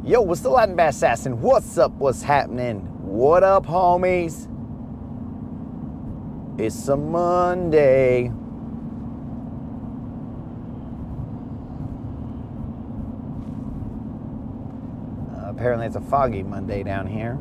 Yo, what's the Latin Bass Assassin? What's up? What's happening? What up, homies? It's a Monday. Apparently it's a foggy Monday down here.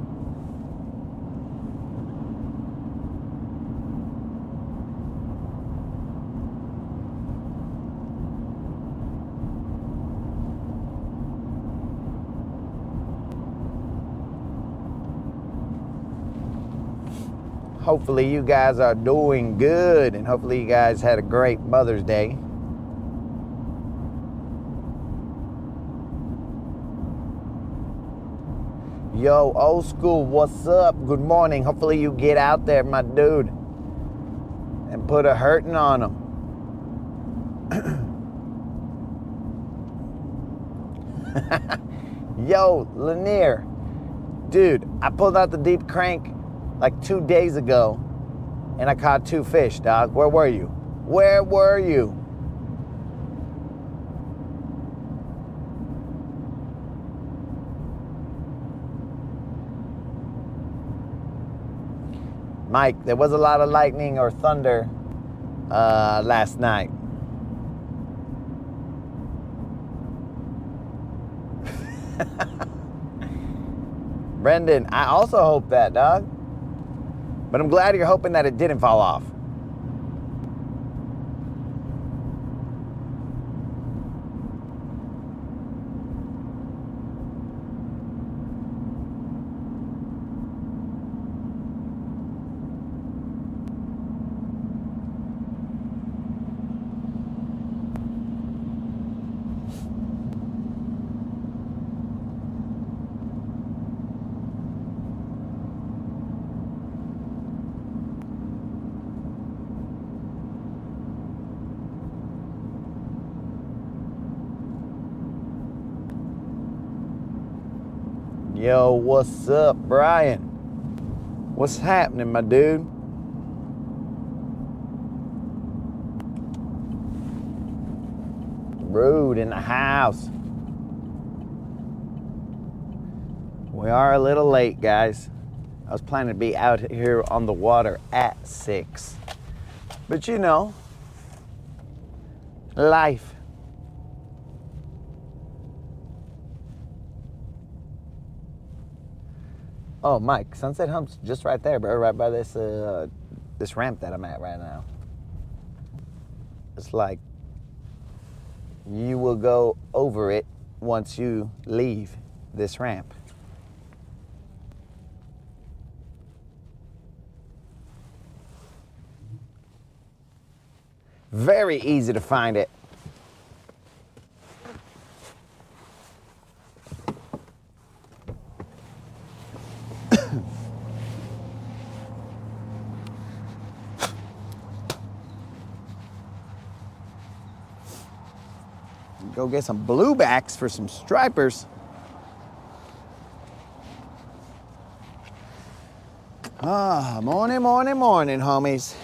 Hopefully you guys are doing good, and hopefully you guys had a great Mother's Day. Yo, old school, what's up? Good morning. Hopefully you get out there, my dude, and put a hurting on them. Yo, Lanier, dude, I pulled out the deep crank like 2 days ago, and I caught 2 fish, dog. Where were you? Where were you? Mike, there was a lot of lightning or thunder last night. Brendan, I also hope that, dog. But I'm glad you're hoping that it didn't fall off. Yo, what's up, Brian? What's happening, my dude? Rude in the house. We are a little late, guys. I was planning to be out here on the water at 6. But you know, life. Oh, Mike, Sunset Hump's just right there, bro, right by this this ramp that I'm at right now. It's like you will go over it once you leave this ramp. Very easy to find it. Go get some bluebacks for some stripers. Ah, morning, morning, morning, homies.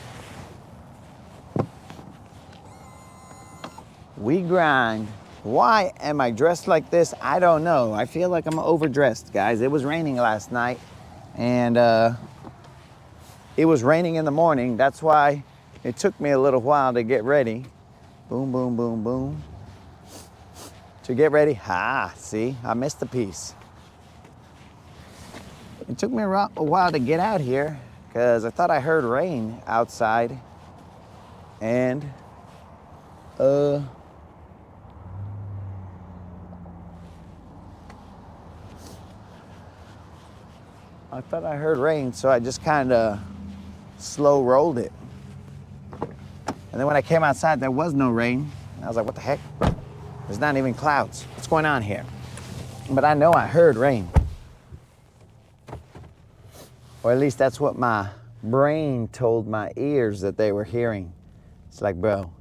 We grind. Why am I dressed like this? I don't know. I feel like I'm overdressed, guys. It was raining last night, and it was raining in the morning. That's why it took me a little while to get ready. Boom, boom, boom, boom. To get ready. See, I missed a piece. It took me a while to get out here because I thought I heard rain outside, and I thought I heard rain, so I just kind of slow rolled it. And then when I came outside, there was no rain. I was like, what the heck? There's not even clouds. What's going on here? But I know I heard rain. Or at least that's what my brain told my ears that they were hearing. It's like, bro,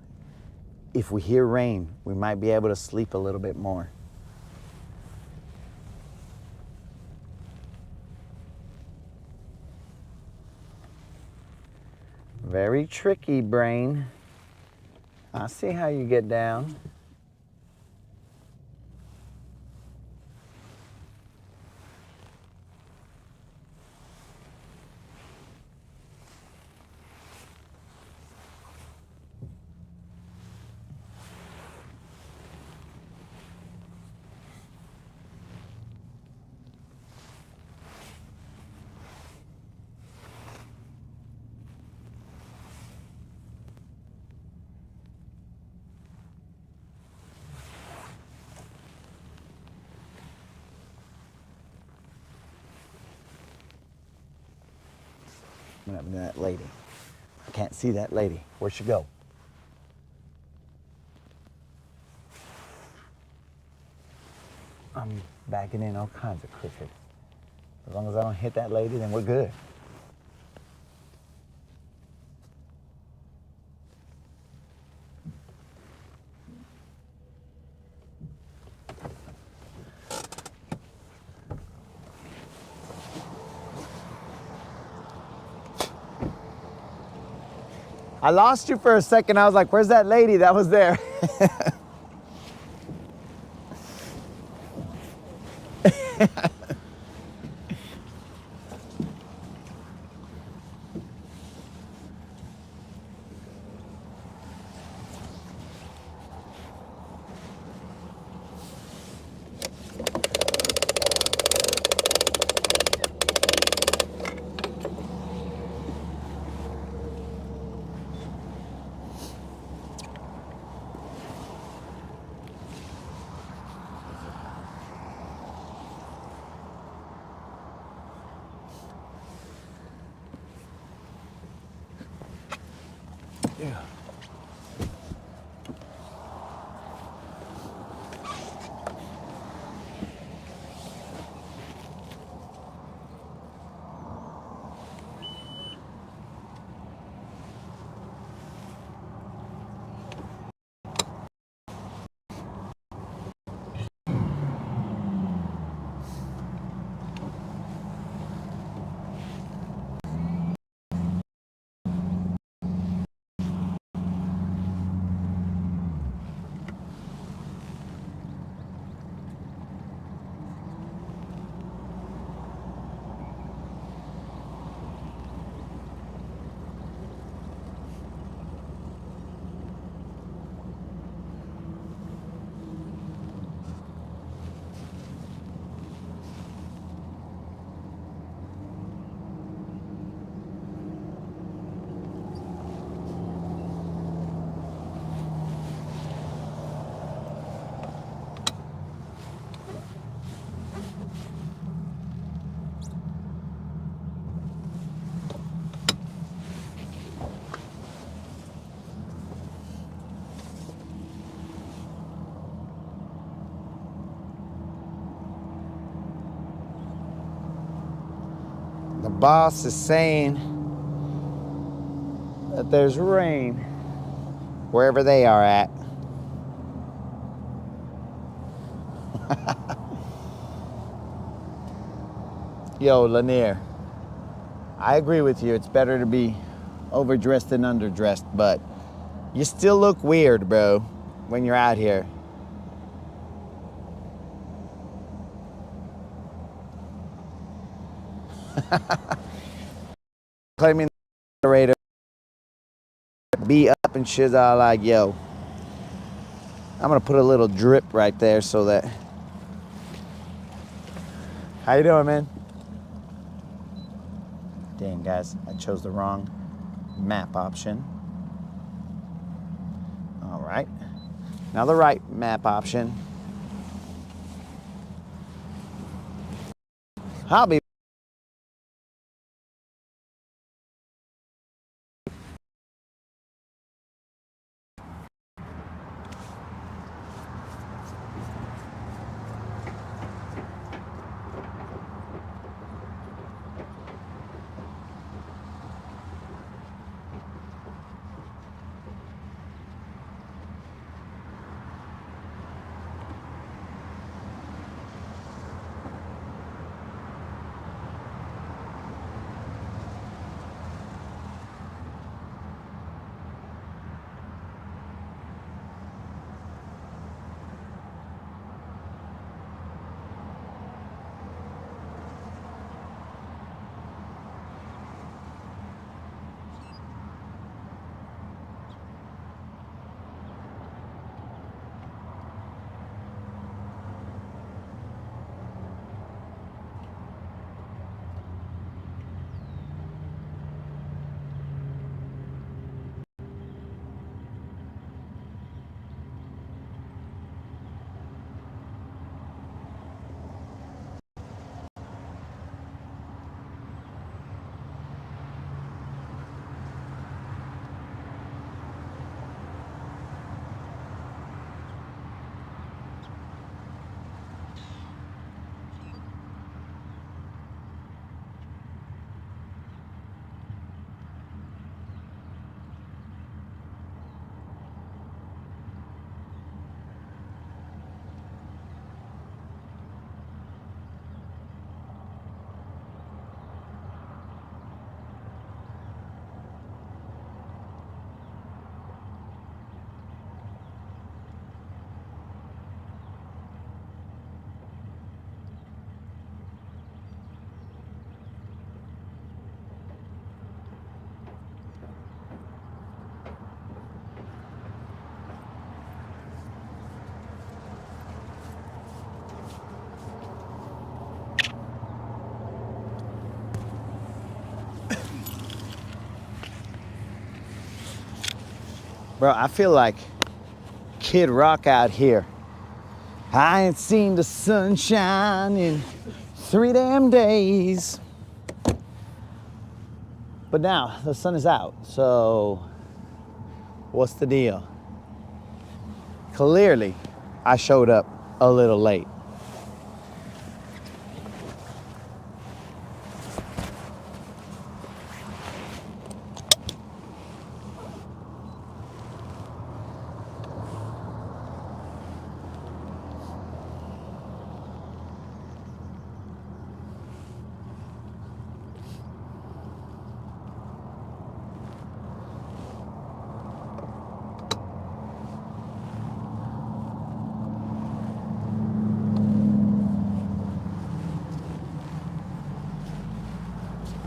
if we hear rain, we might be able to sleep a little bit more. Very tricky, brain. I see how you get down. What happened to that lady? I can't see that lady. Where'd she go? I'm backing in all kinds of crooked. As long as I don't hit that lady, then we're good. I lost you for a second. I was like, where's that lady that was there? Yeah. The boss is saying that there's rain wherever they are at. Yo, Lanier, I agree with you. It's better to be overdressed than underdressed, but you still look weird, bro, when you're out here. Claiming the moderator be up and shit's all like, yo, I'm gonna put a little drip right there so that. How you doing, man? Dang, guys, I chose the wrong map option. All right, now the right map option. I'll be. Bro, I feel like Kid Rock out here. I ain't seen the sunshine in 3 damn days. But now the sun is out, so what's the deal? Clearly, I showed up a little late.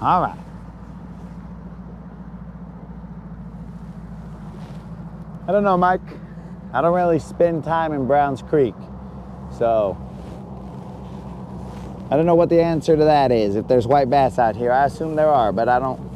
All right. I don't know, Mike. I don't really spend time in Browns Creek, so I don't know what the answer to that is. If there's white bass out here, I assume there are, but I don't.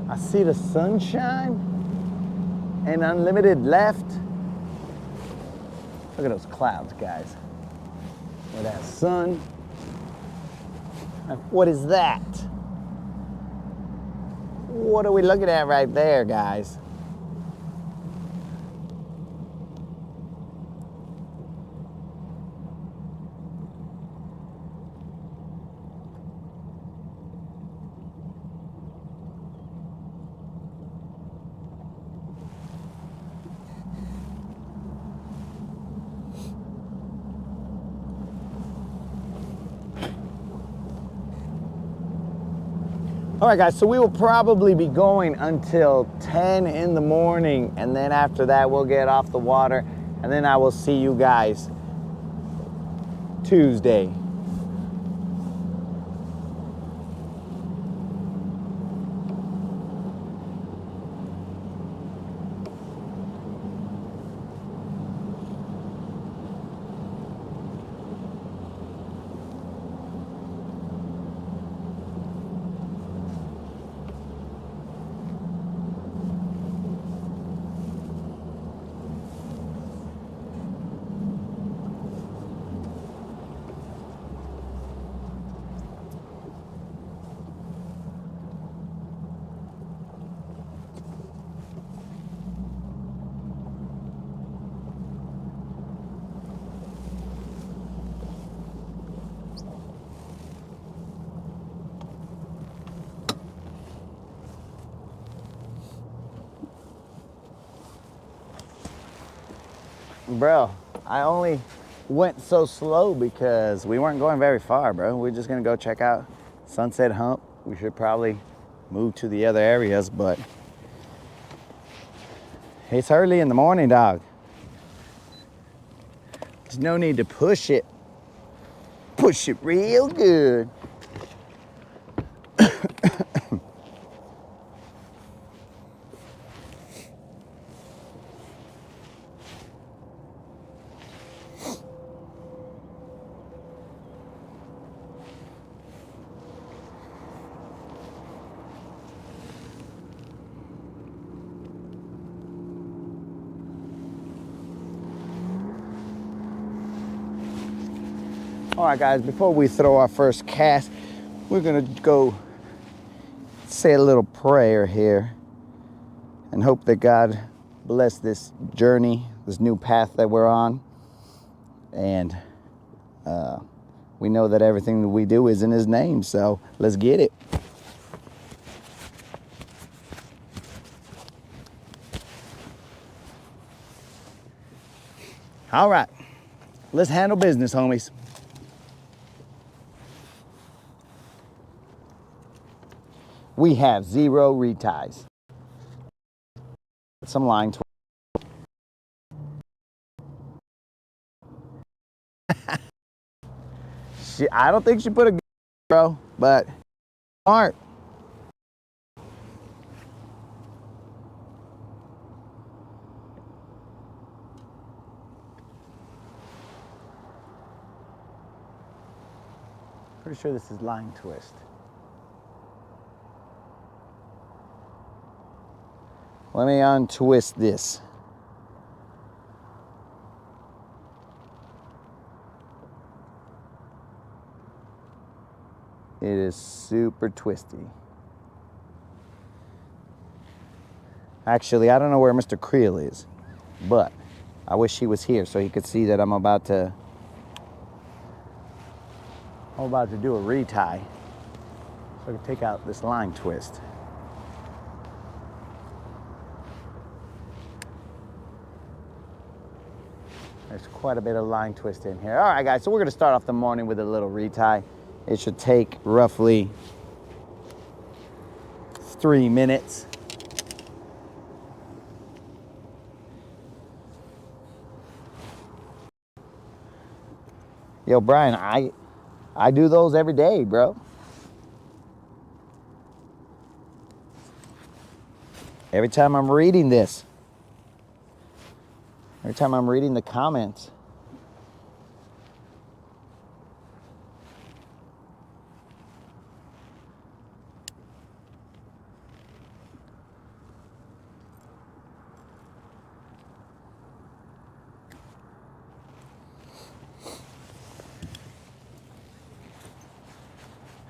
I see the sunshine and unlimited left. Look at those clouds, guys. Look at that sun. What is that? What are we looking at right there, guys? All right, guys, so we will probably be going until 10 in the morning, and then after that, we'll get off the water, and then I will see you guys Tuesday. Bro, I only went so slow because we weren't going very far, bro. We're just gonna go check out Sunset Hump. We should probably move to the other areas, but it's early in the morning, dog. There's no need to push it. Push it real good. All right, guys, before we throw our first cast, we're gonna go say a little prayer here and hope that God bless this journey, this new path that we're on. And we know that everything that we do is in His name, so let's get it. All right, let's handle business, homies. We have 0 reties. Some line. I don't think she put a bro, but smart. Pretty sure this is line twist. Let me untwist this. It is super twisty. Actually, I don't know where Mr. Creel is, but I wish he was here so he could see that I'm about to do a retie so I can take out this line twist. There's quite a bit of line twist in here. All right, guys, so we're gonna start off the morning with a little retie. It should take roughly 3 minutes. Yo, Brian, I do those every day, bro. Every time I'm reading this, every time I'm reading the comments,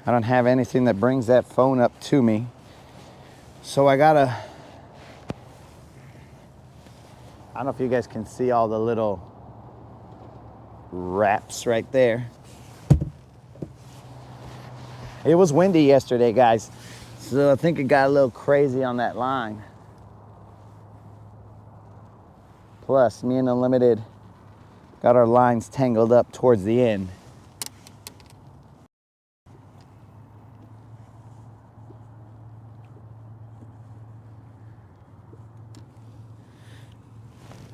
I don't have anything that brings that phone up to me. So I don't know if you guys can see all the little wraps right there. It was windy yesterday, guys. So I think it got a little crazy on that line. Plus, me and Unlimited got our lines tangled up towards the end.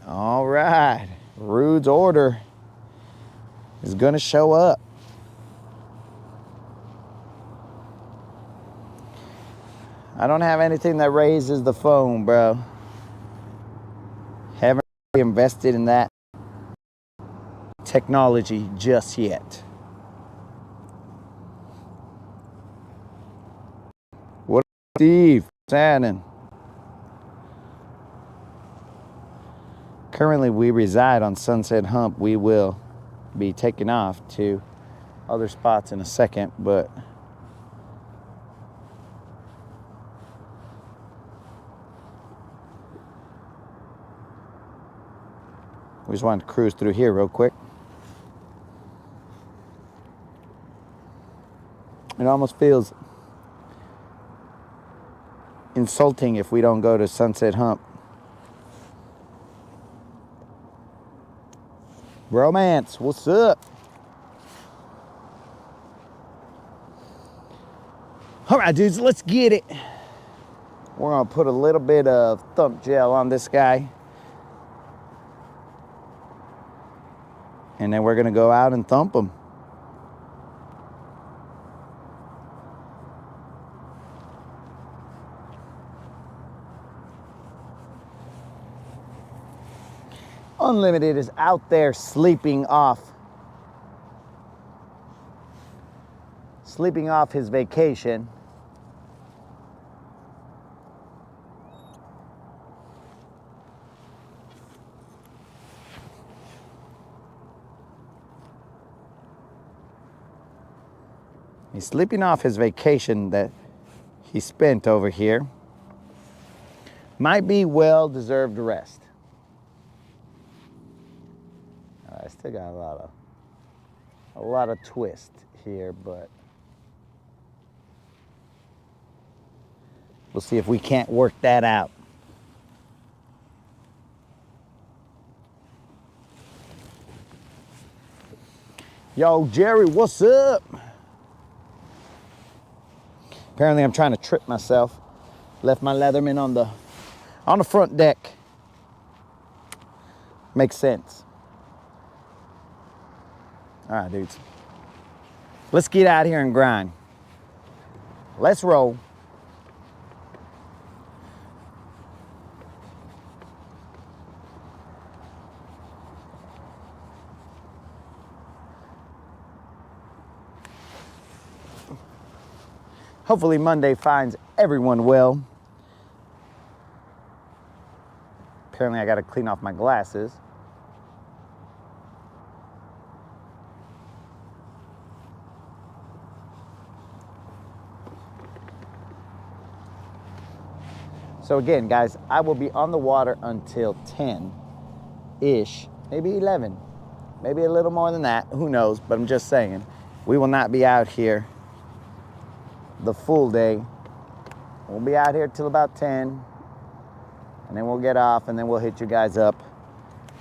All right, Rude's order is gonna show up. I don't have anything that raises the phone, bro. Haven't really invested in that technology just yet. What up, Steve? What's happening? Currently, we reside on Sunset Hump. We will be taking off to other spots in a second, but we just wanted to cruise through here real quick. It almost feels insulting if we don't go to Sunset Hump. Romance, what's up? All right, dudes, let's get it. We're gonna put a little bit of thump gel on this guy. And then we're gonna go out and thump him. Unlimited is out there sleeping off his vacation. He's sleeping off his vacation that he spent over here. Might be well-deserved rest. I still got a lot of twist here, but we'll see if we can't work that out. Yo, Jerry, what's up? Apparently I'm trying to trip myself. Left my Leatherman on the front deck. Makes sense. All right, dudes. Let's get out here and grind. Let's roll. Hopefully Monday finds everyone well. Apparently I got to clean off my glasses. So again, guys, I will be on the water until 10-ish, maybe 11, maybe a little more than that, who knows, but I'm just saying, we will not be out here the full day. We'll be out here till about 10, and then we'll get off, and then we'll hit you guys up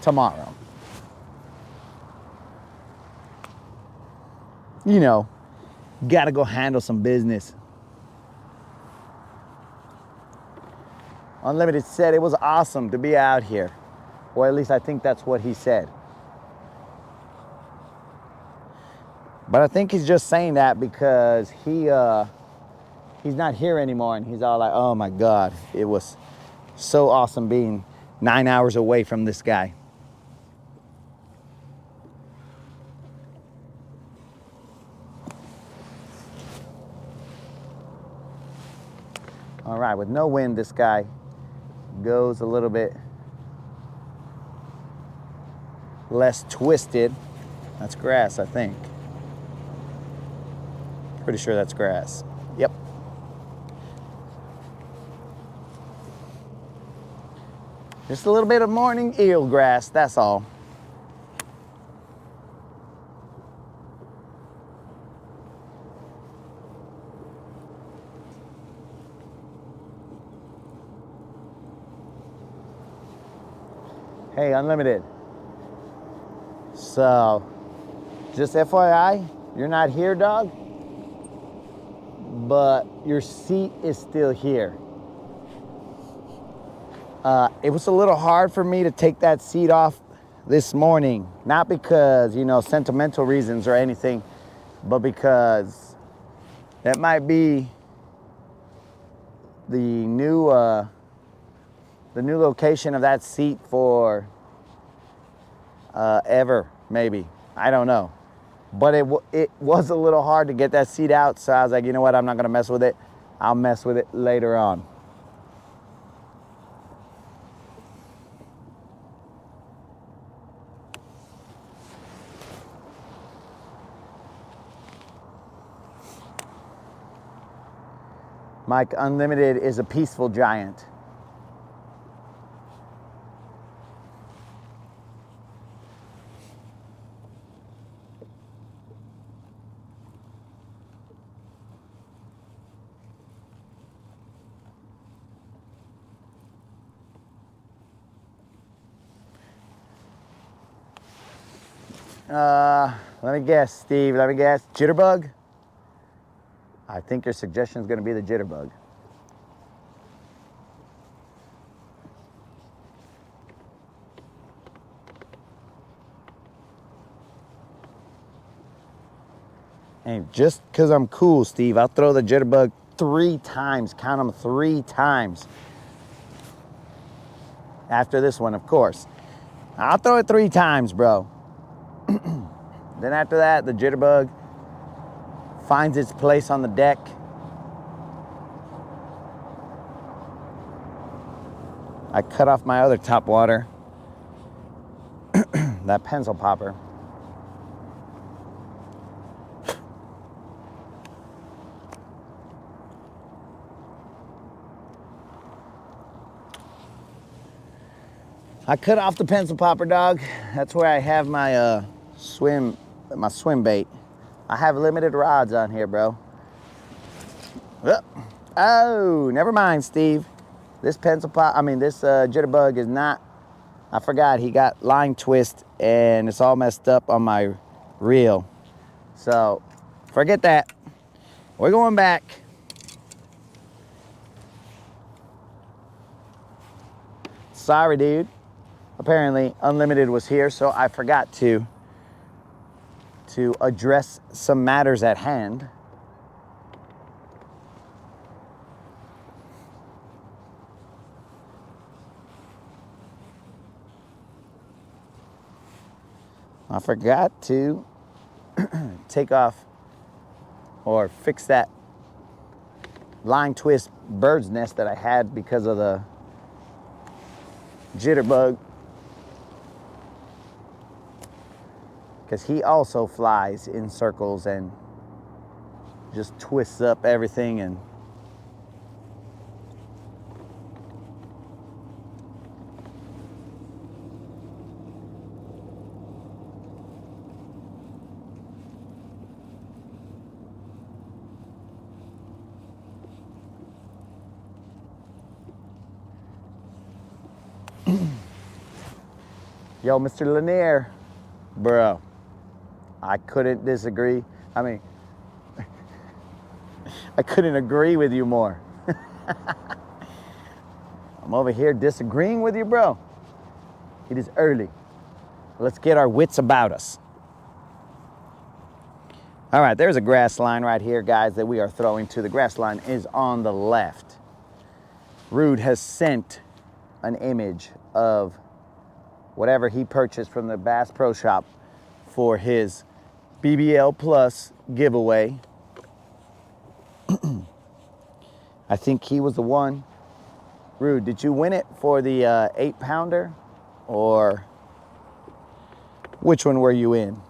tomorrow. You know, gotta go handle some business. Unlimited said it was awesome to be out here. Or at least I think that's what he said. But I think he's just saying that because he's not here anymore, and he's all like, oh my God, it was so awesome being 9 hours away from this guy. All right, with no wind, this guy goes a little bit less twisted. That's grass, I think. Pretty sure that's grass. Yep. Just a little bit of morning eel grass, that's all. Hey, Unlimited. So, just FYI, you're not here, dog, but your seat is still here. It was a little hard for me to take that seat off this morning, not because, you know, sentimental reasons or anything, but because that might be the new location of that seat for ever, maybe. I don't know. But it was a little hard to get that seat out, so I was like, you know what, I'm not gonna mess with it. I'll mess with it later on. Mike Unlimited is a peaceful giant. Let me guess, Steve, let me guess. Jitterbug? I think your suggestion is going to be the jitterbug. And just because I'm cool, Steve, I'll throw the jitterbug 3 times. Count them 3 times. After this one, of course. I'll throw it 3 times, bro. Then after that, the jitterbug finds its place on the deck. I cut off my other top water, that pencil popper. I cut off the pencil popper, dog. That's where I have my swim bait. I have limited rods on here, bro. Oh, never mind, Steve. This jitterbug is not, I forgot, he got line twist and it's all messed up on my reel. So, forget that. We're going back. Sorry, dude. Apparently, Unlimited was here, so I forgot to address some matters at hand. I forgot to take off or fix that line twist bird's nest that I had because of the jitterbug. Because he also flies in circles and just twists up everything. And yo, Mr. Lanier, bro, I couldn't disagree. I mean, I couldn't agree with you more. I'm over here disagreeing with you, bro. It is early. Let's get our wits about us. All right, there's a grass line right here, guys, that we are throwing to. The grass line is on the left. Rude has sent an image of whatever he purchased from the Bass Pro Shop for his BBL Plus giveaway. I think he was the one. Rude, did you win it for the 8-pounder? Or which one were you in?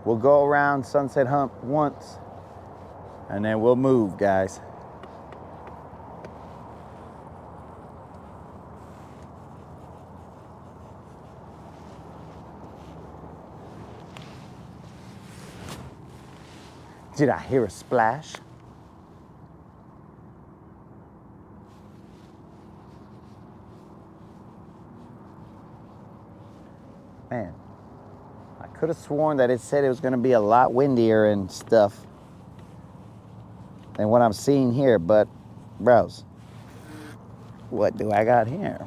We'll go around Sunset Hump once, and then we'll move, guys. Did I hear a splash? Man, I could have sworn that it said it was going to be a lot windier and stuff than what I'm seeing here, but bros, what do I got here?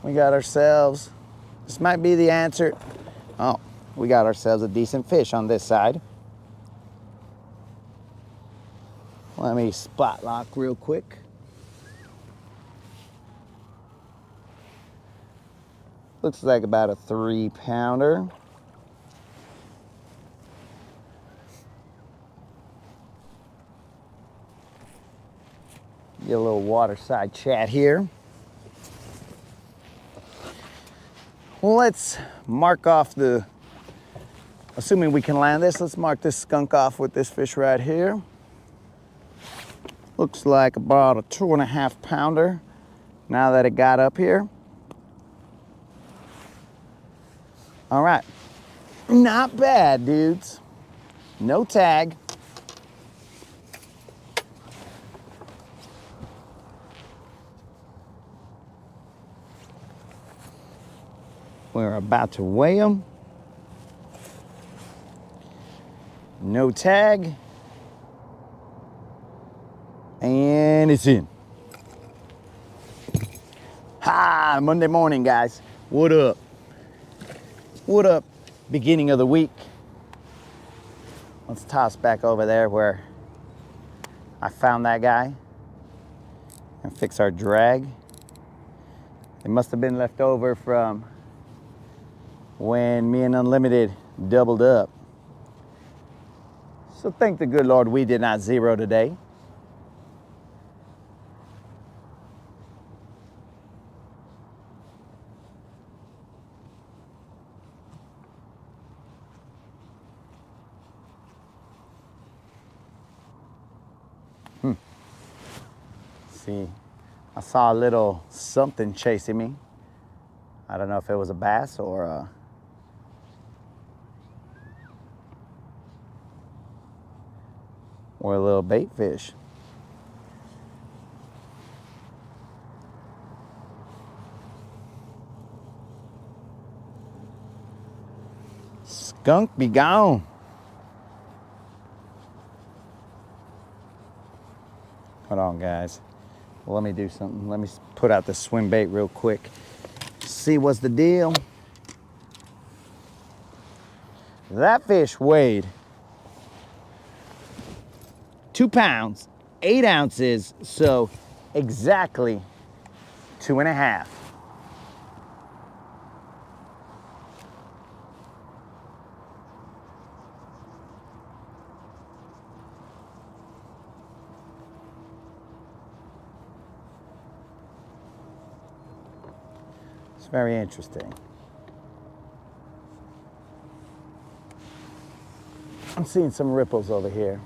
We got ourselves, this might be the answer. Oh, we got ourselves a decent fish on this side. Let me spot lock real quick. Looks like about a 3-pounder. Get a little waterside chat here. Let's mark off the, assuming we can land this, let's mark this skunk off with this fish right here. Looks like about a 2.5-pounder now that it got up here. All right, not bad, dudes. No tag. We're about to weigh them. No tag. And it's in. Hi, Monday morning, guys. What up? What up? Beginning of the week. Let's toss back over there where I found that guy and fix our drag. It must have been left over from when me and Unlimited doubled up. So thank the good Lord we did not zero today. See, I saw a little something chasing me. I don't know if it was a bass or a little bait fish. Skunk be gone. Hold on, guys. Well, let me do something. Let me put out the swim bait real quick. See what's the deal. That fish weighed 2 pounds, 8 ounces, so exactly 2.5. It's very interesting. I'm seeing some ripples over here.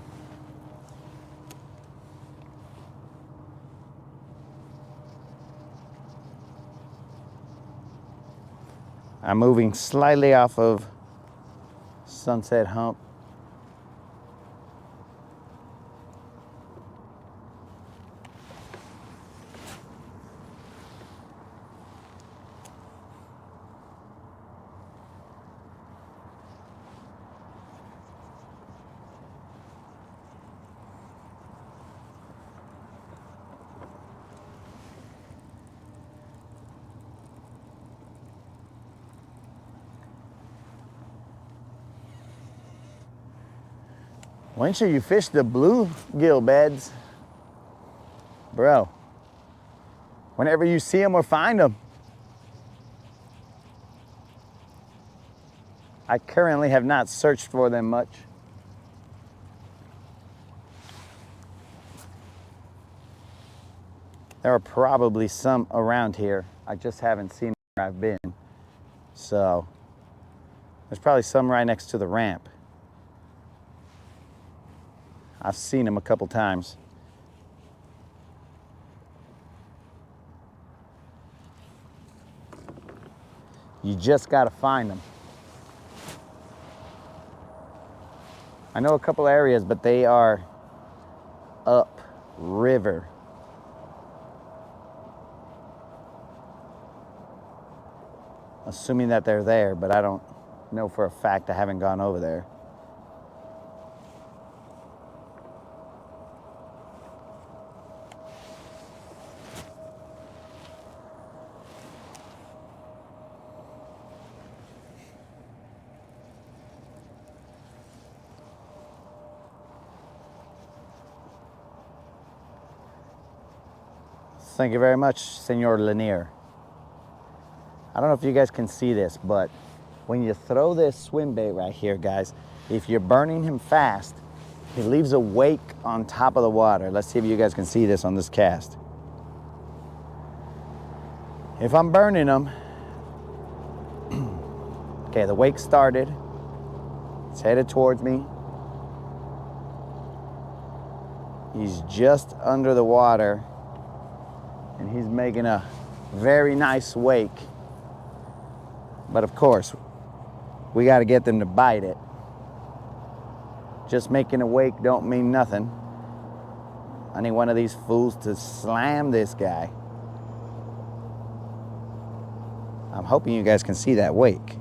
I'm moving slightly off of Sunset Hump. When should you fish the bluegill beds? Bro, whenever you see them or find them. I currently have not searched for them much. There are probably some around here. I just haven't seen where I've been. So, there's probably some right next to the ramp. I've seen them a couple times. You just gotta find them. I know a couple areas, but they are up river. Assuming that they're there, but I don't know for a fact. I haven't gone over there. Thank you very much, Senor Lanier. I don't know if you guys can see this, but when you throw this swim bait right here, guys, if you're burning him fast, he leaves a wake on top of the water. Let's see if you guys can see this on this cast. If I'm burning him, okay, the wake started. It's headed towards me. He's just under the water, and he's making a very nice wake. But of course, we got to get them to bite it. Just making a wake don't mean nothing. I need one of these fools to slam this guy. I'm hoping you guys can see that wake.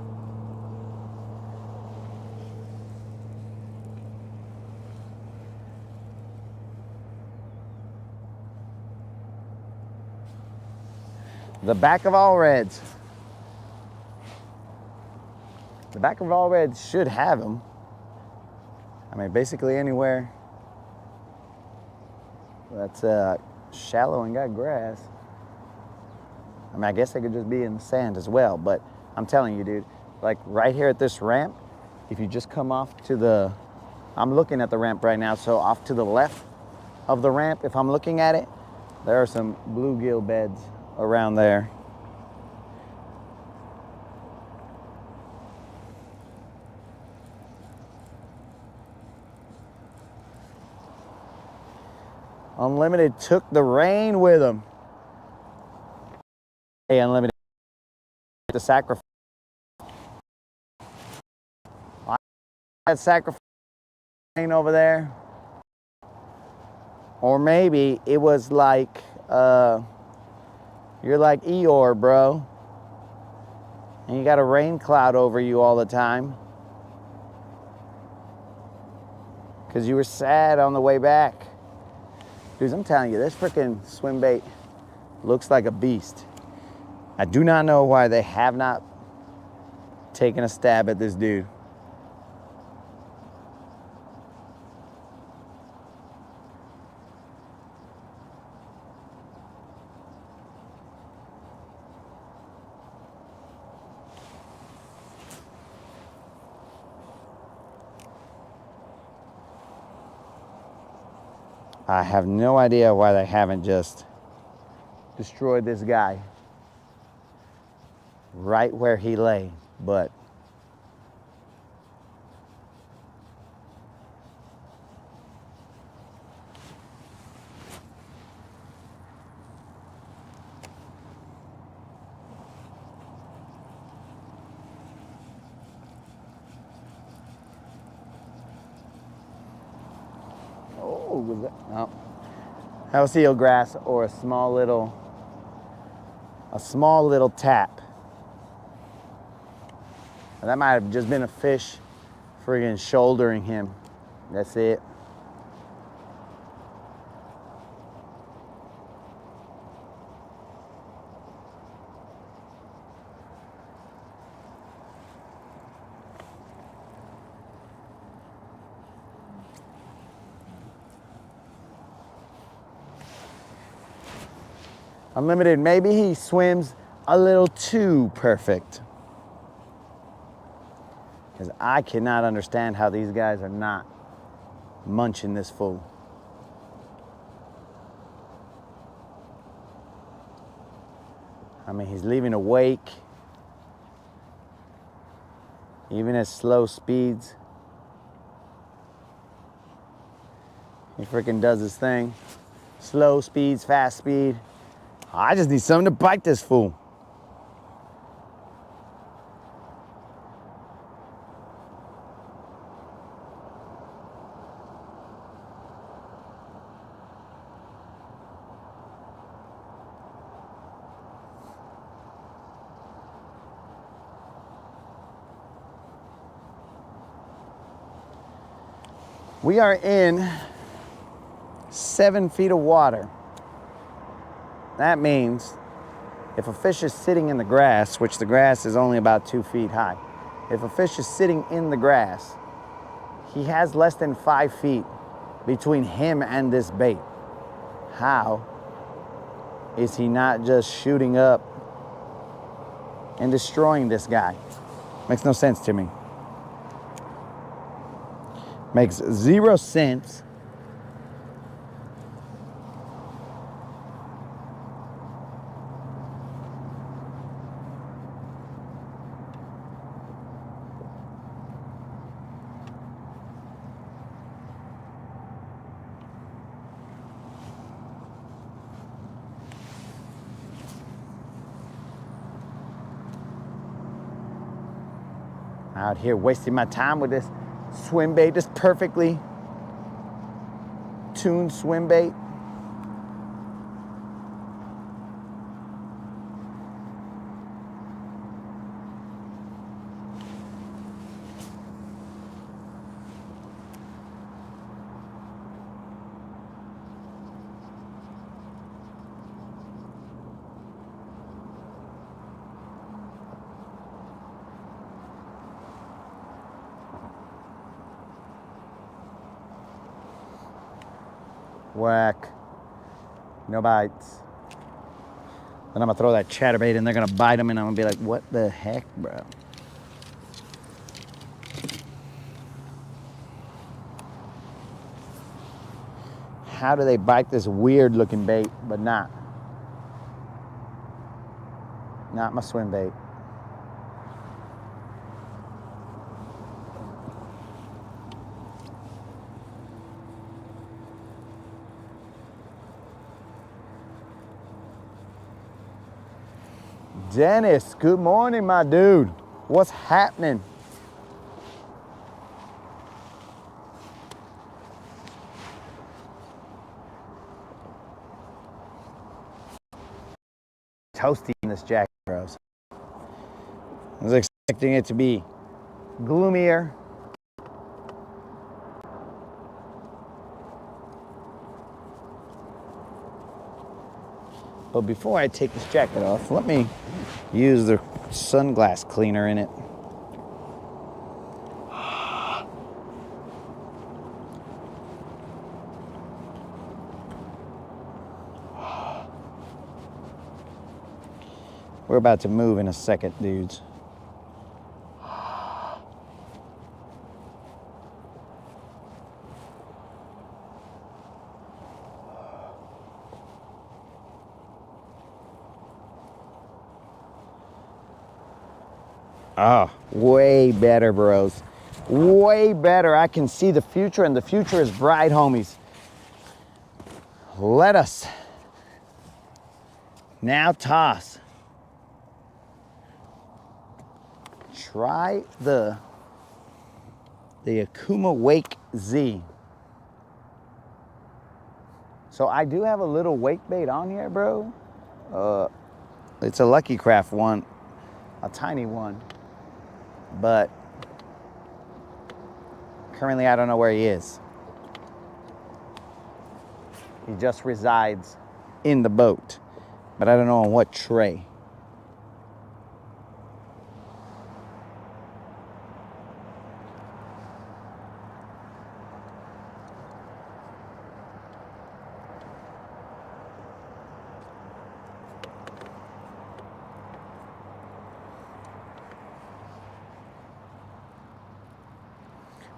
The back of all reds. The back of all reds should have them. I mean, basically anywhere that's shallow and got grass. I mean, I guess they could just be in the sand as well, but I'm telling you, dude, like right here at this ramp, if you just come off to the, I'm looking at the ramp right now, so off to the left of the ramp, if I'm looking at it, there are some bluegill beds around there. Unlimited took the rain with him. Hey, Unlimited, the sacrifice. That sacrifice over there. Or maybe it was like, you're like Eeyore, bro. And you got a rain cloud over you all the time. Because you were sad on the way back. Dudes, I'm telling you, this freaking swim bait looks like a beast. I do not know why they have not taken a stab at this dude. I have no idea why they haven't just destroyed this guy right where he lay, but oh, was that? No. That was eelgrass or a small little tap. That might have just been a fish friggin' shouldering him. That's it. Unlimited, maybe he swims a little too perfect. Because I cannot understand how these guys are not munching this fool. I mean, he's leaving a wake, even at slow speeds. He freaking does his thing. Slow speeds, fast speed. I just need something to bite this fool. We are in 7 feet of water. That means if a fish is sitting in the grass, which the grass is only about 2 feet high, if a fish is sitting in the grass, he has less than 5 feet between him and this bait. How is he not just shooting up and destroying this guy? Makes no sense to me. Makes 0 sense. Out here wasting my time with this swim bait, this perfectly tuned swim bait. Whack. No bites. Then I'm gonna throw that chatterbait and they're gonna bite them and I'm gonna be like, what the heck, bro? How do they bite this weird looking bait, but not my swim bait? Dennis, good morning, my dude. What's happening? Toasty in this jacket, bros. I was expecting it to be gloomier. But before I take this jacket off, let me use the sunglass cleaner in it. We're about to move in a second, dudes. Oh, way better, bros. Way better. I can see the future, and the future is bright, homies. Let us now toss. Try the Akuma Wake Z. So I do have a little wake bait on here, bro. It's a Lucky Craft one, a tiny one. But currently I don't know where he is. He just resides in the boat, but I don't know on what tray.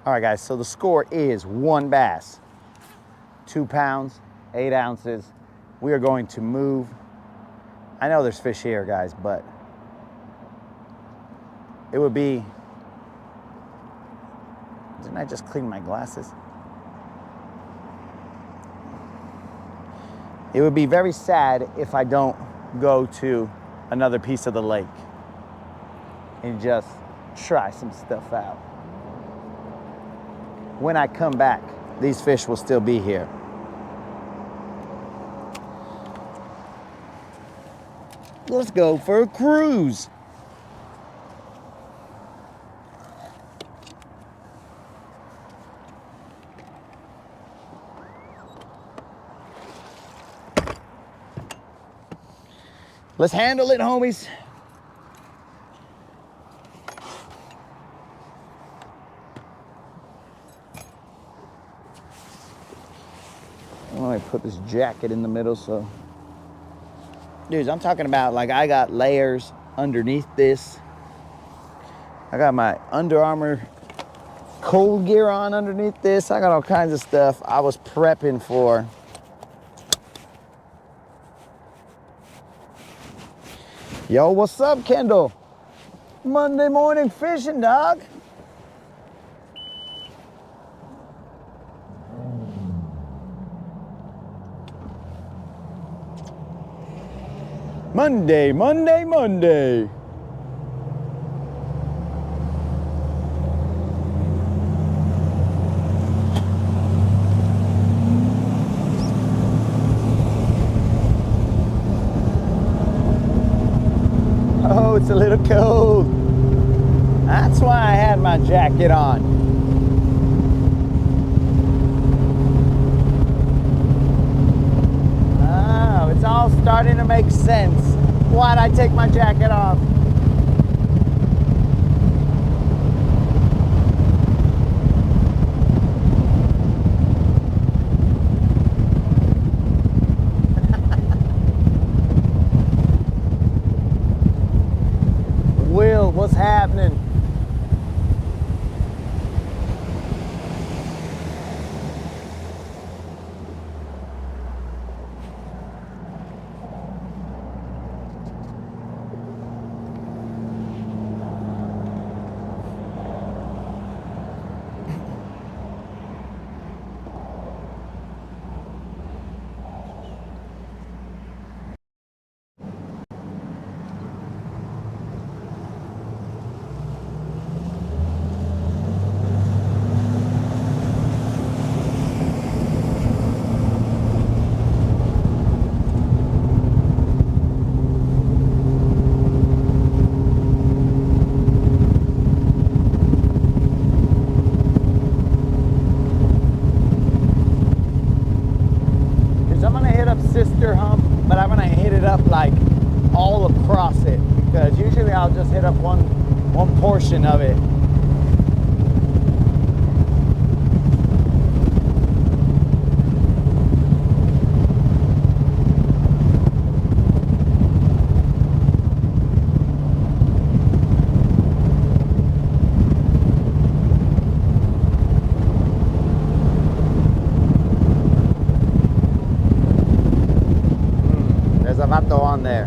All right, guys, so the score is 1 bass, 2 pounds, 8 ounces. We are going to move. I know there's fish here, guys, but it would be, didn't I just clean my glasses? It would be very sad if I don't go to another piece of the lake and just try some stuff out. When I come back, these fish will still be here. Let's go for a cruise. Let's handle it, homies. I put this jacket in the middle, so. Dudes, I'm talking about, like, I got layers underneath this. I got my Under Armour cold gear on underneath this. I got all kinds of stuff I was prepping for. Yo, what's up, Kendall? Monday morning fishing, dog. Monday, Monday, Monday. Oh, it's a little cold. That's why I had my jacket on. Oh, it's all starting to make sense. Why'd I take my jacket off? Will, what's happening? Sister hump, but I'm gonna hit it up like all across it, because usually I'll just hit up one portion of it. On there.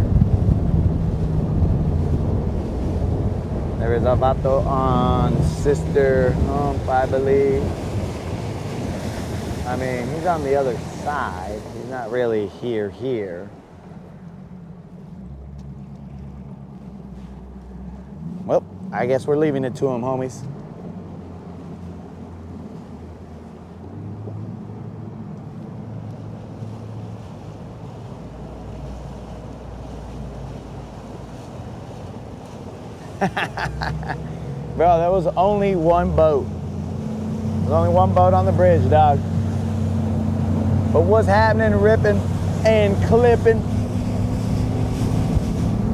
There is a vato on Sister Hump, I believe. I mean, he's on the other side. He's not really here. Well, I guess we're leaving it to him, homies. Bro, there was only one boat. There's only one boat on the bridge, dog. But what's happening, ripping and clipping?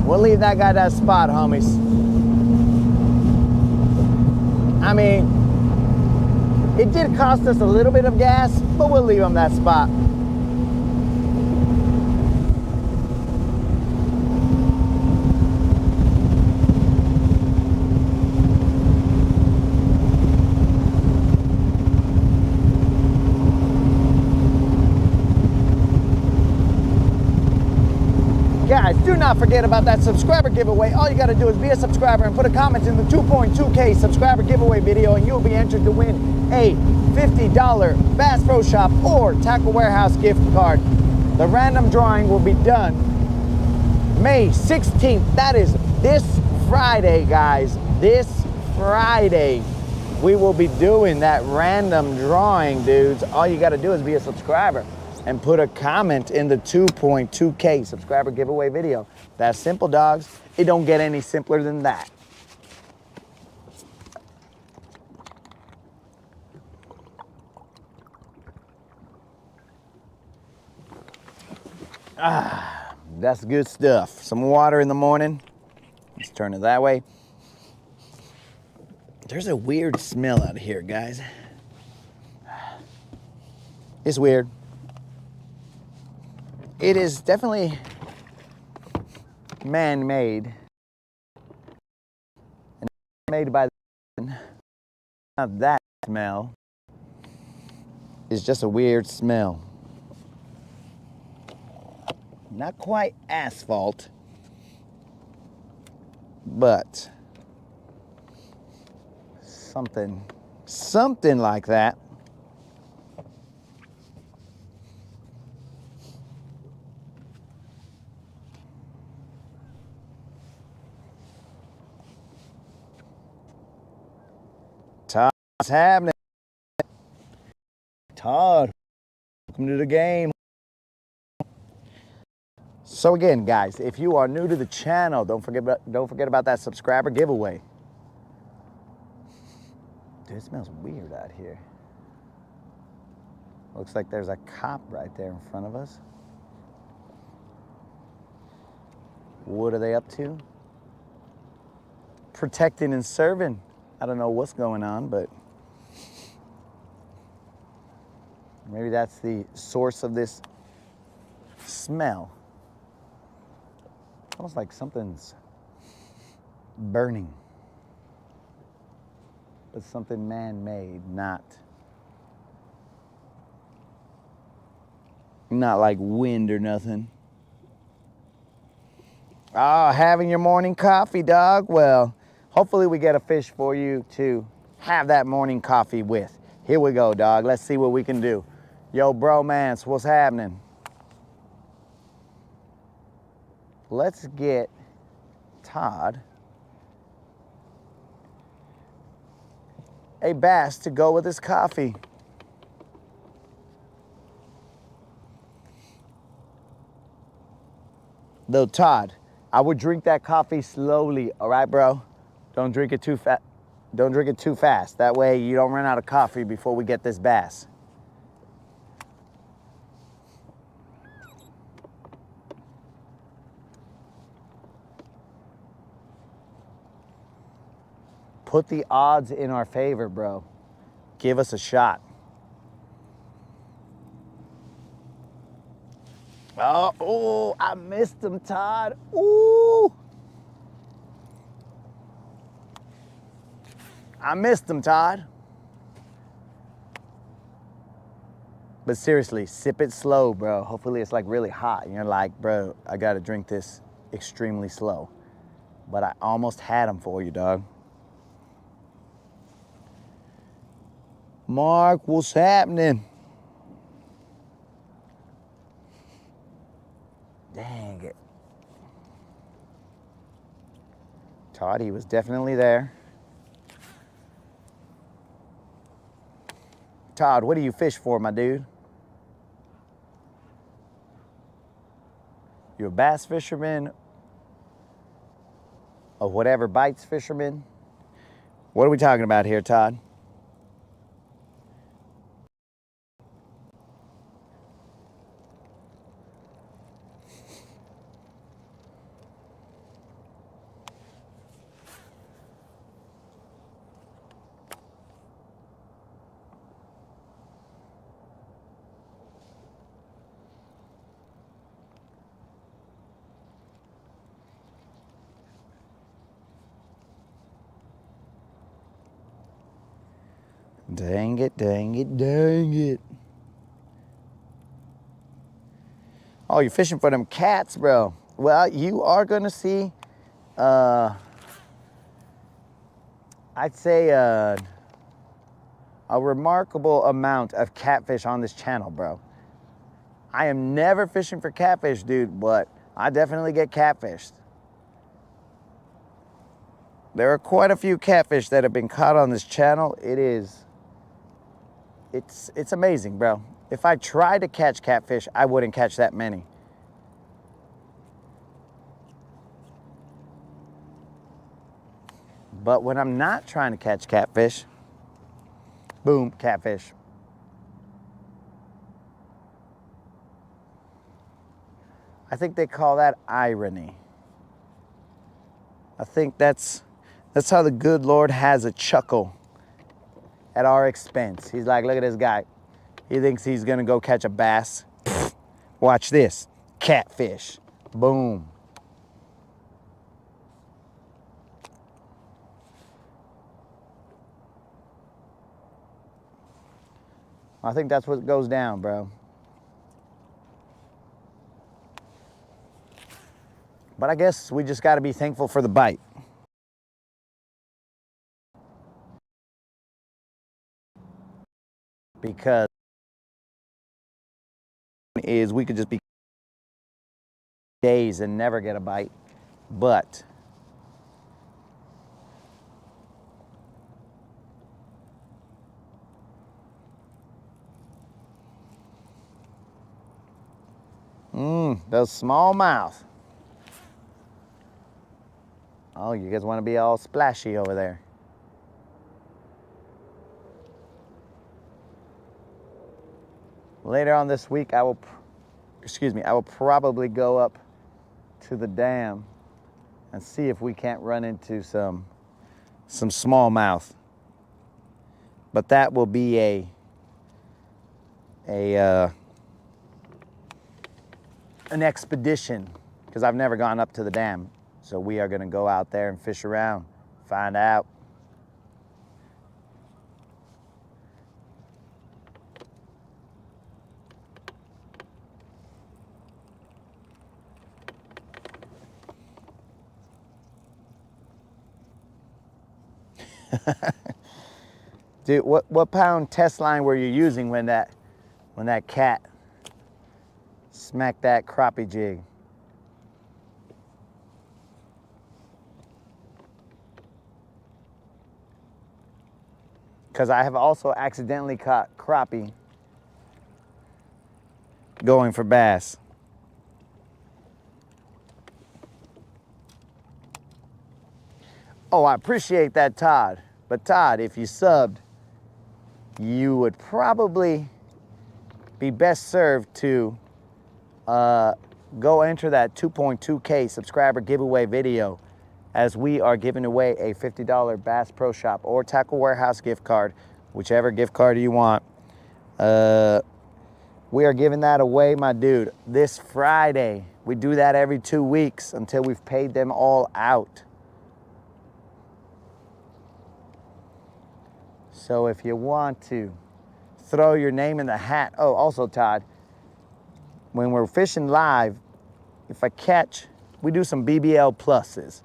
We'll leave that guy that spot, homies. I mean, it did cost us a little bit of gas, but we'll leave him that spot. Guys, do not forget about that subscriber giveaway. All you got to do is be a subscriber and put a comment in the 2.2K subscriber giveaway video, and you'll be entered to win a $50 Bass Pro Shop or Tackle Warehouse gift card. The random drawing will be done May 16th. That is this Friday, guys. This Friday, we will be doing that random drawing, dudes. All you got to do is be a subscriber and put a comment in the 2.2K subscriber giveaway video. That's simple, dogs. It don't get any simpler than that. That's good stuff. Some water in the morning. Let's turn it that way. There's a weird smell out of here, guys. It's weird. It is definitely man-made. And made by the not that smell. It's just a weird smell. Not quite asphalt, but something like that. What's happening? Todd, welcome to the game. So again, guys, if you are new to the channel, don't forget about that subscriber giveaway. Dude, it smells weird out here. Looks like there's a cop right there in front of us. What are they up to? Protecting and serving. I don't know what's going on, but maybe that's the source of this smell. Almost like something's burning. But something man-made, not like wind or nothing. Oh, having your morning coffee, dog? Well, hopefully we get a fish for you to have that morning coffee with. Here we go, dog. Let's see what we can do. Yo, bromance, what's happening? Let's get Todd a bass to go with his coffee. Though, Todd, I would drink that coffee slowly, all right, bro? Don't drink it too fast. Don't drink it too fast. That way you don't run out of coffee before we get this bass. Put the odds in our favor, bro. Give us a shot. Oh, I missed him, Todd. Ooh. I missed him, Todd. But seriously, sip it slow, bro. Hopefully it's like really hot. And you're like, bro, I gotta drink this extremely slow. But I almost had him for you, dog. Mark, what's happening? Dang it. Todd, he was definitely there. Todd, what do you fish for, my dude? You a bass fisherman? Or whatever bites fisherman? What are we talking about here, Todd? Dang it, dang it, dang it. Oh, you're fishing for them cats, bro. Well, you are gonna see, I'd say a remarkable amount of catfish on this channel, bro. I am never fishing for catfish, dude, but I definitely get catfished. There are quite a few catfish that have been caught on this channel. It's amazing, bro. If I tried to catch catfish, I wouldn't catch that many. But when I'm not trying to catch catfish, boom, catfish. I think they call that irony. I think that's how the good Lord has a chuckle at our expense. He's like, look at this guy. He thinks he's gonna go catch a bass. Pfft, watch this, catfish, boom. I think that's what goes down, bro. But I guess we just gotta be thankful for the bite. Because we could just be days and never get a bite, but those smallmouth. Oh, you guys want to be all splashy over there. Later on this week, I will probably go up to the dam and see if we can't run into some smallmouth. But that will be an expedition, because I've never gone up to the dam. So we are gonna go out there and fish around, find out. Dude, what pound test line were you using when that cat smacked that crappie jig? Because I have also accidentally caught crappie going for bass. Oh, I appreciate that, Todd. But Todd, if you subbed, you would probably be best served to go enter that 2.2K subscriber giveaway video, as we are giving away a $50 Bass Pro Shop or Tackle Warehouse gift card, whichever gift card you want. We are giving that away, my dude, this Friday. We do that every 2 weeks until we've paid them all out. So if you want to throw your name in the hat. Oh, also, Todd, when we're fishing live, if I catch, we do some BBL pluses.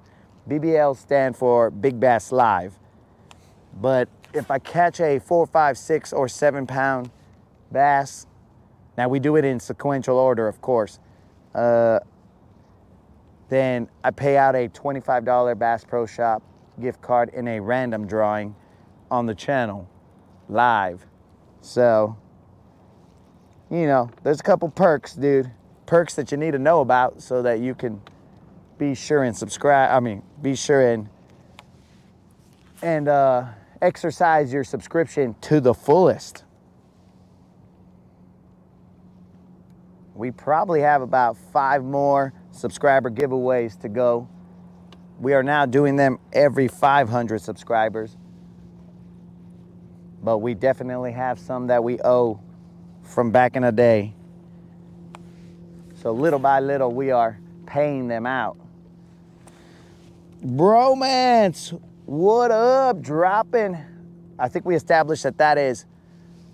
BBL stand for Big Bass Live. But if I catch a 4, 5, 6, or 7 pound bass, now we do it in sequential order, of course, then I pay out a $25 Bass Pro Shop gift card in a random drawing on the channel, live. So, you know, there's a couple perks, dude. Perks that you need to know about so that you can be sure and subscribe. I mean, be sure and exercise your subscription to the fullest. We probably have about 5 more subscriber giveaways to go. We are now doing them every 500 subscribers. But we definitely have some that we owe from back in the day. So little by little, we are paying them out. Bromance, what up? Dropping. I think we established that that is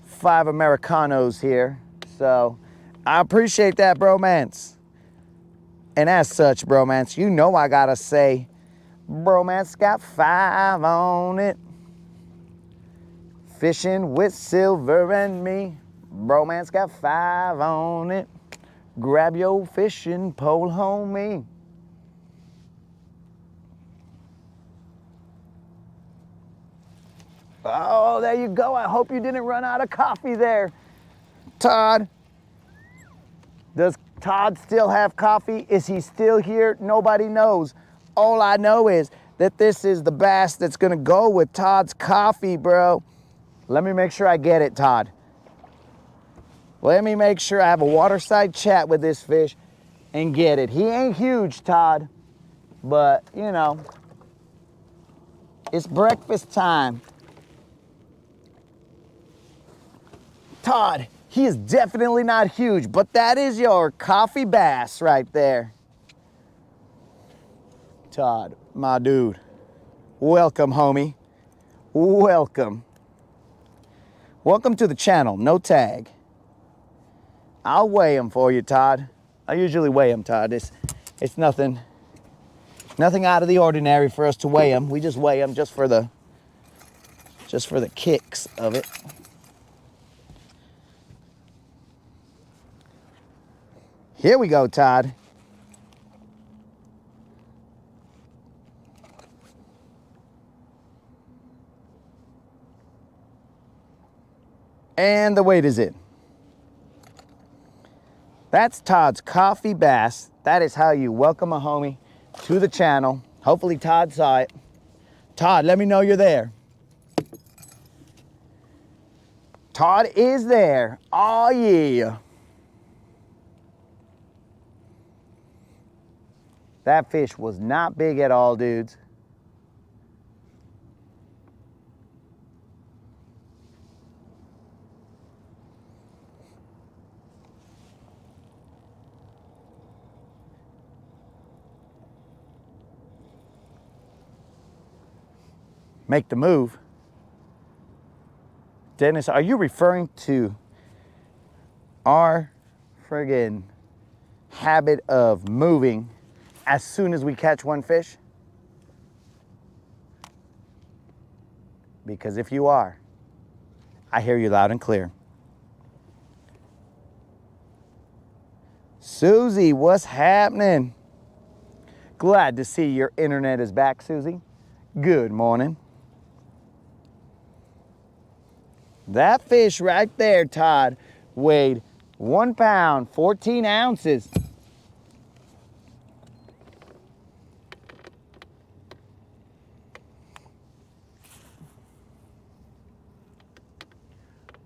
5 Americanos here. So I appreciate that, Bromance. And as such, Bromance, you know I gotta say, Bromance got 5 on it. Fishing with Silver and me. Bromance got 5 on it. Grab your fishing pole, homie. Oh, there you go. I hope you didn't run out of coffee there, Todd. Does Todd still have coffee? Is he still here? Nobody knows. All I know is that this is the bass that's gonna go with Todd's coffee, bro. Let me make sure I get it, Todd. Let me make sure I have a waterside chat with this fish and get it. He ain't huge, Todd, but you know, it's breakfast time. Todd, he is definitely not huge, but that is your coffee bass right there. Todd, my dude, welcome, homie. Welcome. Welcome to the channel, no tag. I'll weigh them for you, Todd. I usually weigh them, Todd. It's nothing out of the ordinary for us to weigh them. We just weigh them just for the kicks of it. Here we go, Todd. And the weight is in. That's Todd's coffee bass. That is how you welcome a homie to the channel. Hopefully Todd saw it. Todd, let me know you're there. Todd is there. Oh yeah. That fish was not big at all, dudes. Make the move. Dennis, are you referring to our friggin' habit of moving as soon as we catch one fish? Because if you are, I hear you loud and clear. Susie, what's happening? Glad to see your internet is back, Susie. Good morning. That fish right there, Todd, weighed 1 pound, 14 ounces.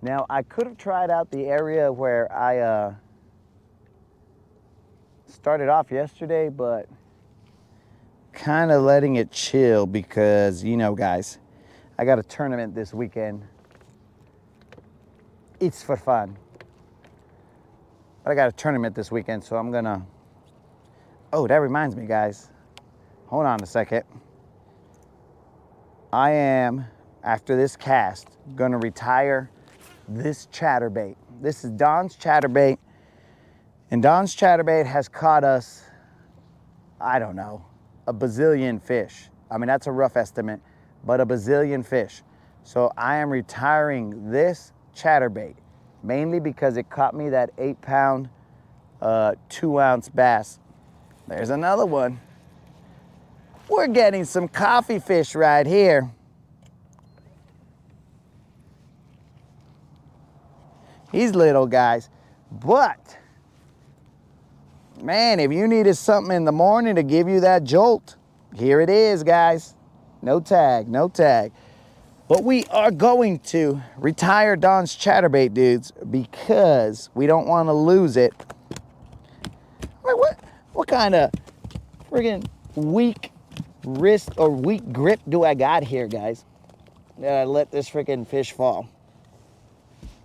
Now, I could have tried out the area where I started off yesterday, but kind of letting it chill because, you know, guys, I got a tournament this weekend. It's for fun. But I got a tournament this weekend, so I'm gonna... Oh, that reminds me, guys. Hold on a second. I am, after this cast, gonna retire this chatterbait. This is Don's chatterbait, and Don's chatterbait has caught us, I don't know, a bazillion fish. I mean, that's a rough estimate, but a bazillion fish. So I am retiring this chatterbait, mainly because it caught me that 8-pound, 2-ounce bass. There's another one. We're getting some coffee fish right here. He's little, guys, but man, if you needed something in the morning to give you that jolt, here it is, guys. No tag, no tag. But we are going to retire Don's chatterbait, dudes, because we don't want to lose it. What kind of friggin' weak wrist or weak grip do I got here, guys? That I let this freaking fish fall.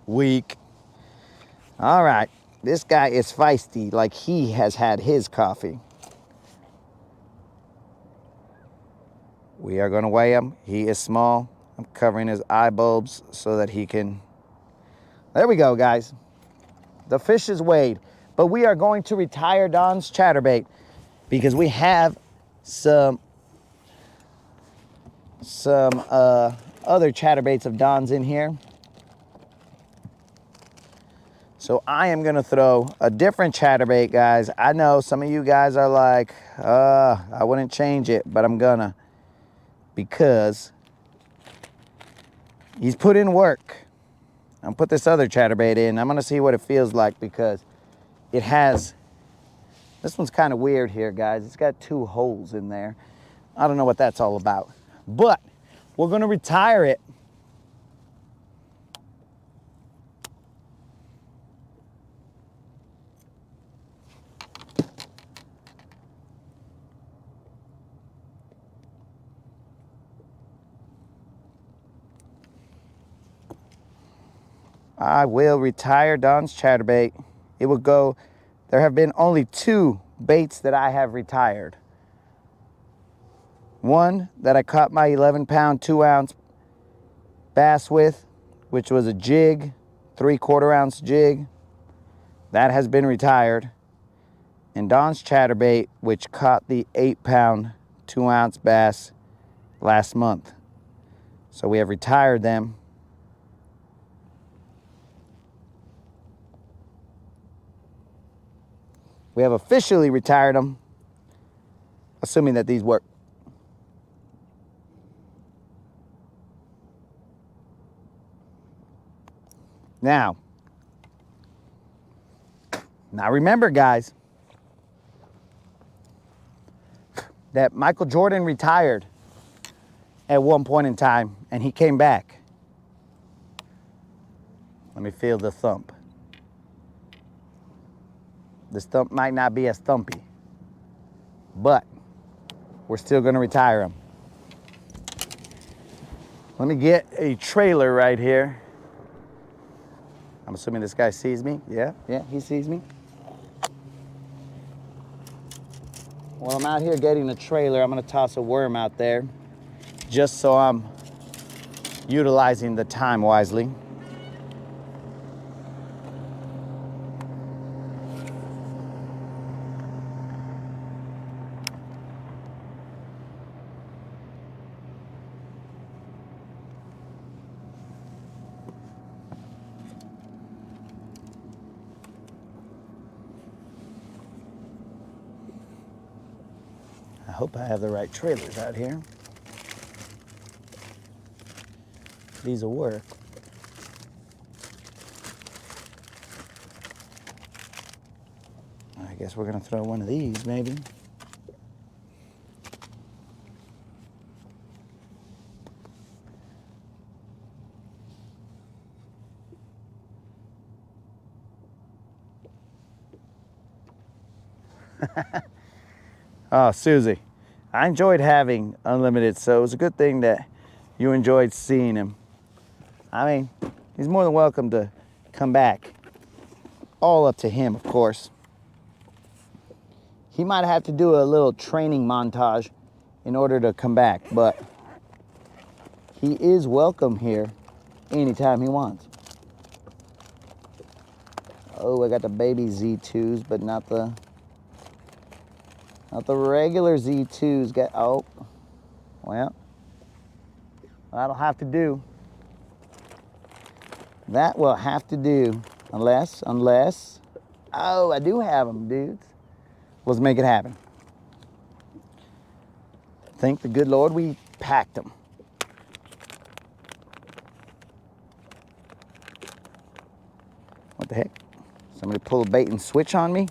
Weak. All right, this guy is feisty, like he has had his coffee. We are gonna weigh him. He is small. I'm covering his eye bulbs so that he can. There we go, guys. The fish is weighed, but we are going to retire Don's chatterbait because we have some other chatterbaits of Don's in here. So I am gonna throw a different chatterbait, guys. I know some of you guys are like, I wouldn't change it, but I'm gonna, because he's put in work. I'll put this other chatterbait in. I'm gonna see what it feels like because it has, this one's kind of weird here, guys. It's got 2 holes in there. I don't know what that's all about, but we're gonna retire it. I will retire Don's chatterbait. It will go, there have been only 2 baits that I have retired. One that I caught my 11-pound, 2-ounce bass with, which was a jig, 3/4-ounce jig. That has been retired. And Don's chatterbait, which caught the 8-pound, 2-ounce bass last month. So we have retired them. We have officially retired them, assuming that these work. Now remember, guys, that Michael Jordan retired at one point in time and he came back. Let me feel the thump. This thump might not be as thumpy, but we're still gonna retire him. Let me get a trailer right here. I'm assuming this guy sees me. Yeah, he sees me. Well, I'm out here getting a trailer. I'm gonna toss a worm out there just so I'm utilizing the time wisely. I hope I have the right trailers out here. These will work. I guess we're gonna throw one of these, maybe. Oh, Susie, I enjoyed having Unlimited, so it was a good thing that you enjoyed seeing him. I mean, he's more than welcome to come back. All up to him, of course. He might have to do a little training montage in order to come back, but he is welcome here anytime he wants. Oh, I got the baby Z2s, but not the regular Z2s. Oh, well, that'll have to do. That will have to do, unless, oh, I do have them, dudes. Let's make it happen. Thank the good Lord we packed them. What the heck? Somebody pull a bait and switch on me?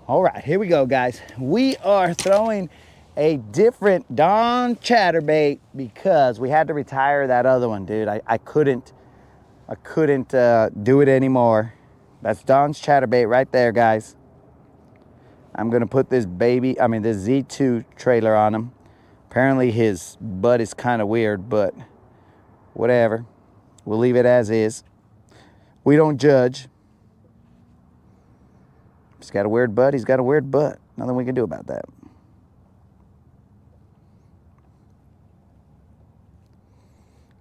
All right, here we go, guys. We are throwing a different Don chatterbait because we had to retire that other one, dude. I couldn't do it anymore. That's Don's chatterbait right there, guys. I'm gonna put this this Z2 trailer on him. Apparently his butt is kind of weird, but whatever. We'll leave it as is. We don't judge. He's got a weird butt, he's got a weird butt. Nothing we can do about that.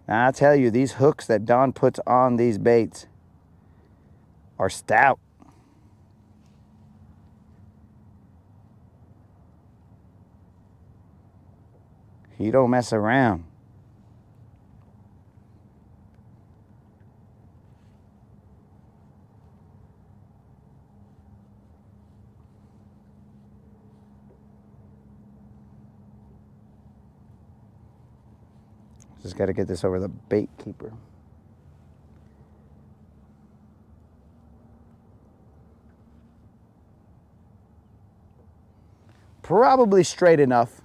Now, I tell you, these hooks that Don puts on these baits are stout. He don't mess around. Just got to get this over the bait keeper. Probably straight enough.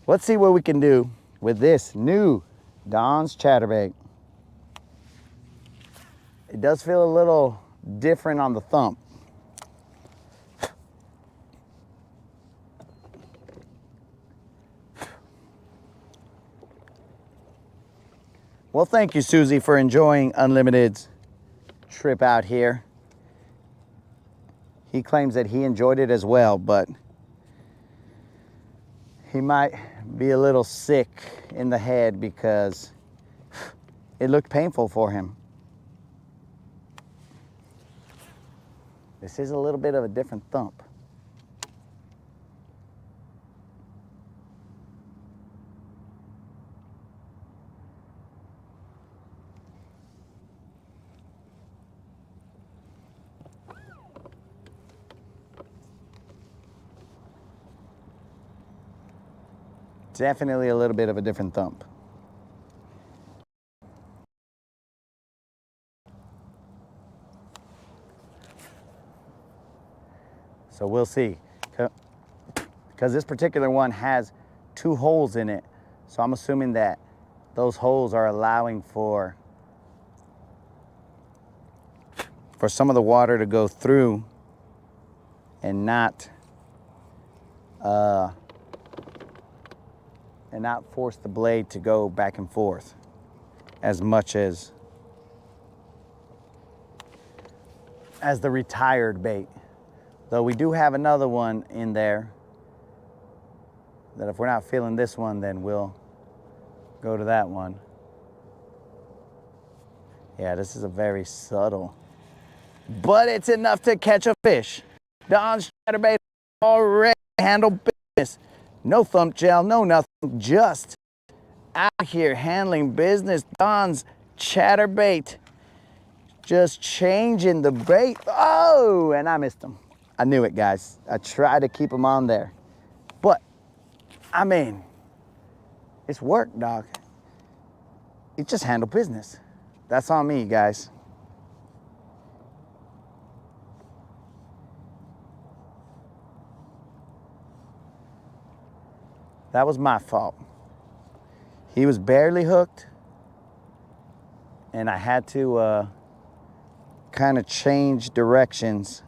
Let's see what we can do with this new Don's chatterbait. It does feel a little different on the thump. Well, thank you, Susie, for enjoying Unlimited's trip out here. He claims that he enjoyed it as well, but he might be a little sick in the head because it looked painful for him. This is a little bit of a different thump. Definitely a little bit of a different thump. So we'll see. Because this particular one has 2 holes in it. So I'm assuming that those holes are allowing for some of the water to go through and not force the blade to go back and forth as much as the retired bait. Though we do have another one in there that if we're not feeling this one, then we'll go to that one. Yeah, this is a very subtle, but it's enough to catch a fish. Don's chatterbait already handled business. No thump gel, no nothing, just out here handling business. Don's chatterbait, just changing the bait. Oh, and I missed him. I knew it, guys. I tried to keep him on there, but I mean, it's work, dog. It just handled business. That's on me, guys. That was my fault. He was barely hooked, and I had to kind of change directions.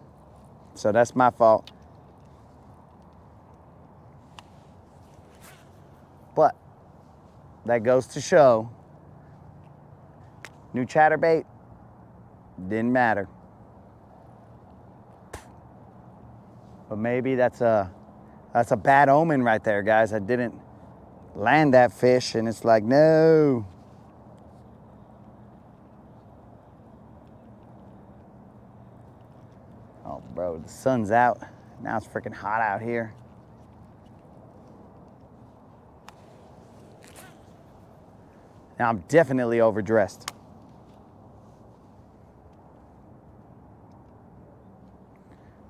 So that's my fault. that goes to show new chatterbait didn't matter. But maybe that's a bad omen right there, guys. I didn't land that fish, and it's like, no. Oh, bro, the sun's out. Now it's freaking hot out here. Now I'm definitely overdressed.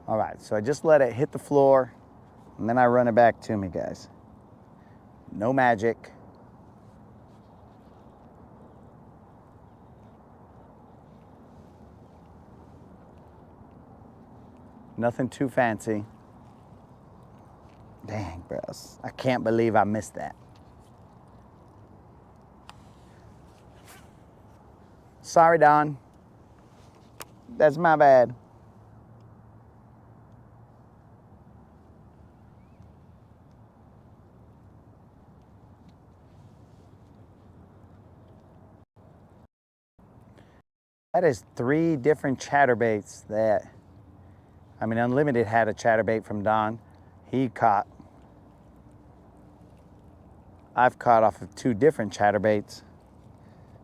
All right, so I just let it hit the floor, and then I run it back to me, guys. No magic. Nothing too fancy. Dang, bros. I can't believe I missed that. Sorry, Don. That's my bad. That is 3 different chatterbaits that, I mean, Unlimited had a chatterbait from Don. He caught. I've caught off of 2 different chatterbaits.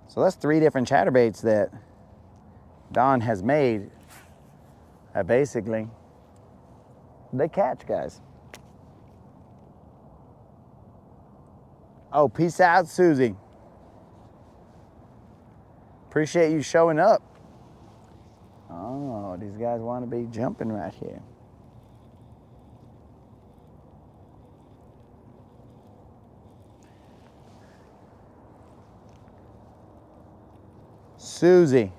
So that's 3 different chatterbaits that Don has made. Basically, they catch, guys. Oh, peace out, Susie. Appreciate you showing up. Oh, these guys want to be jumping right here. Susie,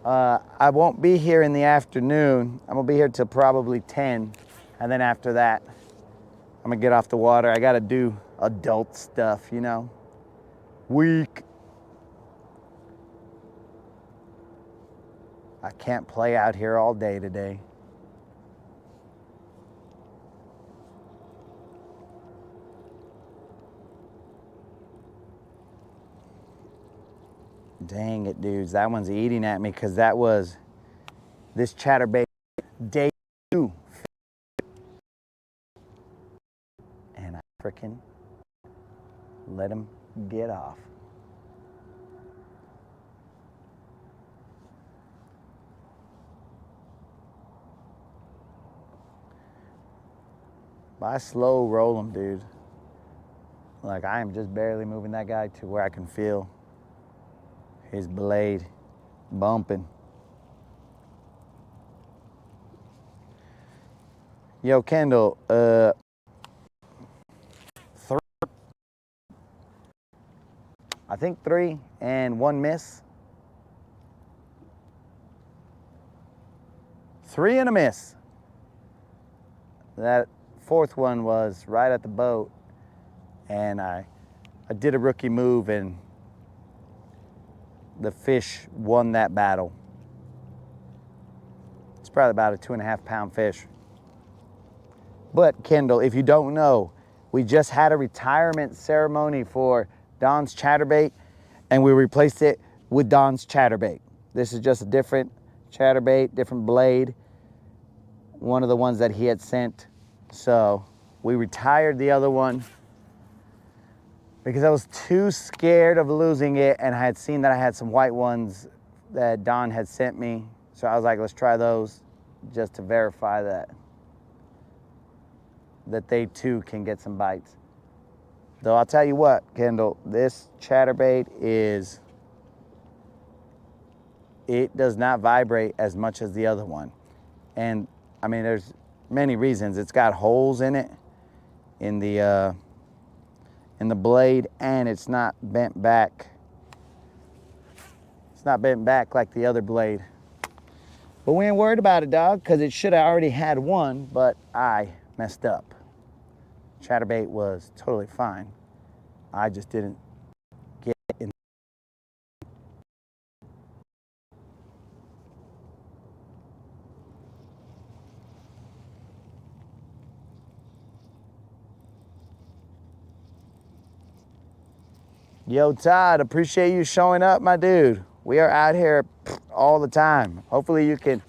I won't be here in the afternoon. I'm gonna be here till probably 10, and then after that, I'm gonna get off the water. I gotta do adult stuff, you know. Weak. I can't play out here all day today. Dang it, dudes. That one's eating at me because that was this chatterbait day 2. And I frickin' let him get off. But I slow roll him, dude. Like, I am just barely moving that guy to where I can feel his blade bumping. Yo, Kendall, 3. I think 3 and 1 miss. 3 and a miss. That 4th one was right at the boat, and I did a rookie move, and the fish won that battle. It's probably about a 2.5 pound fish. But Kendall, if you don't know, we just had a retirement ceremony for Don's chatterbait, and we replaced it with Don's chatterbait. This is just a different chatterbait, different blade, one of the ones that he had sent. So we retired the other one because I was too scared of losing it, and I had seen that I had some white ones that Don had sent me. So I was like, let's try those just to verify that they too can get some bites. Though I'll tell you what, Kendall, this chatterbait it does not vibrate as much as the other one. And I mean, there's many reasons. It's got holes in it, in the blade, and it's not bent back. It's not bent back like the other blade. But we ain't worried about it, dog, because it should have already had one, but I messed up. Chatterbait was totally fine. I just didn't get in. Yo, Todd, appreciate you showing up, my dude. We are out here all the time. Hopefully you can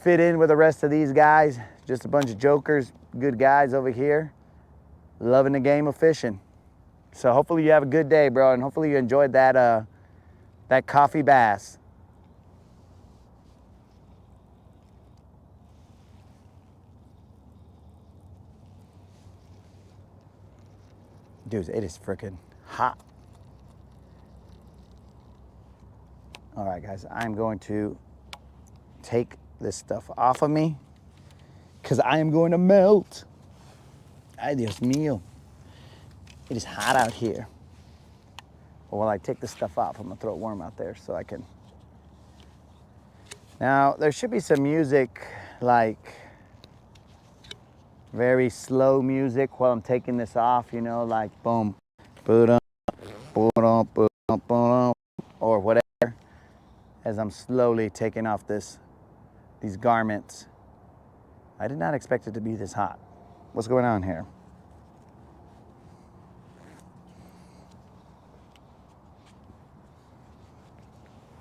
fit in with the rest of these guys. Just a bunch of jokers, good guys over here, loving the game of fishing. So hopefully you have a good day, bro, and hopefully you enjoyed that that coffee bass. Dude, it is freaking hot. All right, guys, I'm going to take this stuff off of me because I am going to melt. Ay, Dios mío. It is hot out here. But while I take this stuff off, I'm gonna throw it warm out there so I can. Now, there should be some music, like very slow music while I'm taking this off, you know, like boom, boom, boom, boom, boom, or whatever, as I'm slowly taking off these garments. I did not expect it to be this hot. What's going on here?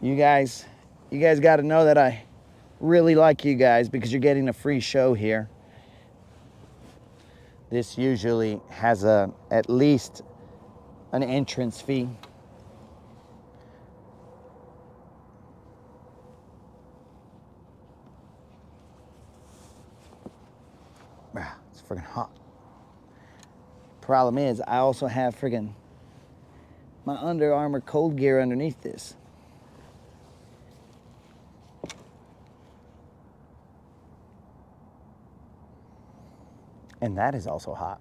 You guys got to know that I really like you guys because you're getting a free show here. This usually has at least an entrance fee. It's friggin' hot. Problem is, I also have friggin' my Under Armour cold gear underneath this. And that is also hot.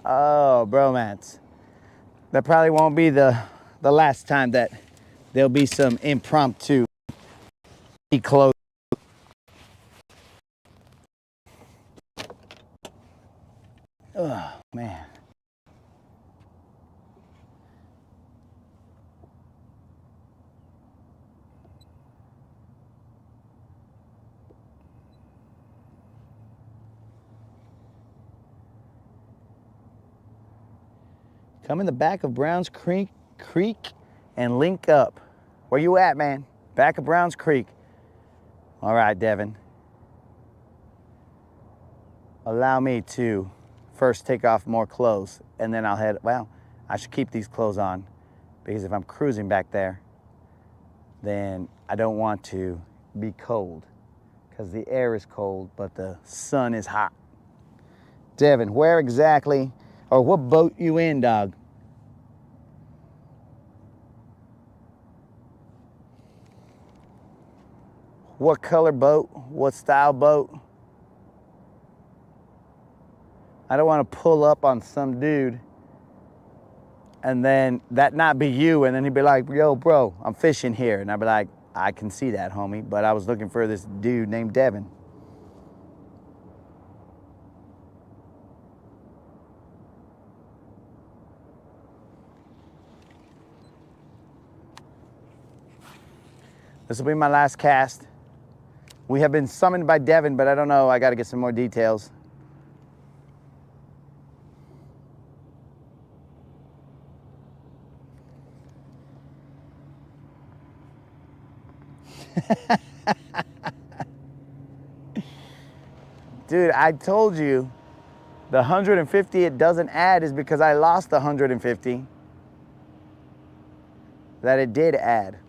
Oh, bromance. That probably won't be the last time that there'll be some impromptu close. Oh, man. Come in the back of Browns Creek and link up. Where you at, man? Back of Browns Creek. All right, Devin. Allow me to first take off more clothes, and then I'll head, well, I should keep these clothes on because if I'm cruising back there, then I don't want to be cold because the air is cold, but the sun is hot. Devin, where exactly, or what boat you in, dog? What color boat? What style boat? I don't want to pull up on some dude and then that not be you, and then he'd be like, yo, bro, I'm fishing here. And I'd be like, I can see that, homie, but I was looking for this dude named Devin. This will be my last cast. We have been summoned by Devin, but I don't know. I got to get some more details. Dude, I told you the 150 it doesn't add is because I lost the 150 that it did add.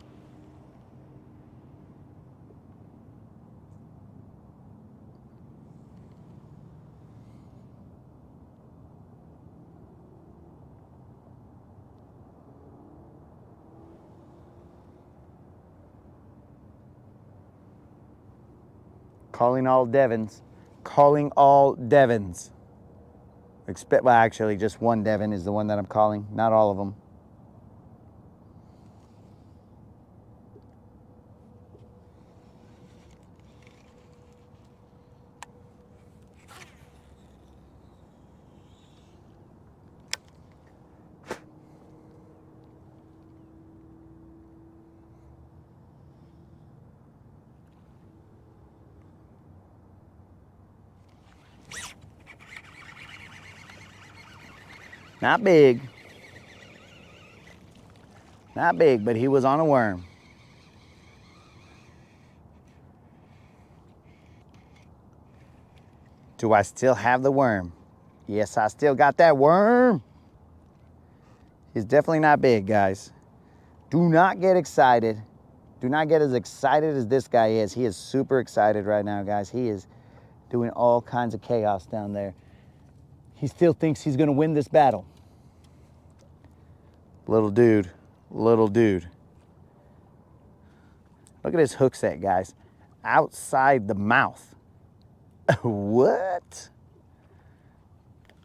Calling all Devons. Calling all Devons. Well, actually, just one Devon is the one that I'm calling, not all of them. Not big. Not big, but he was on a worm. Do I still have the worm? Yes, I still got that worm. He's definitely not big, guys. Do not get excited. Do not get as excited as this guy is. He is super excited right now, guys. He is doing all kinds of chaos down there. He still thinks he's gonna win this battle. Little dude, little dude. Look at his hook set, guys. Outside the mouth. What?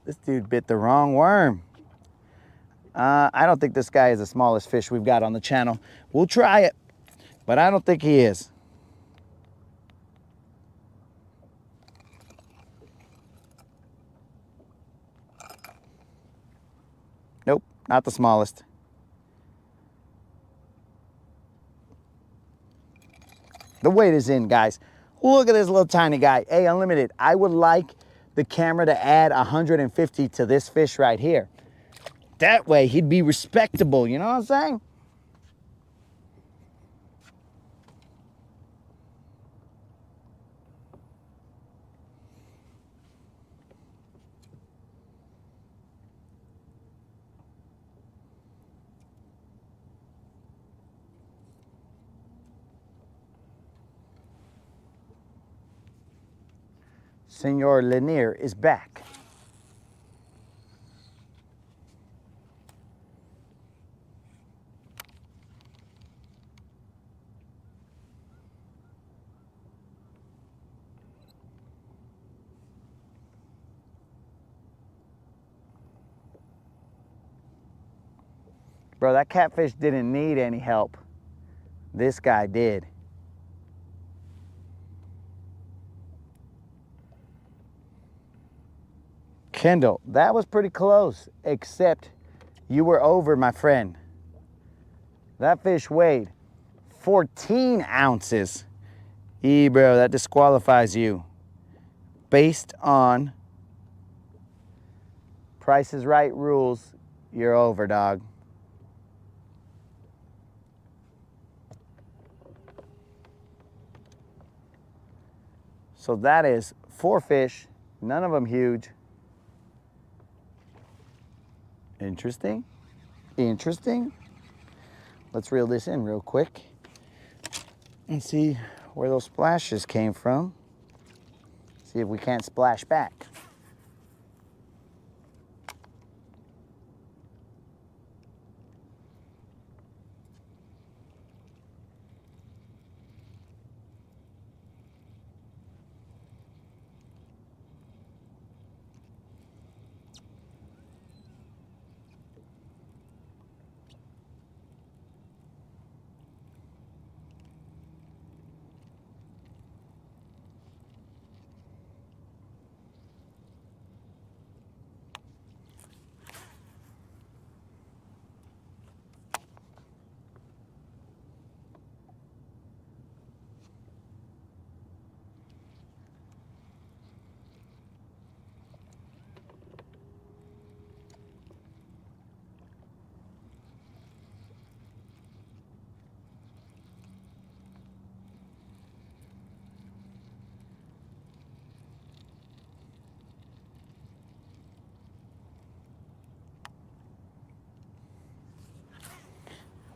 This dude bit the wrong worm. I don't think this guy is the smallest fish we've got on the channel. We'll try it, but I don't think he is. Nope, not the smallest. The weight is in, guys. Look at this little tiny guy. Hey, Unlimited, I would like the camera to add 150 to this fish right here. That way he'd be respectable, you know what I'm saying? Senor Lanier is back. Bro, that catfish didn't need any help. This guy did. Kendall, that was pretty close, except you were over, my friend. That fish weighed 14 ounces. Bro, that disqualifies you. Based on Price is Right rules, you're over, dog. So that is 4 fish, none of them huge. Interesting, interesting. Let's reel this in real quick and see where those splashes came from. See if we can't splash back.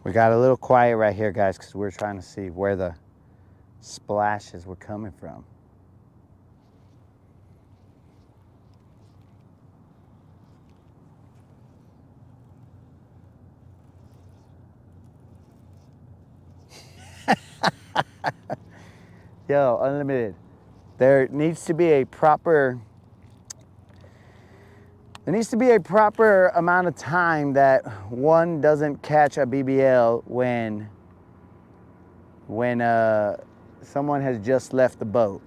We got a little quiet right here, guys, because we're trying to see where the splashes were coming from. Yo, Unlimited, there needs to be a proper amount of time that one doesn't catch a BBL when someone has just left the boat.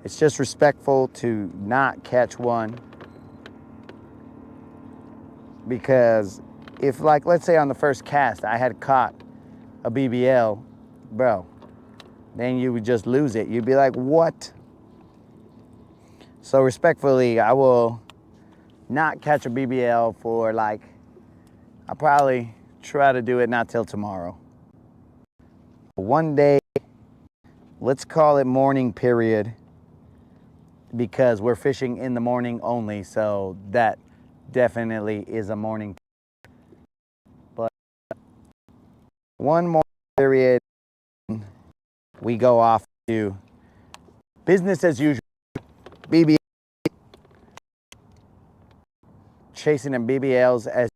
It's just respectful to not catch one, because if, like, let's say on the first cast I had caught a BBL, bro, then you would just lose it. You'd be like, what? So respectfully, I will not catch a BBL for like, I'll probably try to do it not till tomorrow. One day, let's call it morning period, because we're fishing in the morning only, so that definitely is a morning. But one more period, we go off to business as usual. BBL, chasing them BBLs as.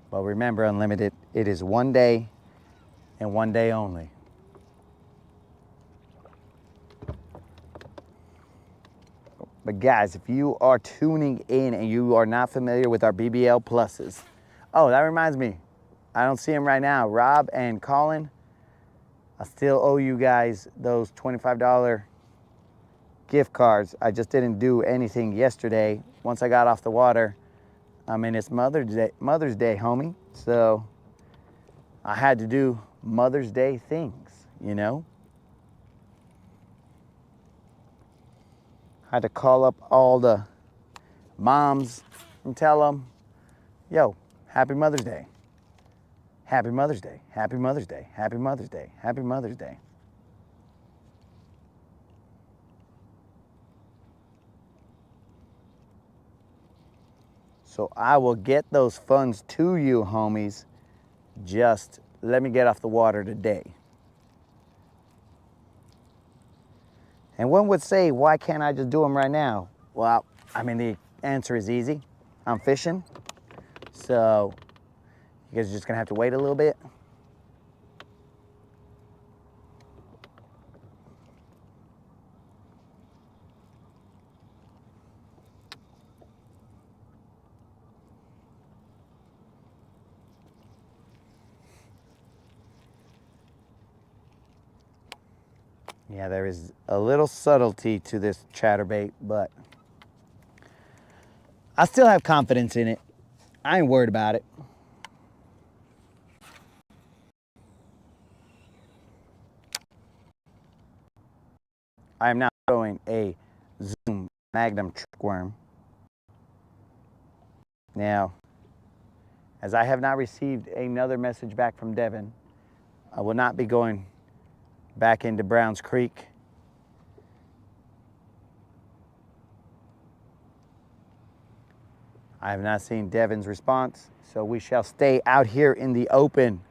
But remember, Unlimited, it is one day and one day only. But guys, if you are tuning in and you are not familiar with our BBL pluses, oh, that reminds me, I don't see them right now. Rob and Colin, I still owe you guys those $25 gift cards. I just didn't do anything yesterday. Once I got off the water, I mean, it's Mother's Day, homie. So I had to do Mother's Day things, you know? I had to call up all the moms and tell them, yo, happy Mother's Day. Happy Mother's Day. Happy Mother's Day. Happy Mother's Day. Happy Mother's Day. So I will get those funds to you, homies. Just let me get off the water today. And one would say, why can't I just do them right now? Well, I mean, the answer is easy. I'm fishing. So you guys are just gonna have to wait a little bit. Yeah, there is a little subtlety to this chatterbait, but I still have confidence in it. I ain't worried about it. I am now throwing a Zoom Magnum trickworm. Now, as I have not received another message back from Devin, I will not be going back into Browns Creek. I have not seen Devin's response, so we shall stay out here in the open.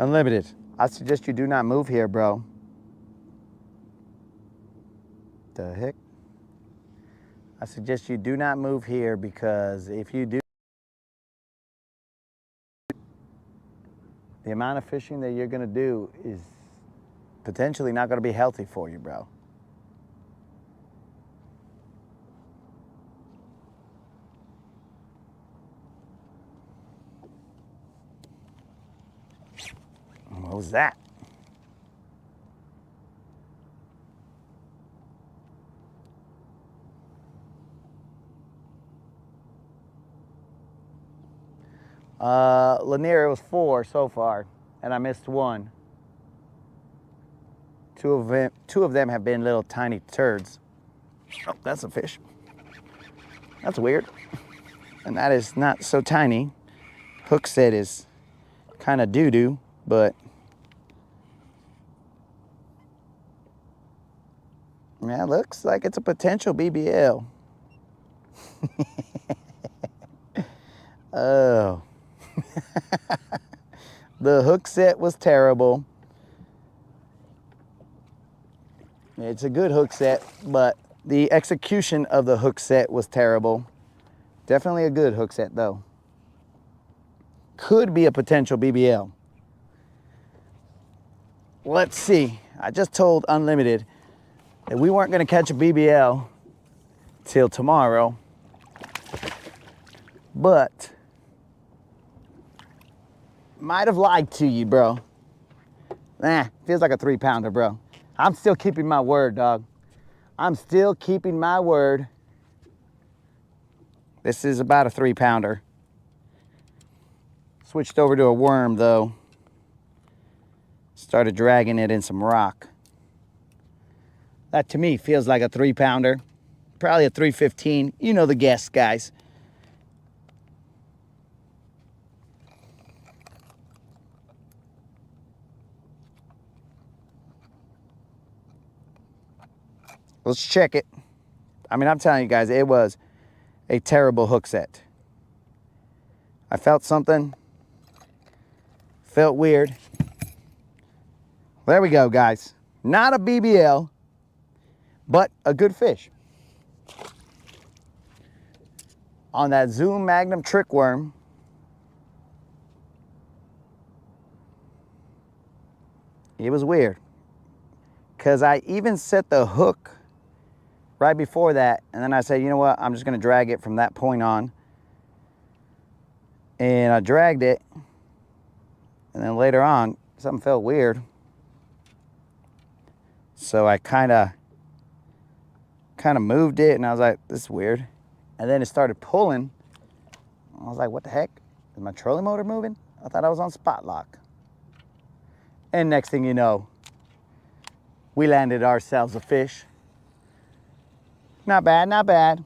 Unlimited, I suggest you do not move here, bro. The heck? I suggest you do not move here, because if you do, the amount of fishing that you're gonna do is potentially not gonna be healthy for you, bro. What was that? Lanier, it was 4 so far, and I missed 1. Two of them have been little tiny turds. Oh, that's a fish. That's weird. And that is not so tiny. Hook set is kind of doo-doo, but yeah, it looks like it's a potential BBL. Oh. The hook set was terrible. It's a good hook set, but The execution of the hook set was terrible. Definitely a good hook set though. Could be a potential BBL. Let's see. I just told Unlimited that we weren't going to catch a BBL till tomorrow. But might have lied to you, bro. Feels like a 3-pounder, bro. I'm still keeping my word, dog. I'm still keeping my word. This is about a 3-pounder. Switched over to a worm, though. Started dragging it in some rock. That, to me, feels like a 3-pounder. Probably a 315. You know the guess, guys. Let's check it. I mean, I'm telling you guys, it was a terrible hook set. I felt something. Felt weird. There we go, guys. Not a BBL, but a good fish. On that Zoom Magnum trick worm. It was weird. Because I even set the hook right before that, and then I said, you know what, I'm just gonna drag it from that point on. And I dragged it, and then later on, something felt weird. So I kind of moved it, and I was like, this is weird. And then it started pulling. I was like, what the heck? Is my trolling motor moving? I thought I was on spot lock. And next thing you know, we landed ourselves a fish. Not bad, not bad.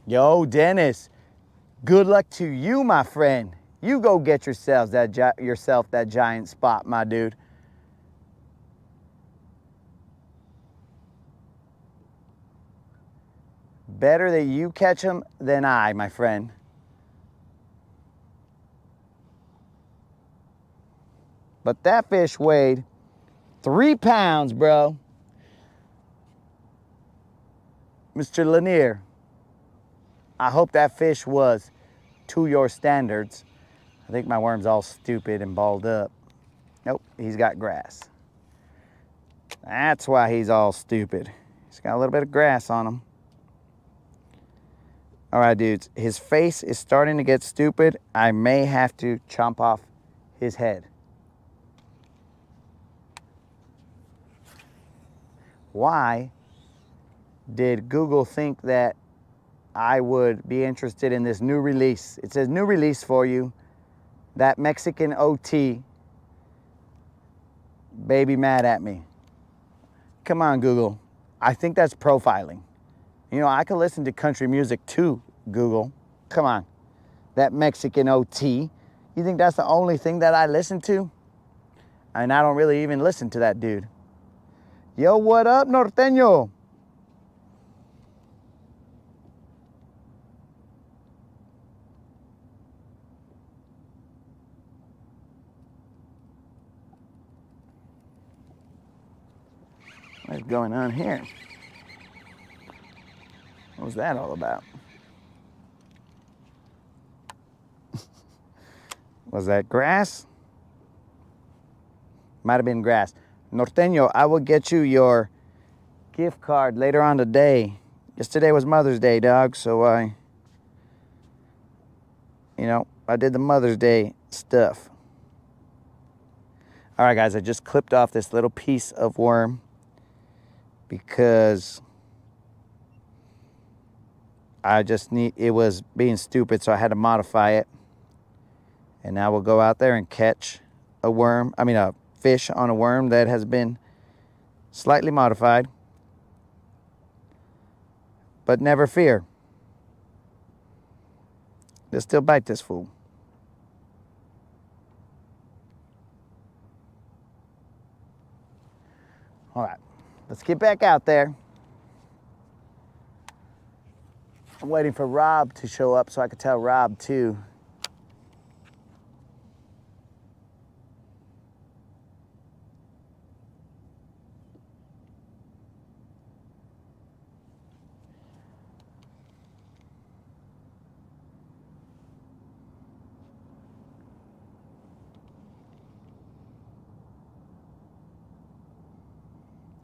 Yo, Dennis, good luck to you, my friend. You go get yourself that giant spot, my dude. Better that you catch him than I, my friend. But that fish weighed 3 pounds, bro. Mr. Lanier, I hope that fish was to your standards. I think my worm's all stupid and balled up. Nope, he's got grass. That's why he's all stupid. He's got a little bit of grass on him. All right, dudes, his face is starting to get stupid. I may have to chomp off his head. Why did Google think that I would be interested in this new release? It says new release for you. That Mexican OT. Baby mad at me. Come on, Google. I think that's profiling. You know, I can listen to country music too, Google. Come on. That Mexican OT. You think that's the only thing that I listen to? And I don't really even listen to that dude. Yo, what up, Norteño? What's going on here? What was that all about? Was that grass? Might have been grass. Norteño, I will get you your gift card later on today. Yesterday was Mother's Day, dog, so I did the Mother's Day stuff. All right, guys, I just clipped off this little piece of worm because it was being stupid, so I had to modify it. And now we'll go out there and catch a fish on a worm that has been slightly modified. But never fear. They'll still bite this fool. All right, let's get back out there. I'm waiting for Rob to show up so I can tell Rob too.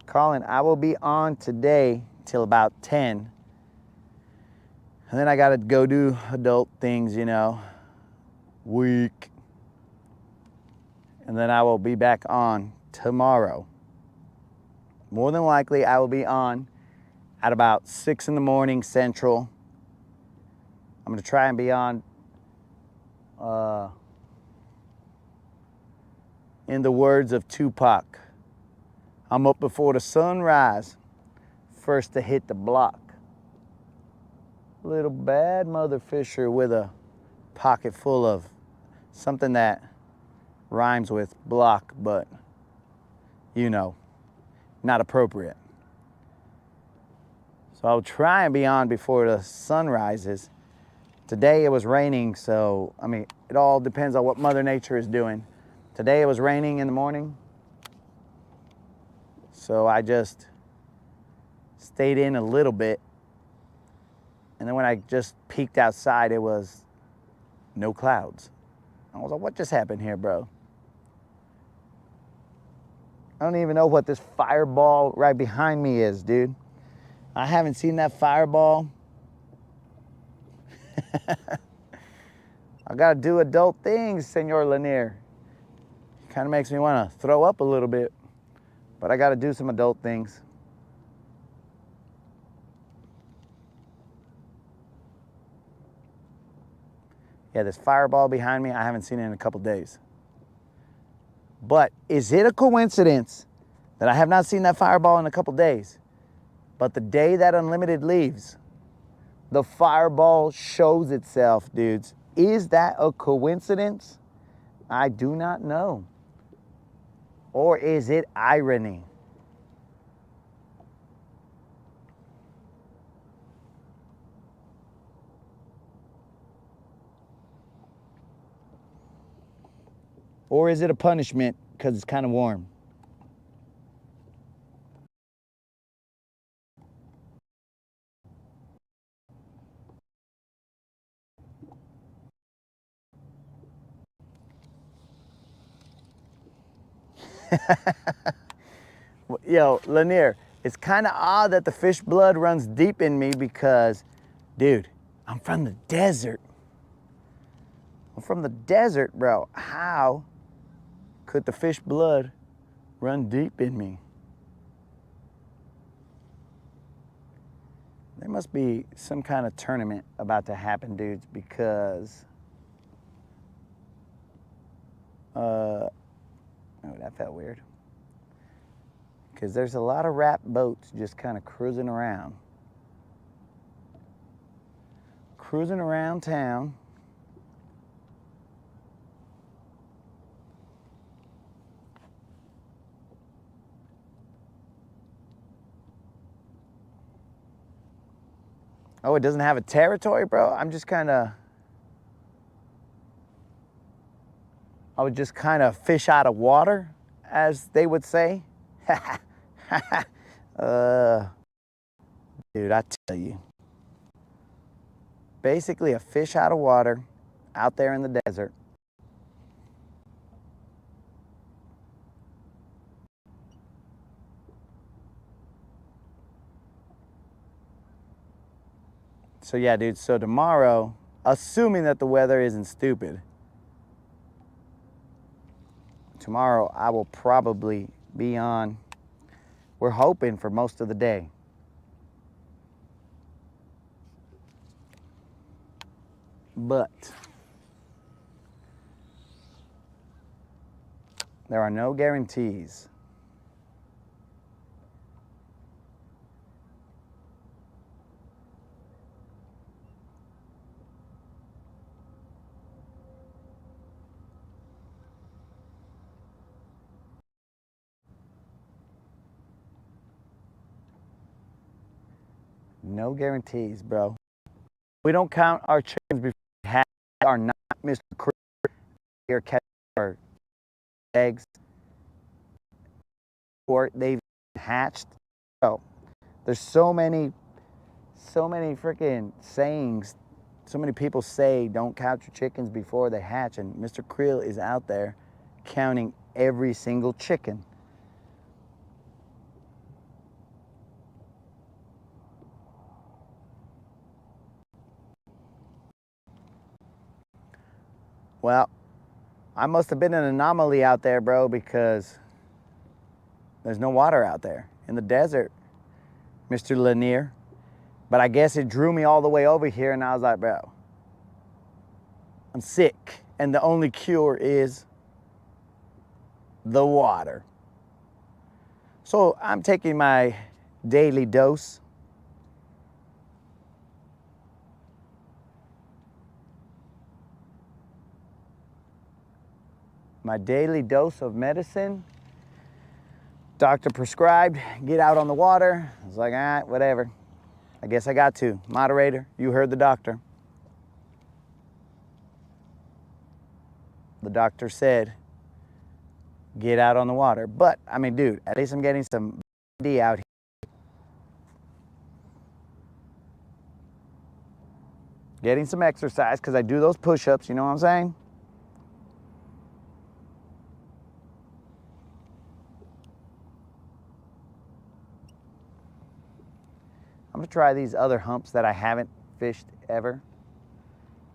Colin, I will be on today till about 10. And then I got to go do adult things, you know, week. And then I will be back on tomorrow. More than likely, I will be on at about 6 in the morning Central. I'm going to try and be on in the words of Tupac, I'm up before the sunrise, first to hit the block. Little bad mother fisher with a pocket full of something that rhymes with block, but you know, not appropriate. So I'll try and be on before the sun rises. Today it was raining, so I mean, it all depends on what Mother Nature is doing. Today it was raining in the morning, so I just stayed in a little bit. And then when I just peeked outside, it was no clouds. I was like, what just happened here, bro? I don't even know what this fireball right behind me is, dude. I haven't seen that fireball. I gotta do adult things, Senor Lanier. Kind of makes me want to throw up a little bit, but I gotta do some adult things. Yeah, this fireball behind me, I haven't seen it in a couple days. But is it a coincidence that I have not seen that fireball in a couple days? But the day that Unlimited leaves, the fireball shows itself, dudes. Is that a coincidence? I do not know. Or is it irony? Or is it a punishment because it's kind of warm? Yo, Lanier, it's kind of odd that the fish blood runs deep in me because, dude, I'm from the desert. I'm from the desert, bro. How could the fish blood run deep in me? There must be some kind of tournament about to happen, dudes, because oh, that felt weird. Because there's a lot of wrap boats just kind of cruising around. Cruising around town. Oh, it doesn't have a territory, bro? I would just kind of fish out of water, as they would say. Dude, I tell you. Basically a fish out of water out there in the desert. So yeah, dude, so tomorrow, assuming that the weather isn't stupid, tomorrow I will probably be on, we're hoping for most of the day. But there are no guarantees. No guarantees, bro. We don't count our chickens before we hatch. Are not Mr. Creel here catching our eggs or they've hatched. So there's so many freaking sayings. So many people say don't count your chickens before they hatch, and Mr. Creel is out there counting every single chicken. Well, I must have been an anomaly out there, bro, because there's no water out there in the desert, Mr. Lanier. But I guess it drew me all the way over here, and I was like, bro, I'm sick, and the only cure is the water. So I'm taking my daily dose. My daily dose of medicine. Doctor prescribed, get out on the water. I was like, all right, whatever. I guess I got to. Moderator, you heard the doctor. The doctor said, get out on the water. But, I mean, dude, at least I'm getting some D out here. Getting some exercise, because I do those push-ups, you know what I'm saying? I'm gonna try these other humps that I haven't fished ever.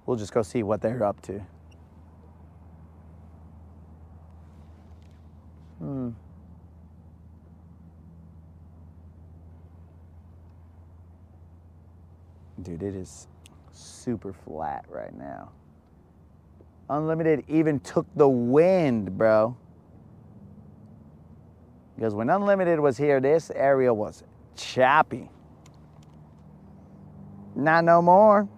We'll just go see what they're up to. Dude, it is super flat right now. Unlimited even took the wind, bro. Because when Unlimited was here, this area was choppy. Not no more.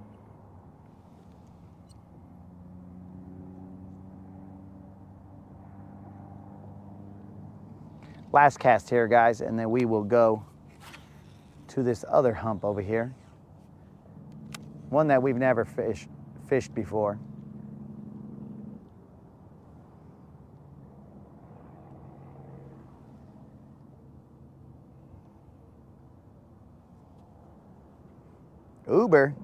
Last cast here, guys, and then we will go to this other hump over here. One that we've never fished before. Uber?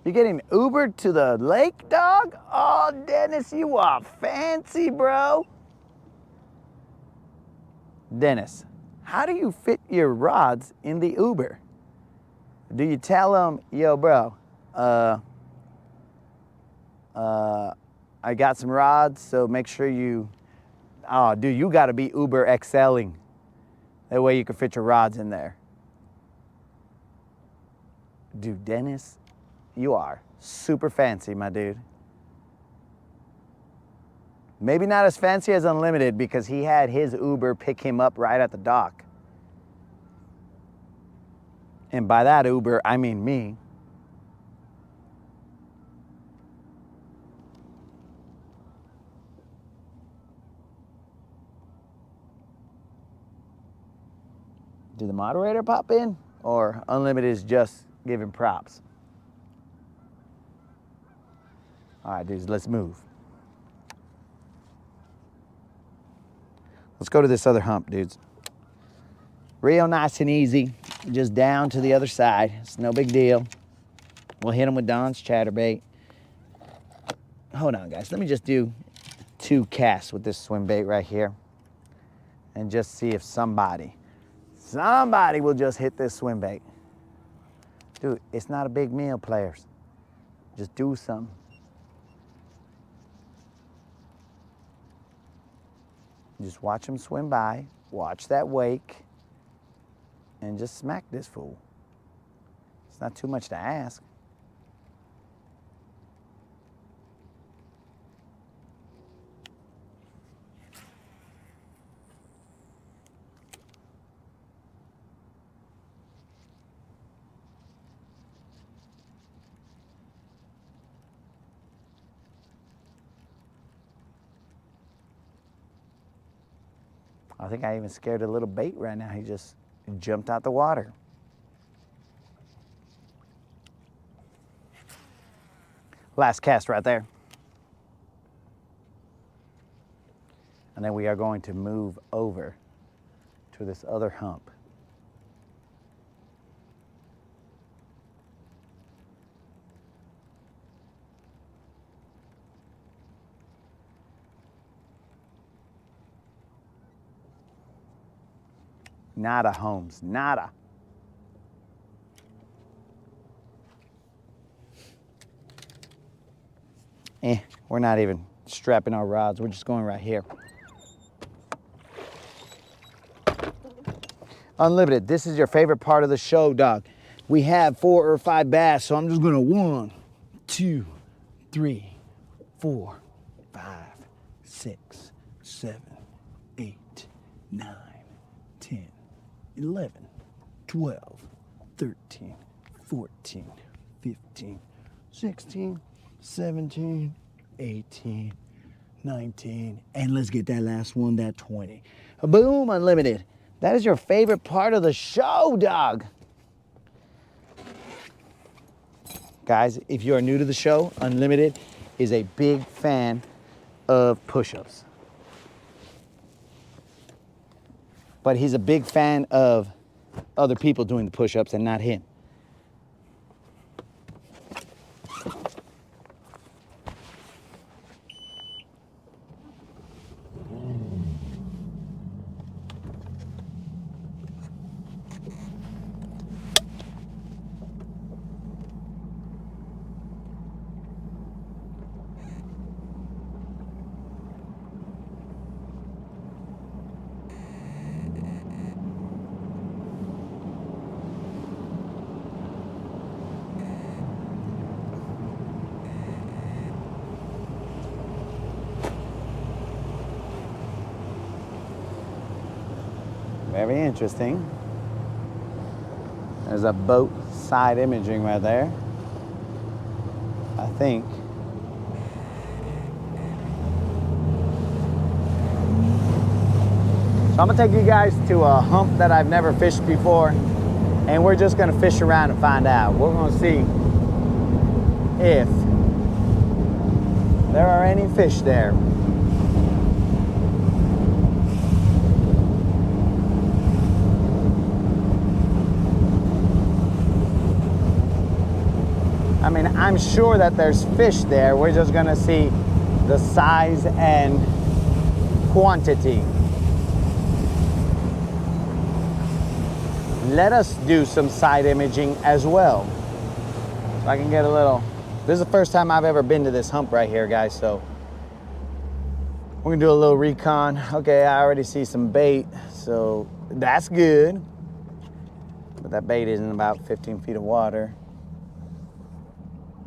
You getting Ubered to the lake, dog? Oh, Dennis, you are fancy, bro. Dennis, how do you fit your rods in the Uber? Do you tell them, yo, bro, I got some rods, so make sure you, oh, dude, you gotta be Uber excelling. That way you can fit your rods in there. Dude, Dennis, you are super fancy, my dude. Maybe not as fancy as Unlimited because he had his Uber pick him up right at the dock. And by that Uber, I mean me. Did the moderator pop in? Or Unlimited is just giving props? All right, dudes, let's move. Let's go to this other hump, dudes. Real nice and easy. Just down to the other side. It's no big deal. We'll hit them with Don's chatterbait. Hold on, guys. Let me just do 2 casts with this swim bait right here. And just see if somebody will just hit this swim bait. Dude, it's not a big meal, players. Just do something. Just watch them swim by, watch that wake, and just smack this fool. It's not too much to ask. I think I even scared a little bait right now. He just jumped out the water. Last cast right there. And then we are going to move over to this other hump. Nada, Holmes, nada. We're not even strapping our rods. We're just going right here. Unlimited, this is your favorite part of the show, dog. We have 4 or 5 bass, so I'm just gonna 1, 2, 3, 4, 5, 6, 7, 8, 9, 10, 11, 12, 13, 14, 15, 16, 17, 18, 19, and let's get that last one, that 20. Boom, unlimited. That is your favorite part of the show, dog. Guys, if you are new to the show, Unlimited is a big fan of push-ups. But he's a big fan of other people doing the push-ups and not him. Very interesting. There's a boat side imaging right there, I think. So I'm gonna take you guys to a hump that I've never fished before, and we're just gonna fish around and find out. We're gonna see if there are any fish there. I mean, I'm sure that there's fish there. We're just gonna see the size and quantity. Let us do some side imaging as well. So I can get a little, this is the first time I've ever been to this hump right here, guys, so we're gonna do a little recon. Okay, I already see some bait, so that's good. But that bait is in about 15 feet of water.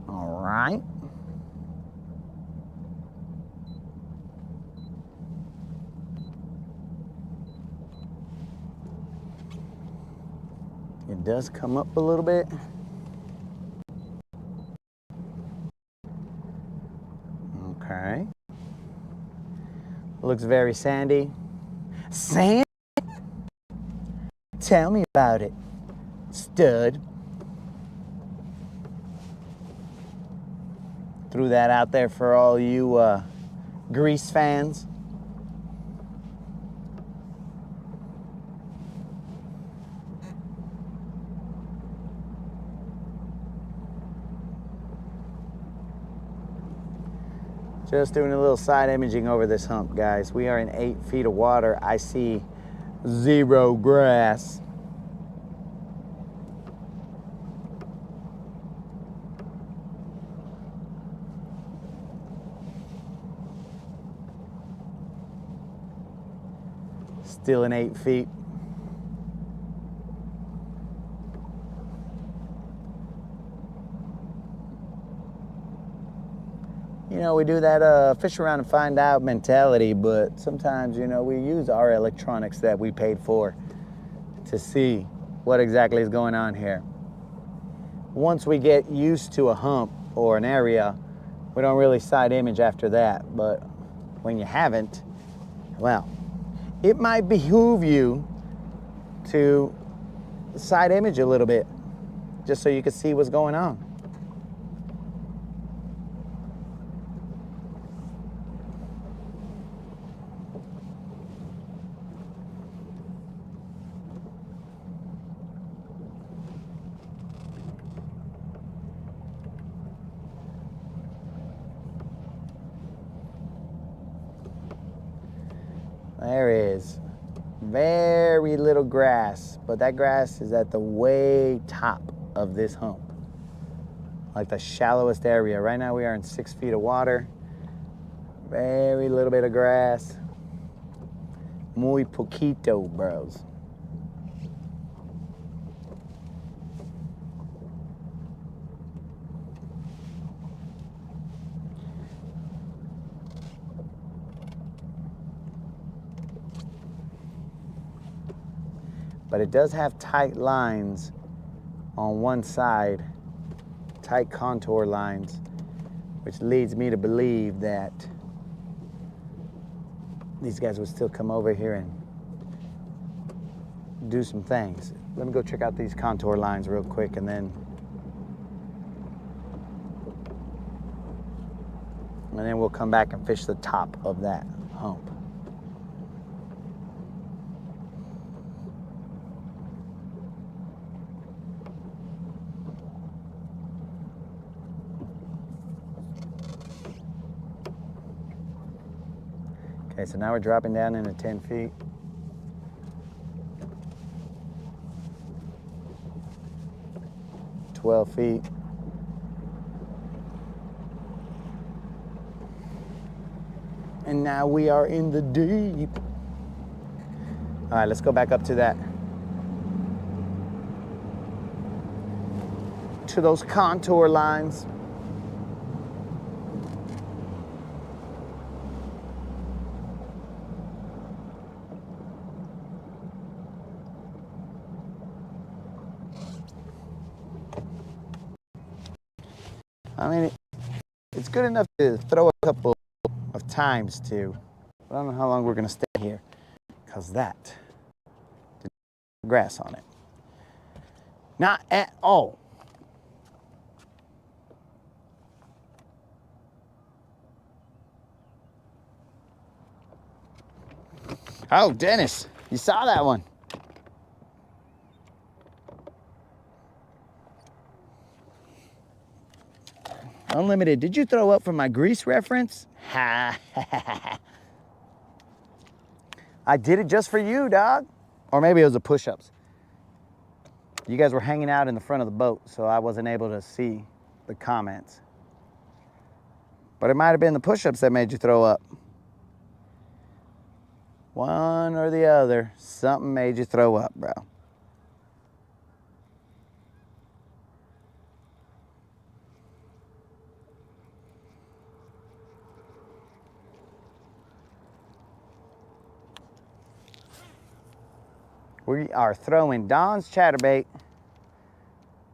All right. It does come up a little bit. Okay. Looks very sandy. Sand? Tell me about it, stud. Threw that out there for all you Grease fans. Just doing a little side imaging over this hump, guys. We are in 8 feet of water. I see 0 grass. Still in 8 feet. You know, we do that fish around and find out mentality, but sometimes, you know, we use our electronics that we paid for to see what exactly is going on here. Once we get used to a hump or an area, we don't really side image after that. But when you haven't, well, it might behoove you to side image a little bit, just so you can see what's going on. There is very little grass, but that grass is at the way top of this hump. like the shallowest area. Right now we are in 6 feet of water. Very little bit of grass. Muy poquito, bros. But it does have tight lines on one side, tight contour lines, which leads me to believe that these guys would still come over here and do some things. Let me go check out these contour lines real quick and then we'll come back and fish the top of that hump. Okay, so now we're dropping down into 10 feet. $12 feet. And now we are in the deep. All right, let's go back up to that. To those contour lines. I mean, it's good enough to throw a couple of times too. But I don't know how long we're gonna stay here, because that did grass on it. Not at all. Oh, Dennis, you saw that one. Unlimited, did you throw up for my grease reference? Ha. I did it just for you, dog. Or maybe it was the push-ups. You guys were hanging out in the front of the boat, so I wasn't able to see the comments. But it might have been the push-ups that made you throw up. One or the other, something made you throw up, bro. We are throwing Don's chatterbait.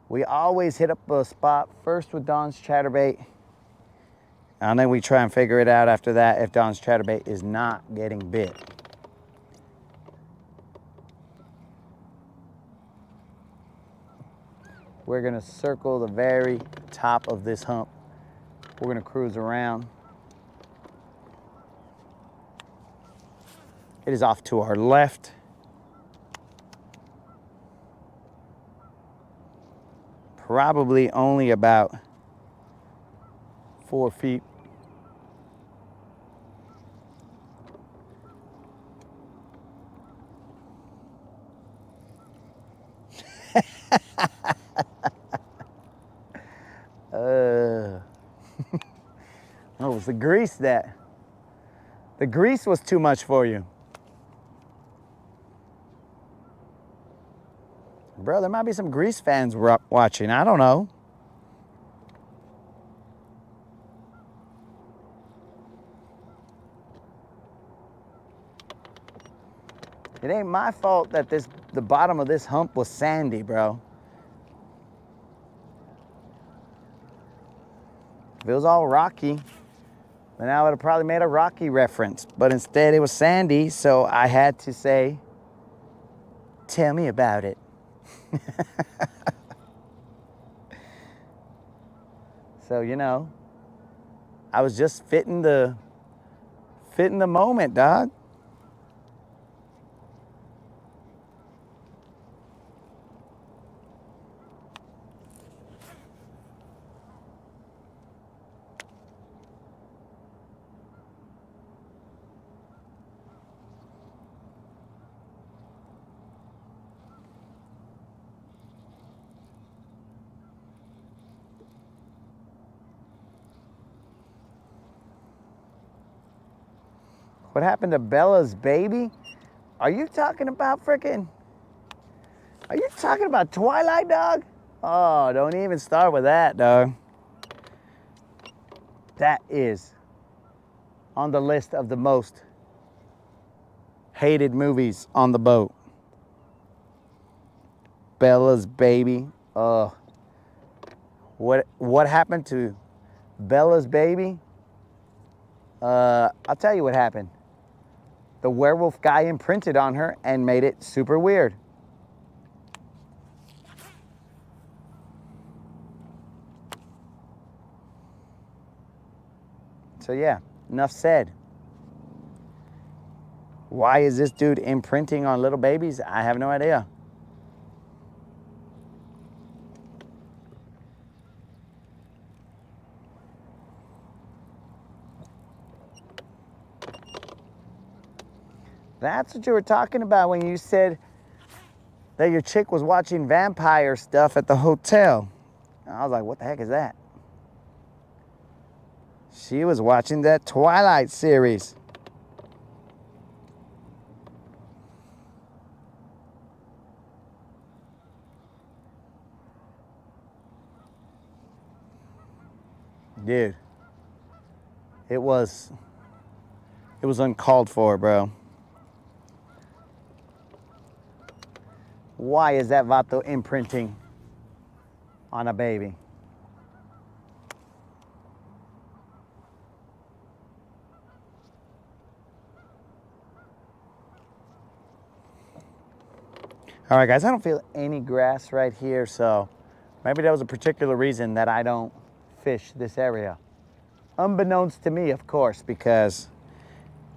We always hit up a spot first with Don's chatterbait. And then we try and figure it out after that if Don's chatterbait is not getting bit. We're gonna circle the very top of this hump. We're gonna cruise around. It is off to our left. Probably only about 4 feet. Oh, it was the grease that. The grease was too much for you. Bro, there might be some grease fans watching. I don't know. It ain't my fault that the bottom of this hump was sandy, bro. If it was all rocky, then I would have probably made a Rocky reference. But instead it was sandy, so I had to say, tell me about it. So, you know, I was just fitting the moment, dog. What happened to Bella's baby? Are you talking about frickin'? Are you talking about Twilight, dog? Oh, don't even start with that, dog. That is on the list of the most hated movies on the boat. Bella's baby. Oh. What happened to Bella's baby? I'll tell you what happened. The werewolf guy imprinted on her and made it super weird. So yeah, enough said. Why is this dude imprinting on little babies? I have no idea. That's what you were talking about when you said that your chick was watching vampire stuff at the hotel. I was like, what the heck is that? She was watching that Twilight series. Dude, it was uncalled for, bro. Why is that vato imprinting on a baby? All right, guys, I don't feel any grass right here, so maybe that was a particular reason that I don't fish this area. Unbeknownst to me, of course, because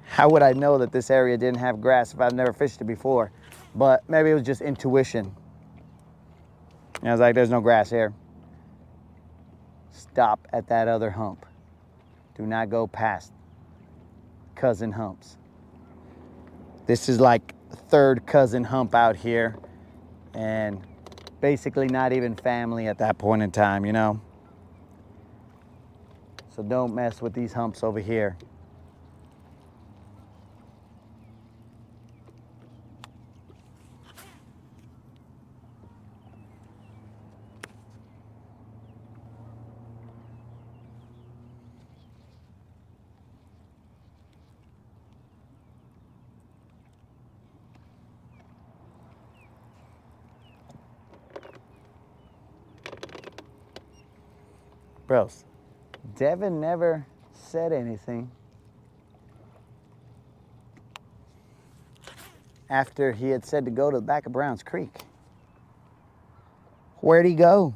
how would I know that this area didn't have grass if I've never fished it before? But maybe it was just intuition. And I was like, there's no grass here. Stop at that other hump. Do not go past cousin humps. This is like third cousin hump out here, and basically not even family at that point in time, you know? So don't mess with these humps over here. Bros, Devin never said anything after he had said to go to the back of Browns Creek. Where'd he go?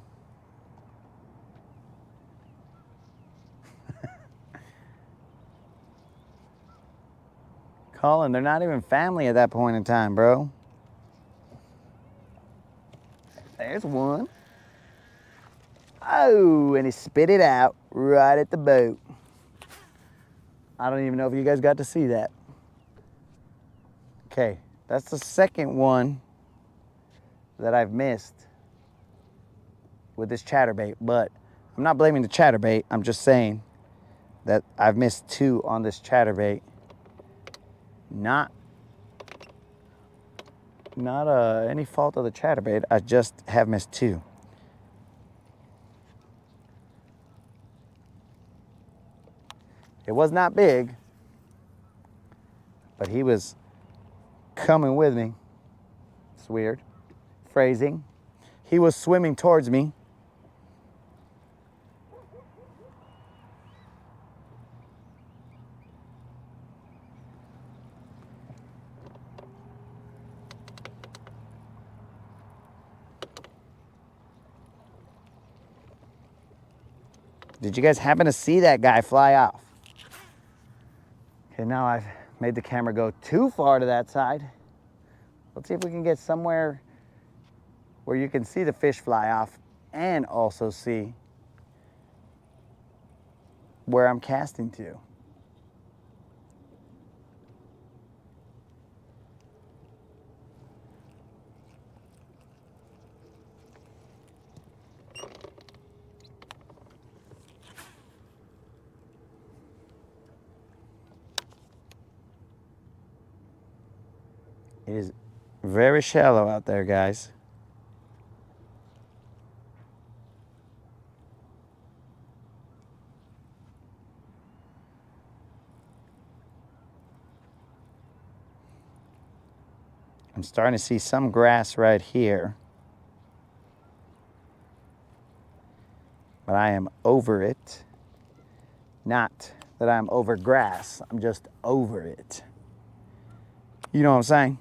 Colin, they're not even family at that point in time, bro. There's one. Oh, and he spit it out right at the boat. I don't even know if you guys got to see that. Okay, that's the second one that I've missed with this chatterbait, but I'm not blaming the chatterbait. I'm just saying that I've missed two on this chatterbait. Not any fault of the chatterbait. I just have missed two. It was not big, but he was coming with me. It's weird. Phrasing. He was swimming towards me. Did you guys happen to see that guy fly off? Okay, now I've made the camera go too far to that side. Let's see if we can get somewhere where you can see the fish fly off and also see where I'm casting to. It is very shallow out there, guys. I'm starting to see some grass right here, but I am over it. Not that I'm over grass, I'm just over it. You know what I'm saying?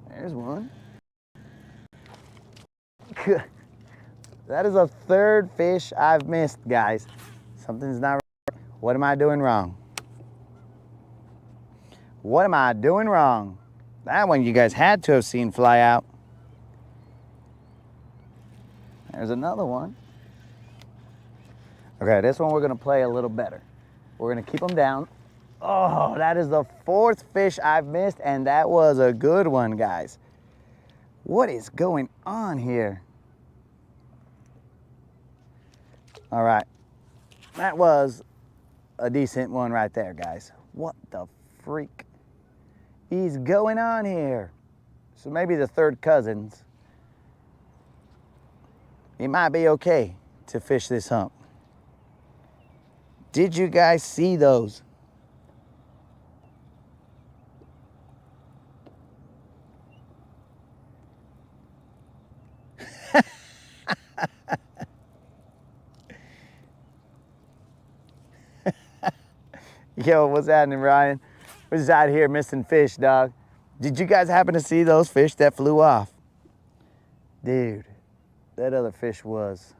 There's one. That is a third fish I've missed, guys. Something's not right. What am I doing wrong? What am I doing wrong? That one you guys had to have seen fly out. There's another one. Okay, this one we're gonna play a little better. We're gonna keep them down. Oh, that is the fourth fish I've missed, and that was a good one, guys. What is going on here? All right, that was a decent one right there, guys. What the freak is going on here? So maybe the third cousins. It might be okay to fish this hump. Did you guys see those? Yo, what's happening, Ryan? We're just out here missing fish, dog. Did you guys happen to see those fish that flew off? Dude, that other fish was...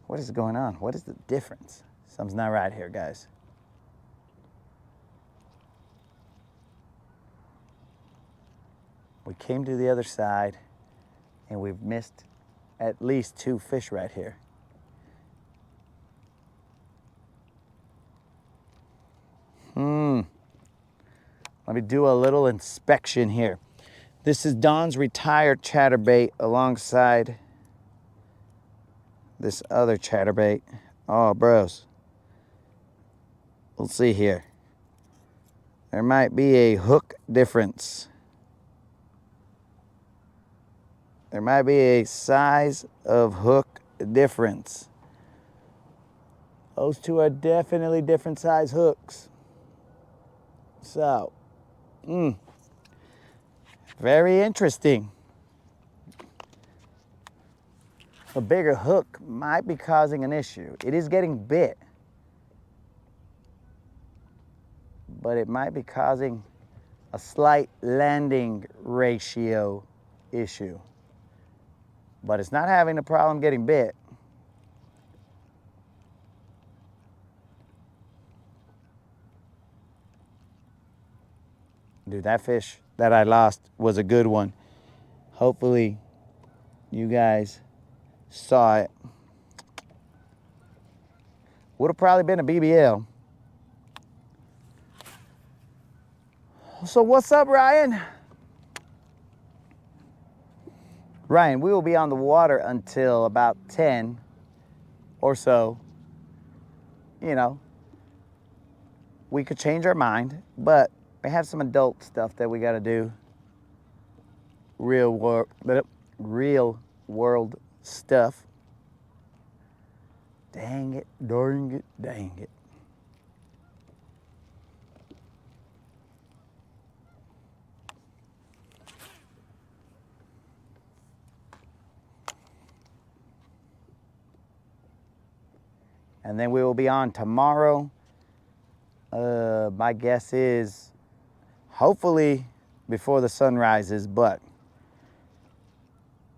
What is going on? What is the difference? Something's not right here, guys. We came to the other side and we've missed at least 2 fish right here. Let me do a little inspection here. This is Don's retired chatterbait alongside this other chatterbait. Oh, bros. We'll see here. There might be a hook difference. There might be a size of hook difference. Those two are definitely different size hooks. So, very interesting. A bigger hook might be causing an issue. It is getting bit, but it might be causing a slight landing ratio issue. But it's not having a problem getting bit. Dude, that fish that I lost was a good one. Hopefully you guys saw it. Would have probably been a BBL. So what's up, Ryan? Ryan, we will be on the water until about 10 or so. You know, we could change our mind, but we have some adult stuff that we got to do. Real world stuff. Dang it, darn it, dang it. And then we will be on tomorrow. My guess is hopefully before the sun rises, but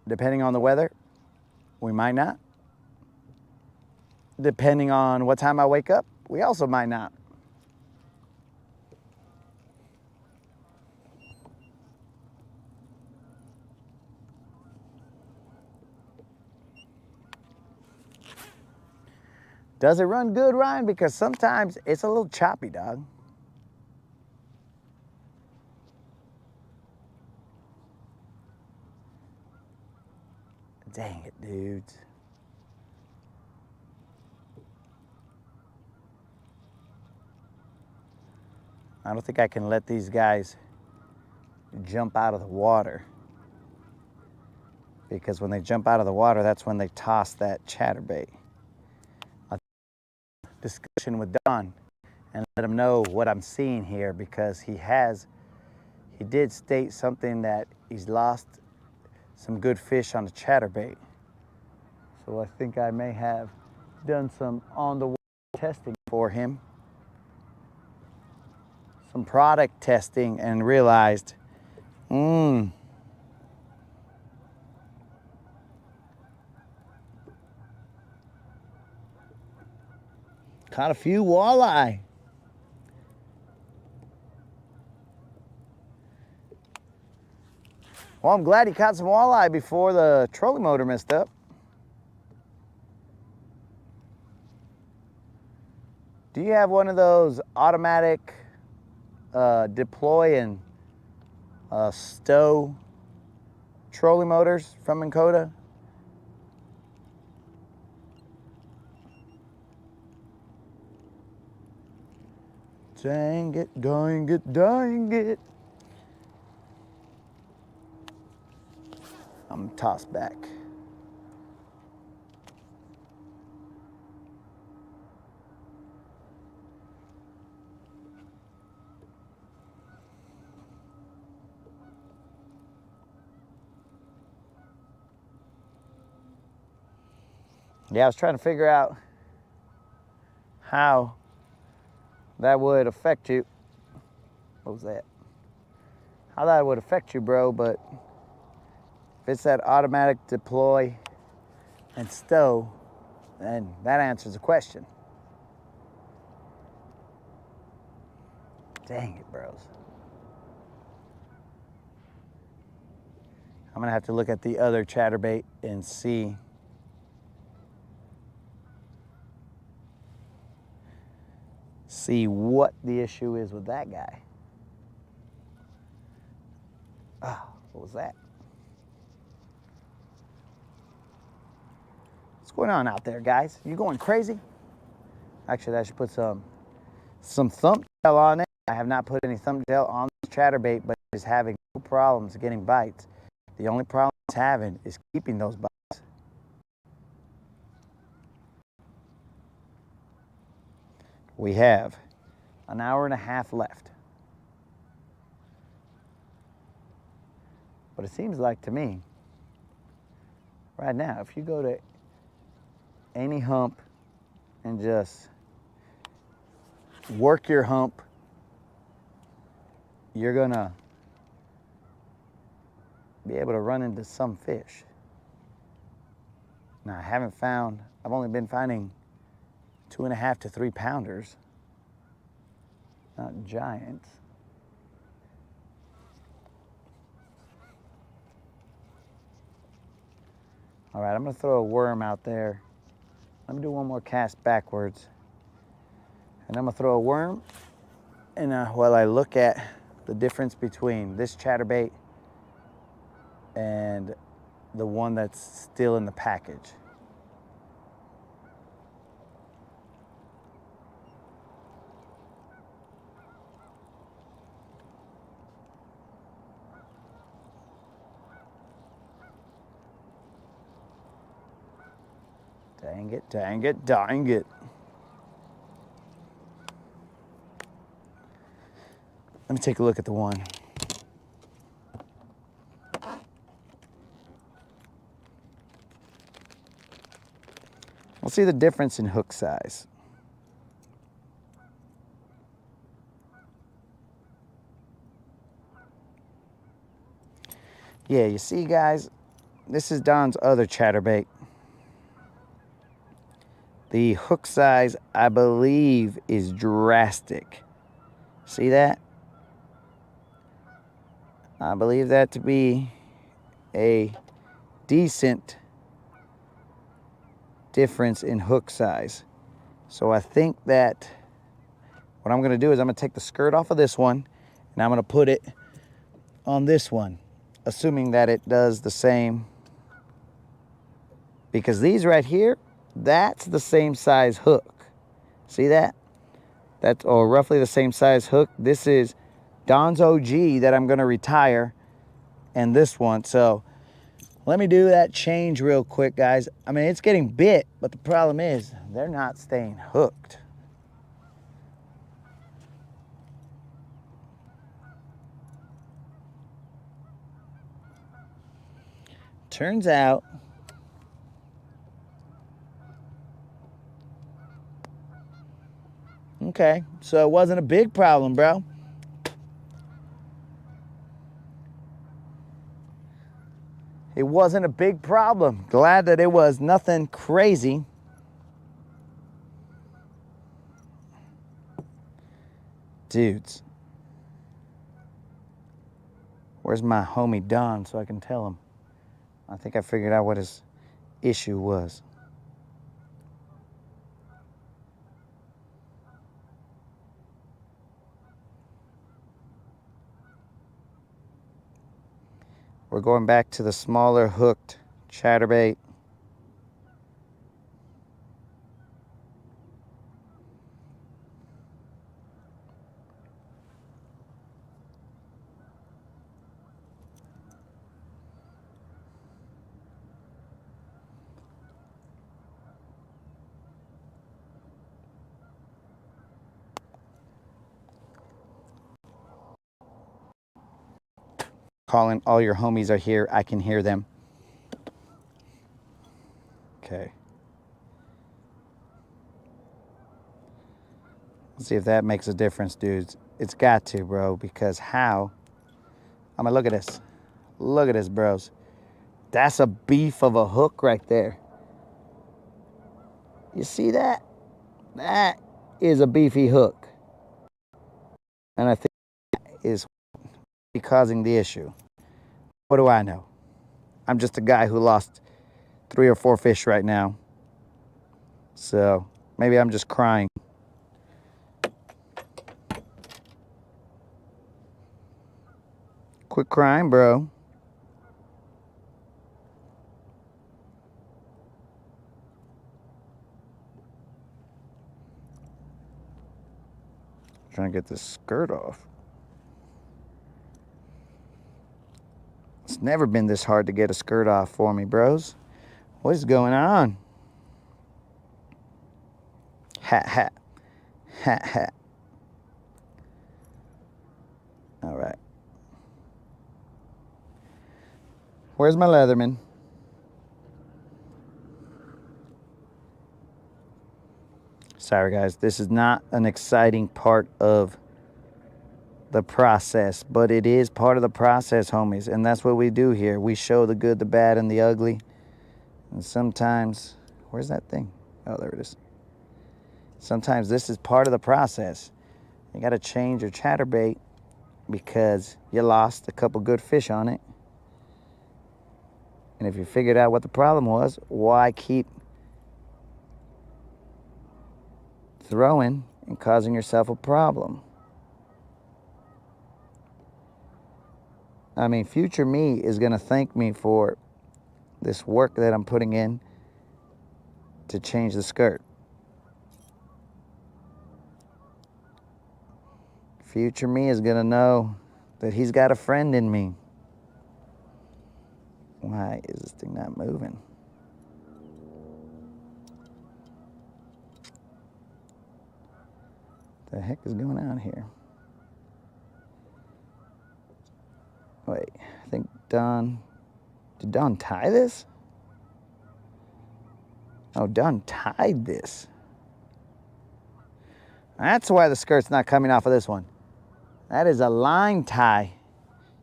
depending on the weather, we might not. Depending on what time I wake up, we also might not. Does it run good, Ryan? Because sometimes it's a little choppy, dog. Dang it, dudes. I don't think I can let these guys jump out of the water, because when they jump out of the water, that's when they toss that chatterbait. I'll discussion with Don and let him know what I'm seeing here, because he did state something that he's lost some good fish on the chatterbait. So I think I may have done some on-the-water testing for him, some product testing, and realized, caught a few walleye. Well, I'm glad he caught some walleye before the trolling motor messed up. Do you have one of those automatic deploy and stow trolling motors from Minn Kota? Dang it, dang it, dang it. I'm tossed back. Yeah, I was trying to figure out how that would affect you. What was that? How that would affect you, bro, but if it's that automatic deploy and stow, then that answers the question. Dang it, bros. I'm gonna have to look at the other chatterbait and see what the issue is with that guy. Oh, what was that? What's going on out there, guys? You going crazy? Actually, I should put some thump gel on it. I have not put any thump gel on this chatterbait, but it's having no problems getting bites. The only problem it's having is keeping those bites. We have an hour and a half left. But it seems like to me, right now, if you go to any hump and just work your hump, you're gonna be able to run into some fish. Now, I've only been finding 2.5 to 3 pounders, not giants. All right, I'm gonna throw a worm out there. Let me do one more cast backwards. And I'm gonna throw a worm, and while I look at the difference between this chatterbait and the one that's still in the package. Dang it, dang it, dang it. Let me take a look at the one. We'll see the difference in hook size. Yeah, you see, guys, this is Don's other chatterbait. The hook size, I believe, is drastic. See that? I believe that to be a decent difference in hook size. So I think that what I'm gonna do is I'm gonna take the skirt off of this one and I'm gonna put it on this one, assuming that it does the same. Because these right here, that's the same size hook. See that? That's roughly the same size hook. This is Don's OG that I'm gonna retire, and this one. So let me do that change real quick, guys. I mean, it's getting bit, but the problem is they're not staying hooked. Turns out, okay, so it wasn't a big problem, bro. It wasn't a big problem. Glad that it was nothing crazy. Dudes, where's my homie Don so I can tell him? I think I figured out what his issue was. We're going back to the smaller hooked chatterbait. Calling, all your homies are here. I can hear them. Okay. Let's see if that makes a difference, dudes. It's got to, bro, because how? I mean, look at this. Look at this, bros. That's a beef of a hook right there. You see that? That is a beefy hook. And I think that is causing the issue. What do I know? I'm just a guy who lost 3 or 4 fish right now. So maybe I'm just crying. Quit crying, bro. Trying to get this skirt off. It's never been this hard to get a skirt off for me, bros. What is going on? Hat, hat. Hat, hat. All right. Where's my Leatherman? Sorry, guys. This is not an exciting part of the process, but it is part of the process, homies. And that's what we do here. We show the good, the bad, and the ugly. And sometimes, where's that thing? Oh, there it is. Sometimes this is part of the process. You got to change your chatterbait because you lost a couple good fish on it. And if you figured out what the problem was, why keep throwing and causing yourself a problem? I mean, future me is going to thank me for this work that I'm putting in to change the skirt. Future me is going to know that he's got a friend in me. Why is this thing not moving? The heck is going on here? Wait, I think Don... Did Don tie this? Oh, Don tied this. That's why the skirt's not coming off of this one. That is a line tie.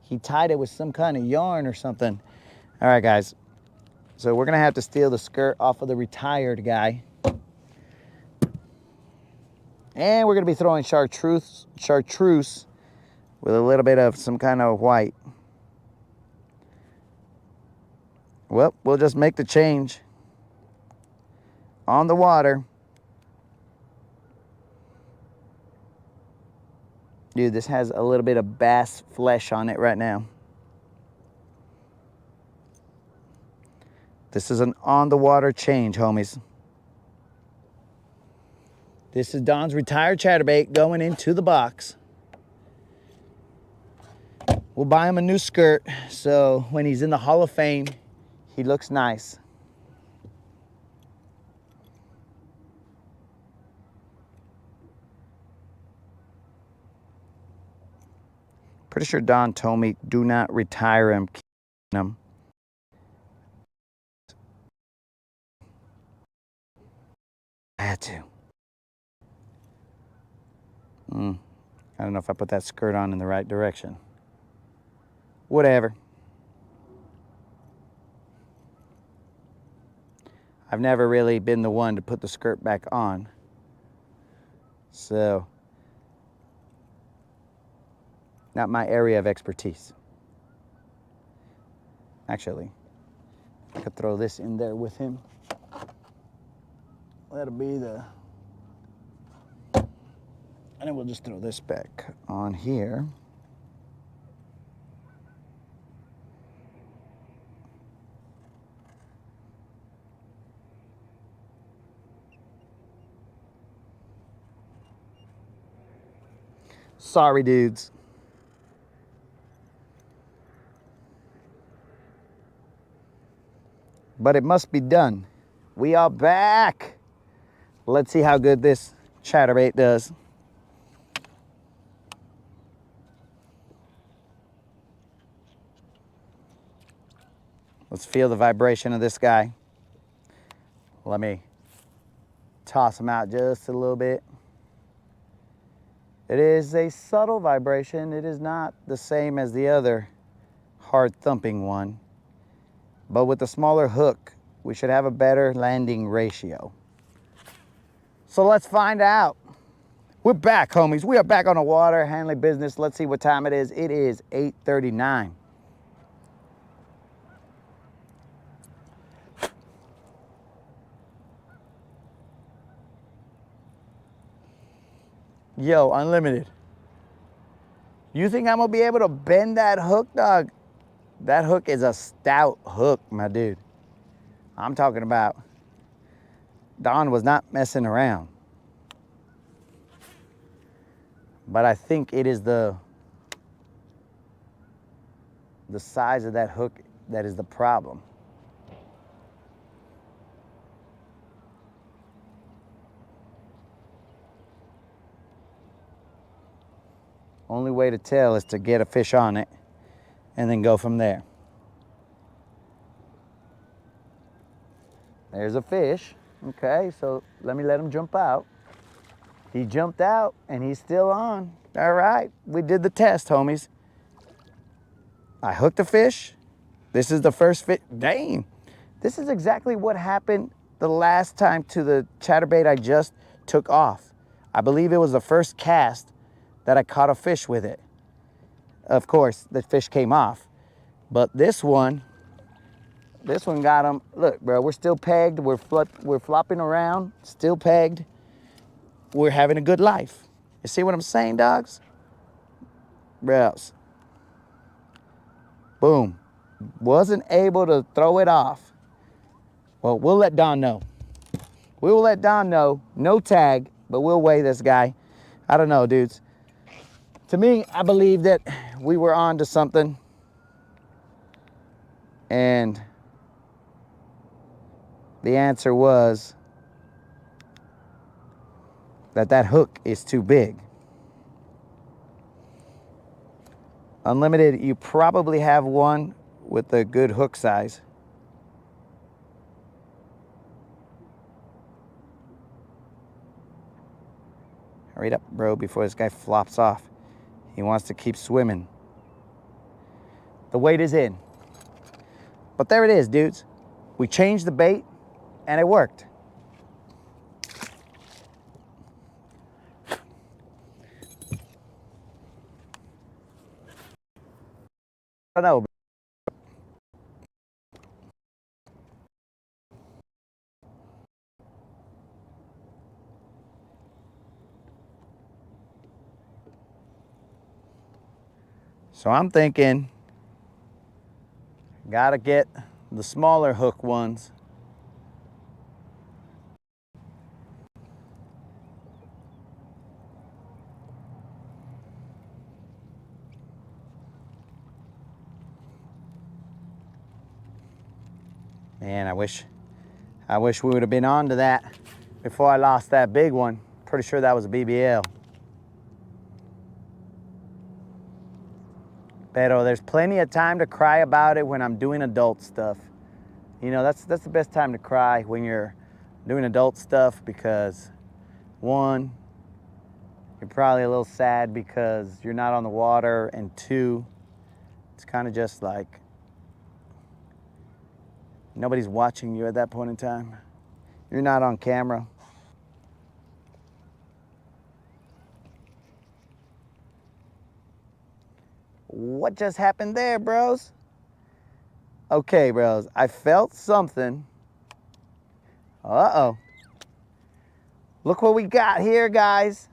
He tied it with some kind of yarn or something. All right, guys. So we're going to have to steal the skirt off of the retired guy. And we're going to be throwing chartreuse with a little bit of some kind of white. Well, we'll just make the change on the water. Dude, this has a little bit of bass flesh on it right now. This is an on-the-water change, homies. This is Don's retired chatterbait going into the box. We'll buy him a new skirt, so when he's in the Hall of Fame, he looks nice. Pretty sure Don told me, do not retire him, keep him. I had to. I don't know if I put that skirt on in the right direction. Whatever. I've never really been the one to put the skirt back on. So, not my area of expertise. Actually, I could throw this in there with him. That'll be the... And then we'll just throw this back on here. Sorry, dudes. But it must be done. We are back. Let's see how good this chatterbait does. Let's feel the vibration of this guy. Let me toss him out just a little bit. It is a subtle vibration. It is not the same as the other hard thumping one. But with the smaller hook, we should have a better landing ratio. So let's find out. We're back, homies. We are back on the water, handling business. Let's see what time it is. It is 8:39. Yo, Unlimited. You think I'm gonna be able to bend that hook, dog? That hook is a stout hook, my dude. I'm talking about Don was not messing around. But I think it is the size of that hook that is the problem. Only way to tell is to get a fish on it and then go from there. There's a fish. Okay, so let him jump out. He jumped out and he's still on. All right, we did the test, homies. I hooked a fish. This is the first fish. Dang, this is exactly what happened the last time to the chatterbait I just took off. I believe it was the first cast that I caught a fish with it. Of course, the fish came off. But this one got him. Look, bro, we're still pegged. We're flopping around, still pegged. We're having a good life. You see what I'm saying, dogs? Bros. Boom. Wasn't able to throw it off. Well, we'll let Don know. We will let Don know. No tag, but we'll weigh this guy. I don't know, dudes. To me, I believe that we were on to something. And the answer was that hook is too big. Unlimited, you probably have one with a good hook size. Hurry up, bro, before this guy flops off. He wants to keep swimming. The weight is in. But there it is, dudes. We changed the bait, and it worked. I don't know. So I'm thinking, gotta get the smaller hook ones. Man, I wish we would have been on to that before I lost that big one. Pretty sure that was a BBL. Pero there's plenty of time to cry about it when I'm doing adult stuff. You know, that's the best time to cry, when you're doing adult stuff, because one, you're probably a little sad because you're not on the water, and two, it's kind of just like nobody's watching you at that point in time. You're not on camera. What just happened there, bros? Okay, bros, I felt something. Uh-oh. Look what we got here, guys.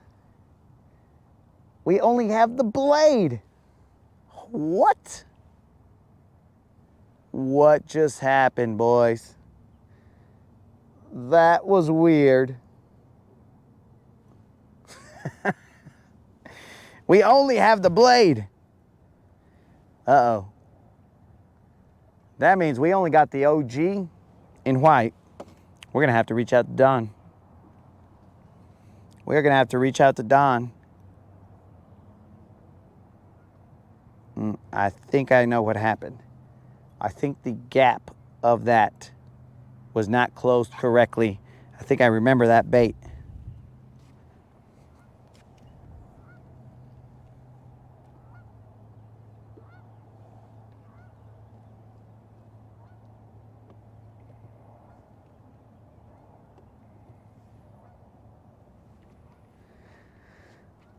We only have the blade. What? What just happened, boys? That was weird. We only have the blade. Uh-oh. That means we only got the OG in white. We're gonna have to reach out to Don. We're gonna have to reach out to Don. I think I know what happened. I think the gap of that was not closed correctly. I think I remember that bait.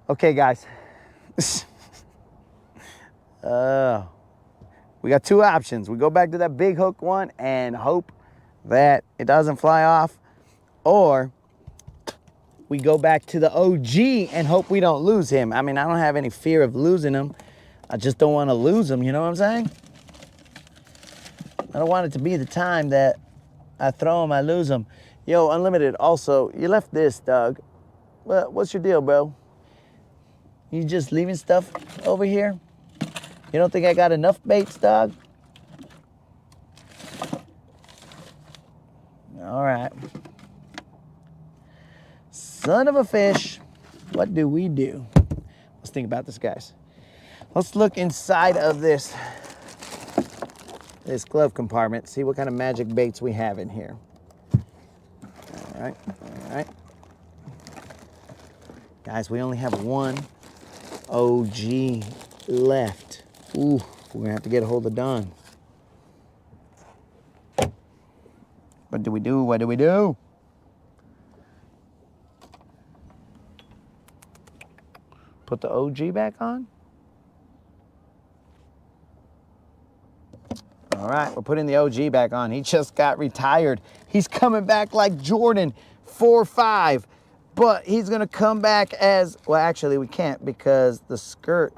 Okay, guys. We got two options. We go back to that big hook one and hope that it doesn't fly off, or we go back to the OG and hope we don't lose him. I mean, I don't have any fear of losing him. I just don't want to lose him, you know what I'm saying? I don't want it to be the time that I throw him, I lose him. Yo, Unlimited, also, you left this, dog. What's your deal, bro? You just leaving stuff over here? You don't think I got enough baits, dog? All right. Son of a fish. What do we do? Let's think about this, guys. Let's look inside of this glove compartment, see what kind of magic baits we have in here. All right, all right. Guys, we only have one OG left. Ooh, we're gonna have to get a hold of Don. What do we do? What do we do? Put the OG back on? All right, we're putting the OG back on. He just got retired. He's coming back like Jordan, 4'5", but he's gonna come back as, well, actually we can't because the skirt,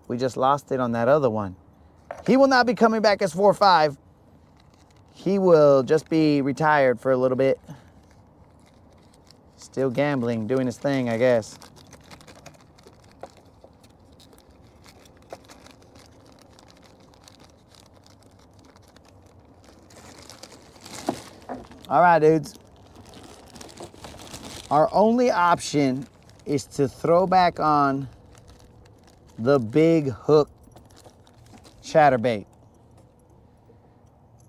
we just lost it on that other one. He will not be coming back as 4'5". He will just be retired for a little bit. Still gambling, doing his thing, I guess. All right, dudes. Our only option is to throw back on the big hook chatterbait.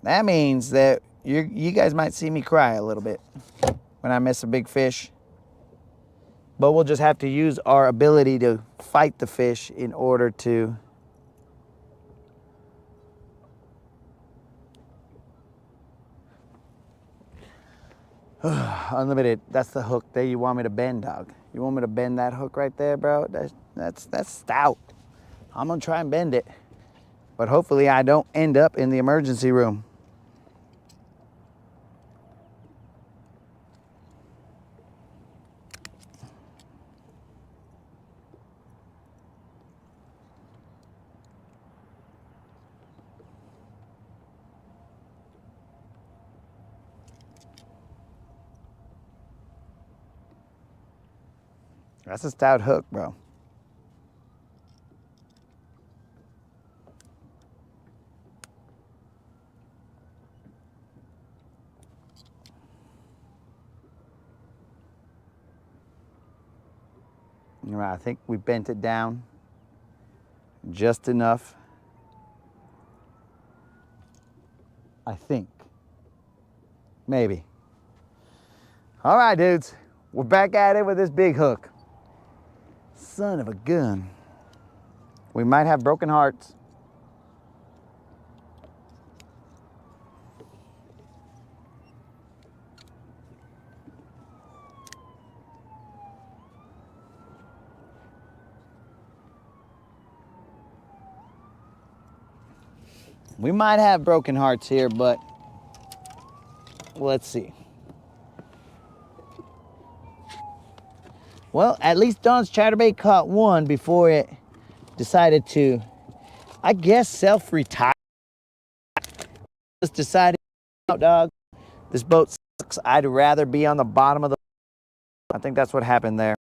That means that you guys might see me cry a little bit when I miss a big fish. But we'll just have to use our ability to fight the fish in order to Unlimited, that's the hook that you want me to bend, dog. You want me to bend that hook right there, bro? That's stout. I'm gonna try and bend it, but hopefully I don't end up in the emergency room. That's a stout hook, bro. All right, I think we bent it down just enough. I think. Maybe. All right, dudes. We're back at it with this big hook. Son of a gun. We might have broken hearts. We might have broken hearts here, but let's see. Well, at least Don's chatterbait caught one before it decided to, I guess, self-retire. Just decided, oh, dog, this boat sucks. I'd rather be on the bottom of the... I think that's what happened there.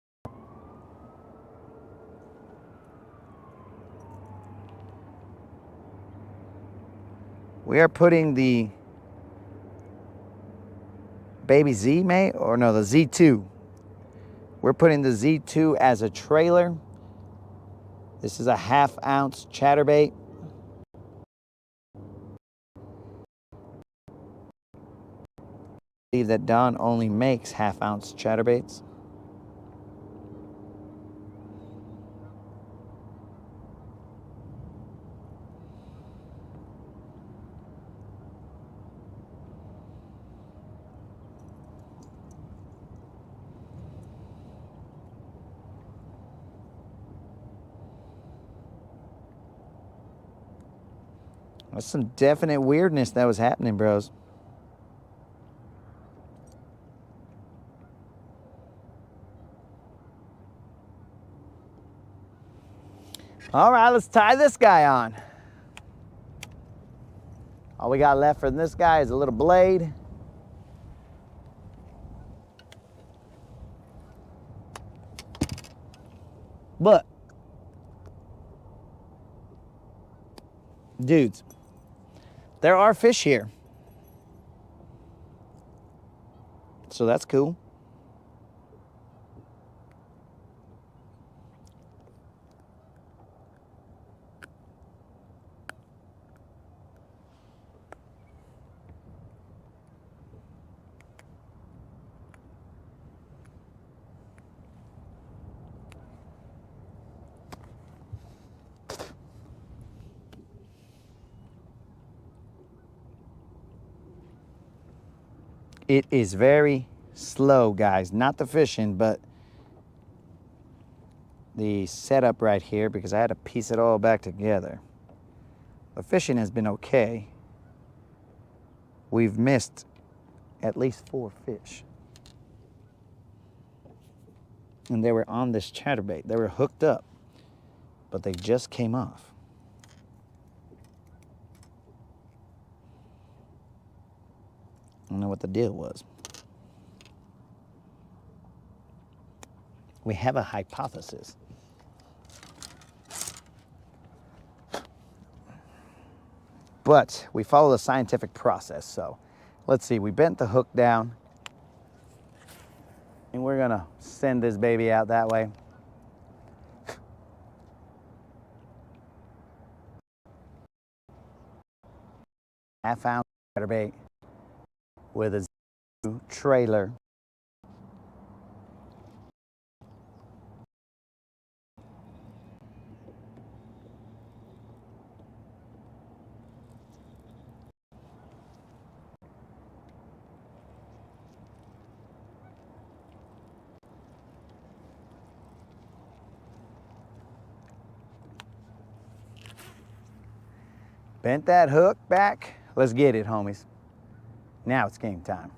We are putting the baby Z, mate, or no, the Z2. We're putting the Z2 as a trailer. This is a 1/2 ounce chatterbait. I believe that Don only makes 1/2 ounce chatterbaits. That's some definite weirdness that was happening, bros. All right, let's tie this guy on. All we got left for this guy is a little blade. But, dudes, there are fish here. So that's cool. It is very slow, guys. Not the fishing, but the setup right here, because I had to piece it all back together. The fishing has been okay. We've missed at least 4 fish. And they were on this chatterbait. They were hooked up, but they just came off. I don't know what the deal was. We have a hypothesis. But we follow the scientific process, so let's see. We bent the hook down, and we're gonna send this baby out that way. Half ounce chatterbait with a trailer. Bent that hook back. Let's get it, homies. Now it's game time.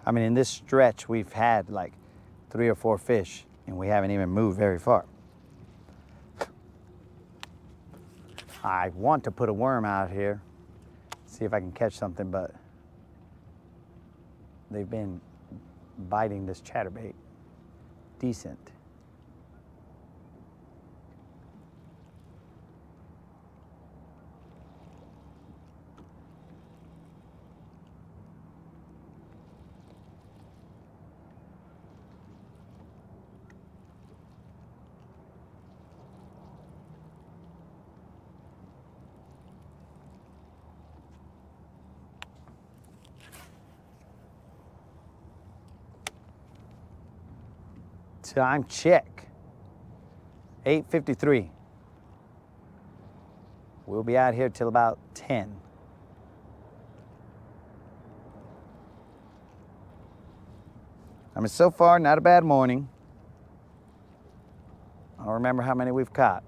I mean, in this stretch, we've had like 3 or 4 fish, and we haven't even moved very far. I want to put a worm out here, see if I can catch something, but they've been biting this chatterbait decent. Time check, 8:53. We'll be out here till about 10. I mean, so far, not a bad morning. I don't remember how many we've caught.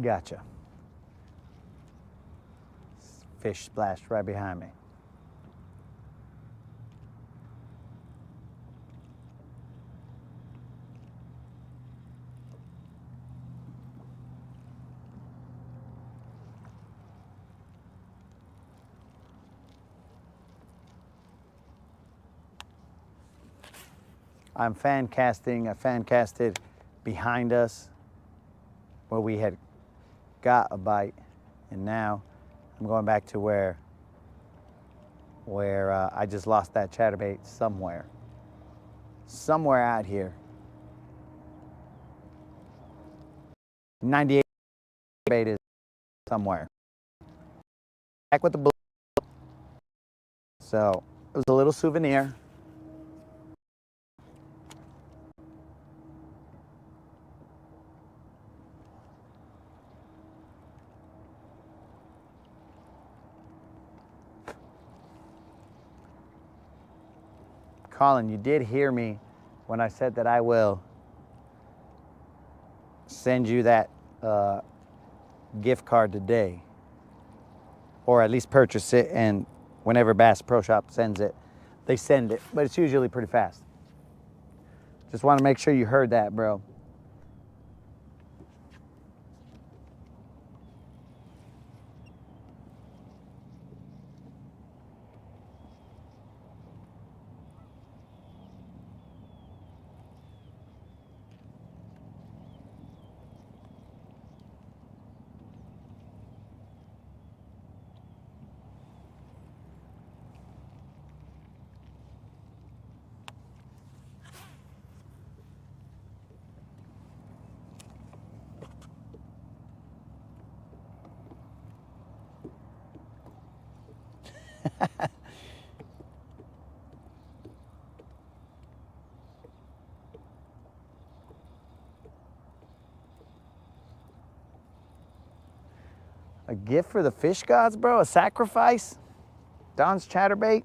Gotcha. Fish splashed right behind me. I'm fan casting. I fan casted behind us where we had got a bite, and now I'm going back to where I just lost that chatterbait somewhere out here. 98 bait is somewhere. Back with the blue. So it was a little souvenir. Colin, you did hear me when I said that I will send you that gift card today, or at least purchase it, and whenever Bass Pro Shop sends it, they send it, but it's usually pretty fast. Just want to make sure you heard that, bro. A gift for the fish gods, bro? A sacrifice? Don's chatterbait?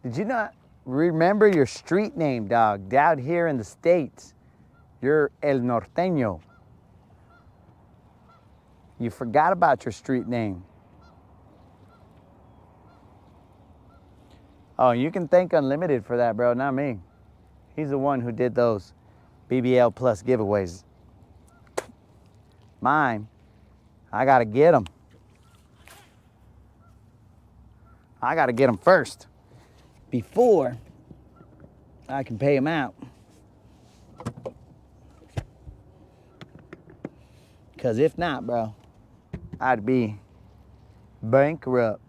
Did you not remember your street name, dog? Down here in the States, you're El Norteño. You forgot about your street name. Oh, you can thank Unlimited for that, bro, not me. He's the one who did those BBL Plus giveaways. Mine, I gotta get them. I gotta get them first before I can pay them out. Because if not, bro, I'd be bankrupt.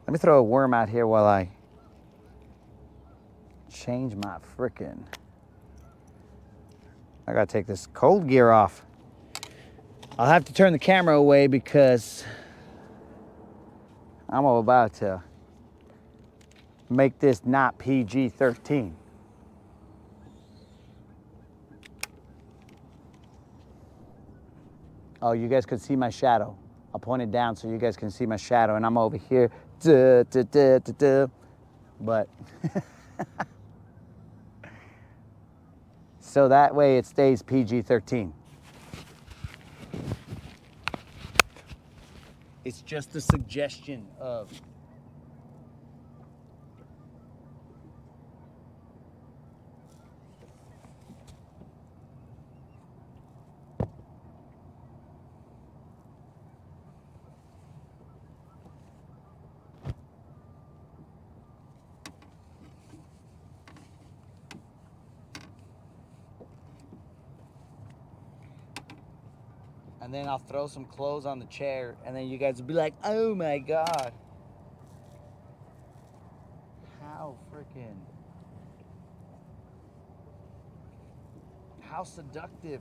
Let me throw a worm out here while I change my frickin'. I gotta take this cold gear off. I'll have to turn the camera away because I'm about to make this not PG-13. Oh, you guys could see my shadow. I'll point it down so you guys can see my shadow, and I'm over here. Duh, duh, duh, duh, duh. But so that way it stays PG-13. It's just a suggestion of and then I'll throw some clothes on the chair, and then you guys will be like, oh my God. How freaking, how seductive.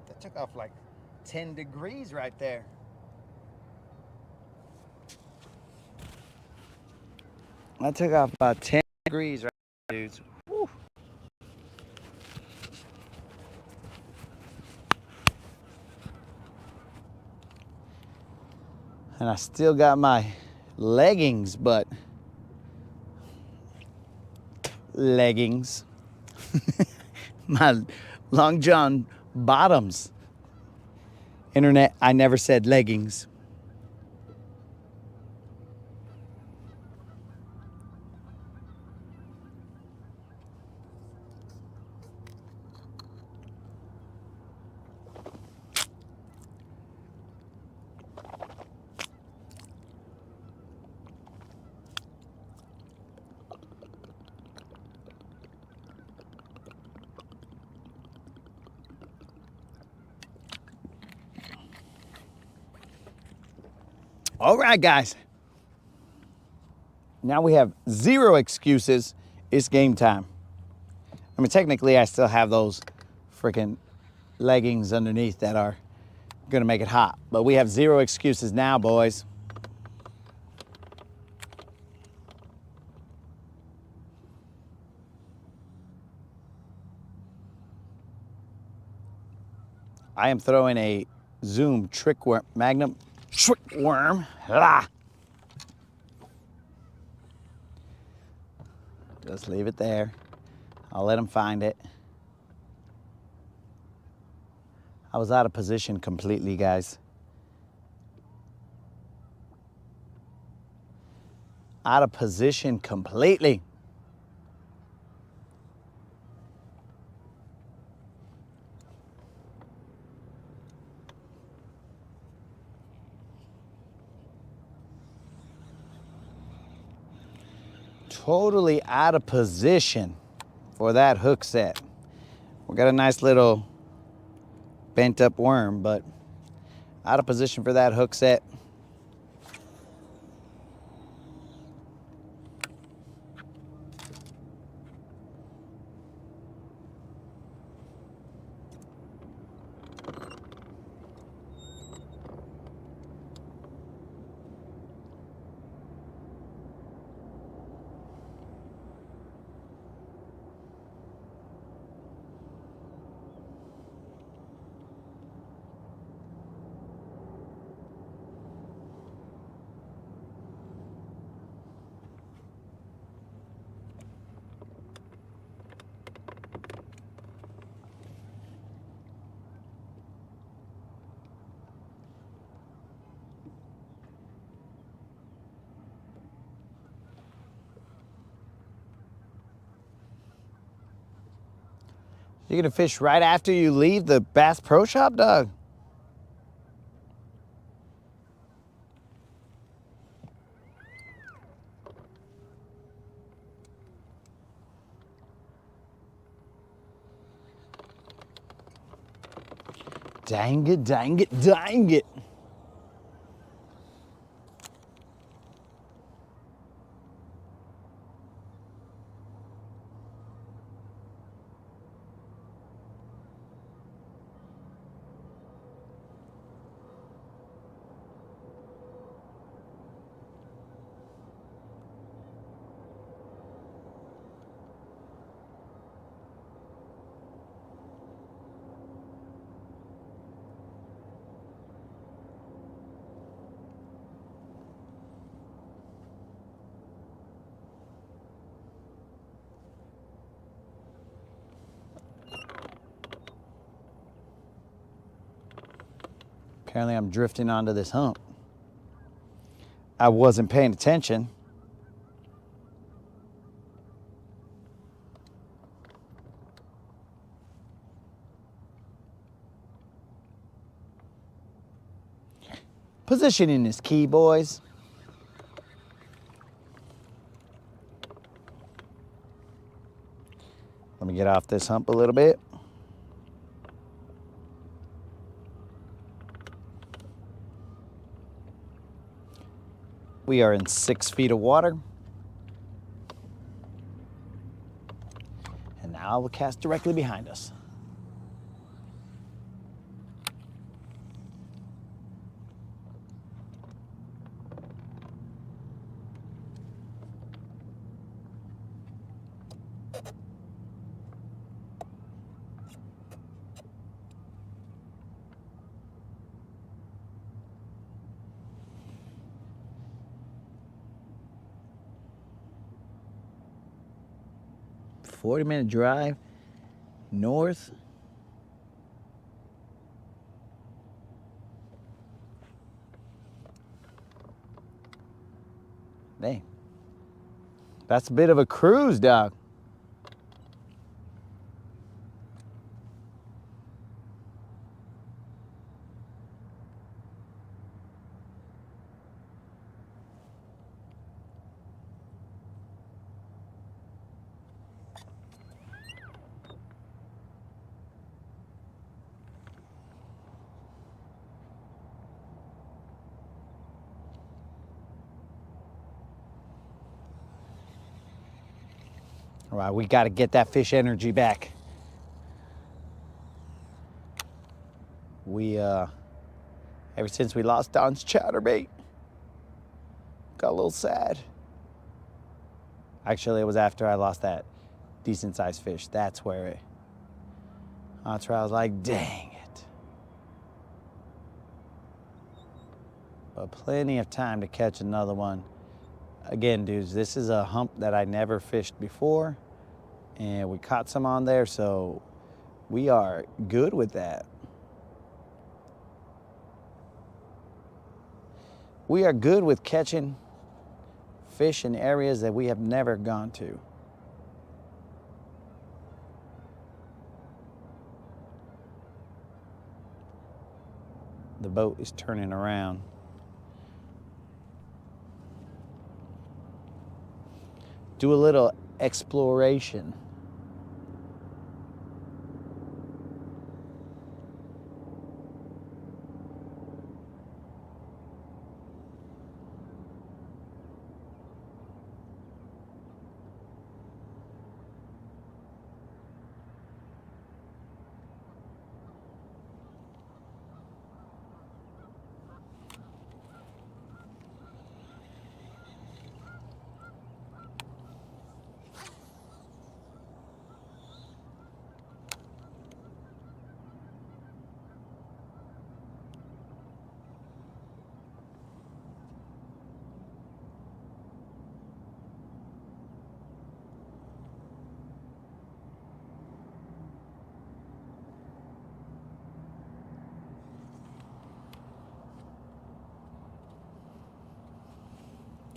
That took off like 10 degrees right there. That took off about 10 degrees right there, dudes. Woo. And I still got my leggings, but leggings. My Long John bottoms. Internet, I never said leggings. All right, guys. Now we have 0 excuses. It's game time. I mean, technically, I still have those freaking leggings underneath that are gonna make it hot. But we have 0 excuses now, boys. I am throwing a Zoom trick worm, Magnum trick worm. Ah. Just leave it there. I'll let him find it. I was out of position completely, guys. Out of position completely. Totally out of position for that hook set. We got a nice little bent up worm, but out of position for that hook set. You're gonna fish right after you leave the Bass Pro Shop, Doug? Dang it, dang it, dang it. Apparently I'm drifting onto this hump. I wasn't paying attention. Positioning is key, boys. Let me get off this hump a little bit. We are in 6 feet of water. And now we'll cast directly behind us. A 40-minute drive north. Dang. That's a bit of a cruise, dog. All right, we got to get that fish energy back. We, ever since we lost Don's chatterbait, got a little sad. Actually, it was after I lost that decent sized fish. That's where I was like, dang it. But plenty of time to catch another one. Again, dudes, this is a hump that I never fished before, and we caught some on there, so we are good with that. We are good with catching fish in areas that we have never gone to. The boat is turning around. Do a little exploration.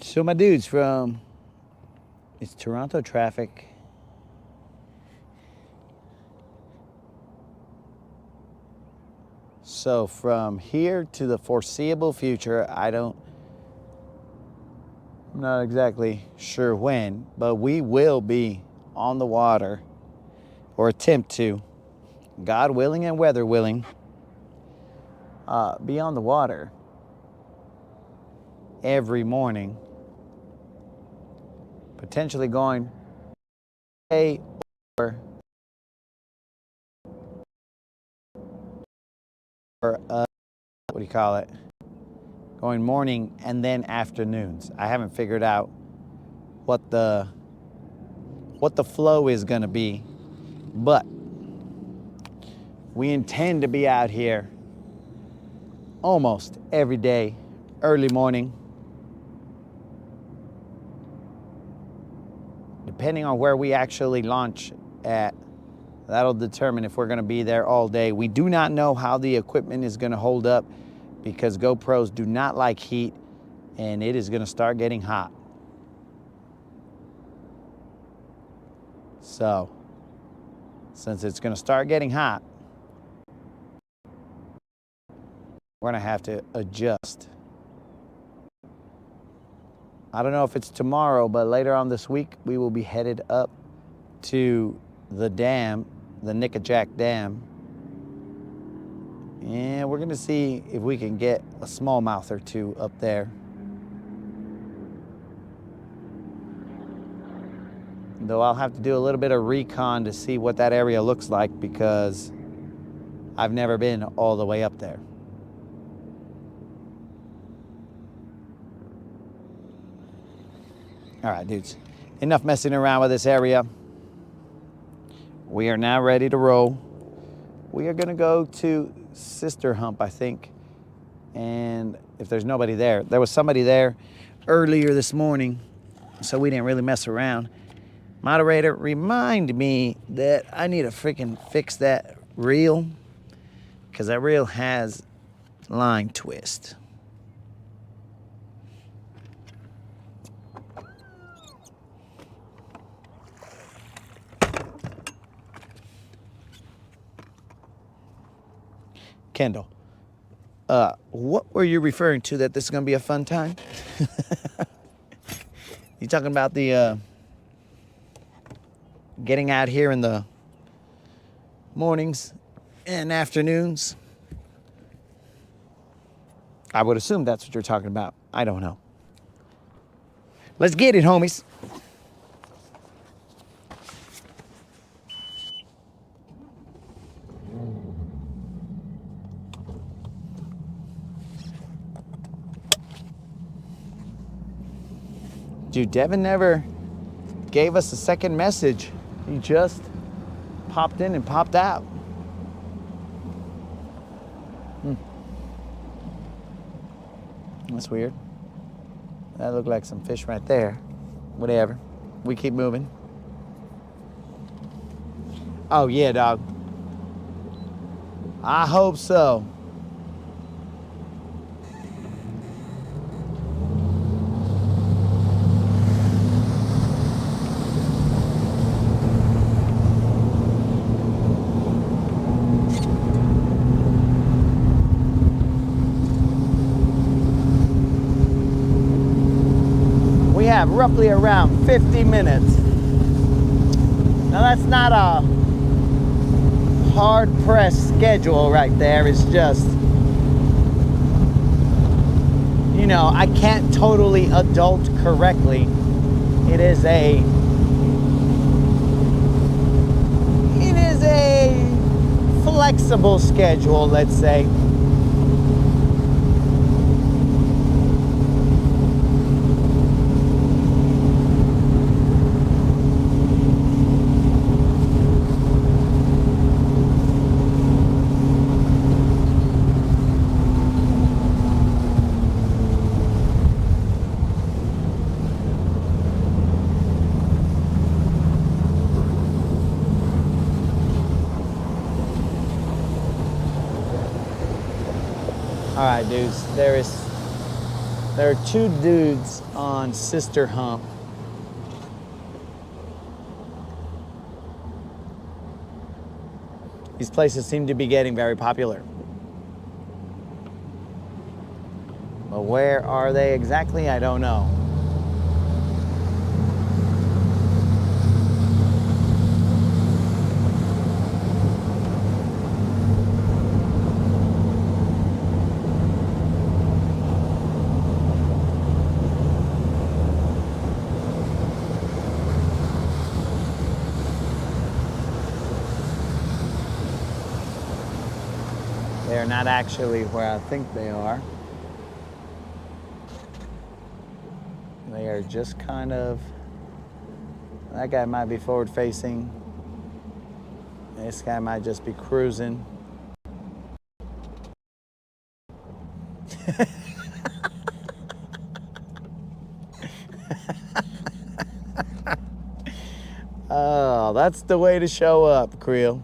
So my dudes from, it's Toronto traffic. So from here to the foreseeable future, I'm not exactly sure when, but we will be on the water, or attempt to, God willing and weather willing, be on the water every morning, potentially going a or what do you call it? Going morning and then afternoons. I haven't figured out what the flow is going to be, but we intend to be out here almost every day, early morning, depending on where we actually launch at. That'll determine if we're going to be there all day. We do not know how the equipment is going to hold up because GoPros do not like heat, and it is going to start getting hot. So, since it's going to start getting hot, we're going to have to adjust. I don't know if it's tomorrow, but later on this week, we will be headed up to the dam, the Nickajack Dam. And we're going to see if we can get a smallmouth or two up there. Though I'll have to do a little bit of recon to see what that area looks like because I've never been all the way up there. All right, dudes, enough messing around with this area. We are now ready to roll. We are gonna go to Sister Hump, I think. And if there's nobody there, there was somebody there earlier this morning, so we didn't really mess around. Moderator, remind me that I need to freaking fix that reel, because that reel has line twist. Kendall, what were you referring to that this is going to be a fun time? You talking about the getting out here in the mornings and afternoons? I would assume that's what you're talking about. I don't know. Let's get it, homies. Dude, Devin never gave us a second message. He just popped in and popped out. That's weird. That looked like some fish right there. Whatever. We keep moving. Oh, yeah, dog. I hope so. Have roughly around 50 minutes. Now that's not a hard pressed schedule right there. It's just, you know, I can't totally adult correctly. It is a flexible schedule, let's say. All right, dudes, there are two dudes on Sister Hump. These places seem to be getting very popular. But where are they exactly? I don't know. They're not actually where I think they are. They are just kind of, that guy might be forward facing. This guy might just be cruising. Oh, that's the way to show up, Creel.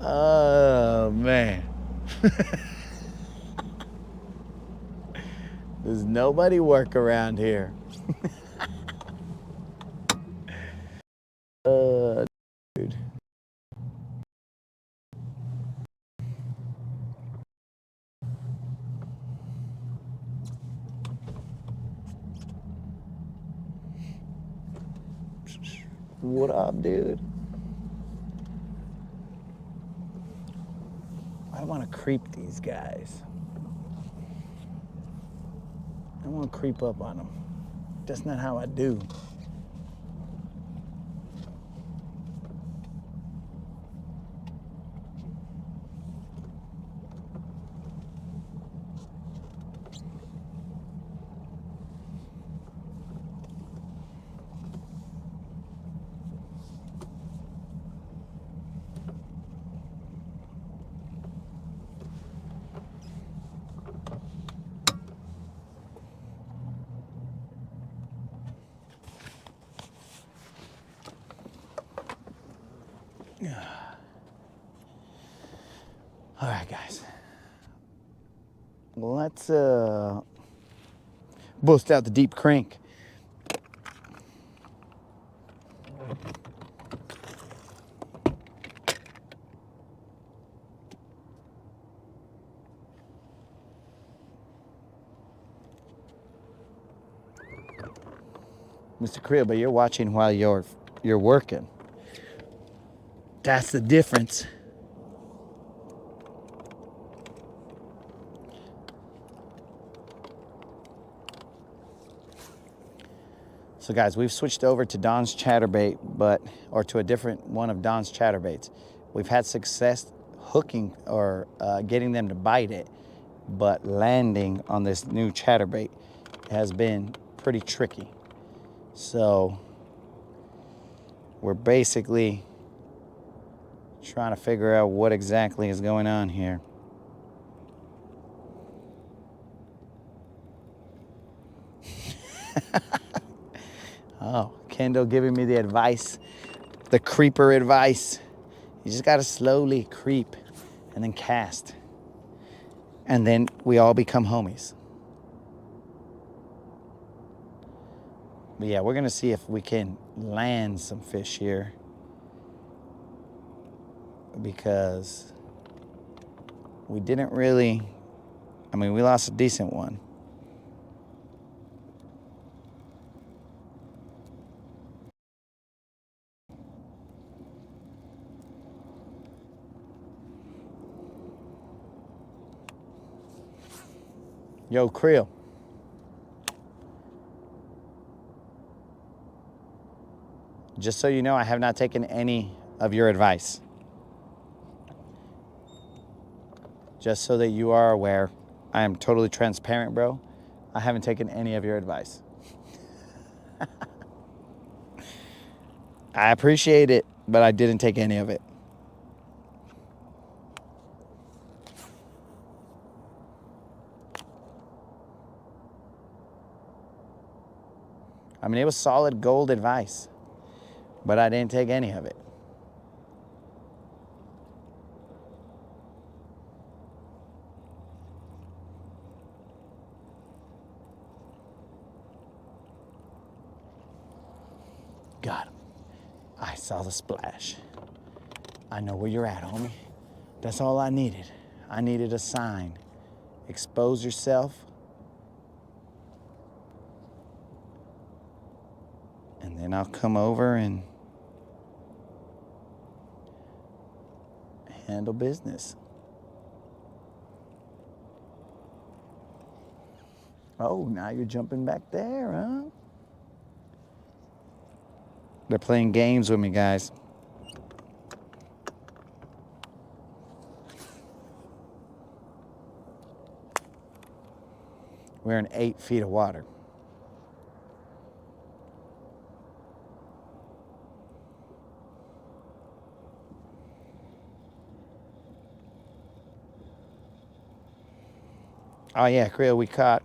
Oh, man. There's nobody work around here. Dude. What up, dude? I don't want to creep these guys. I don't want to creep up on them. That's not how I do. All right, guys. Let's bust out the deep crank. Mr. Creel, but you're watching while you're working. That's the difference. So guys, we've switched over to Don's chatterbait, or to a different one of Don's chatterbaits. We've had success hooking or getting them to bite it, but landing on this new chatterbait has been pretty tricky. So we're basically trying to figure out what exactly is going on here. Oh, Kendall giving me the advice, the creeper advice. You just gotta slowly creep and then cast. And then we all become homies. But yeah, we're gonna see if we can land some fish here, because we didn't really, we lost a decent one. Yo, Creel. Just so you know, I have not taken any of your advice. Just so that you are aware, I am totally transparent, bro. I haven't taken any of your advice. I appreciate it, but I didn't take any of it. It was solid gold advice, but I didn't take any of it. Got him. I saw the splash. I know where you're at, homie. That's all I needed. I needed a sign. Expose yourself. And then I'll come over and handle business. Oh, now you're jumping back there, huh? They're playing games with me, guys. We're in 8 feet of water. Oh yeah, Creel, we caught,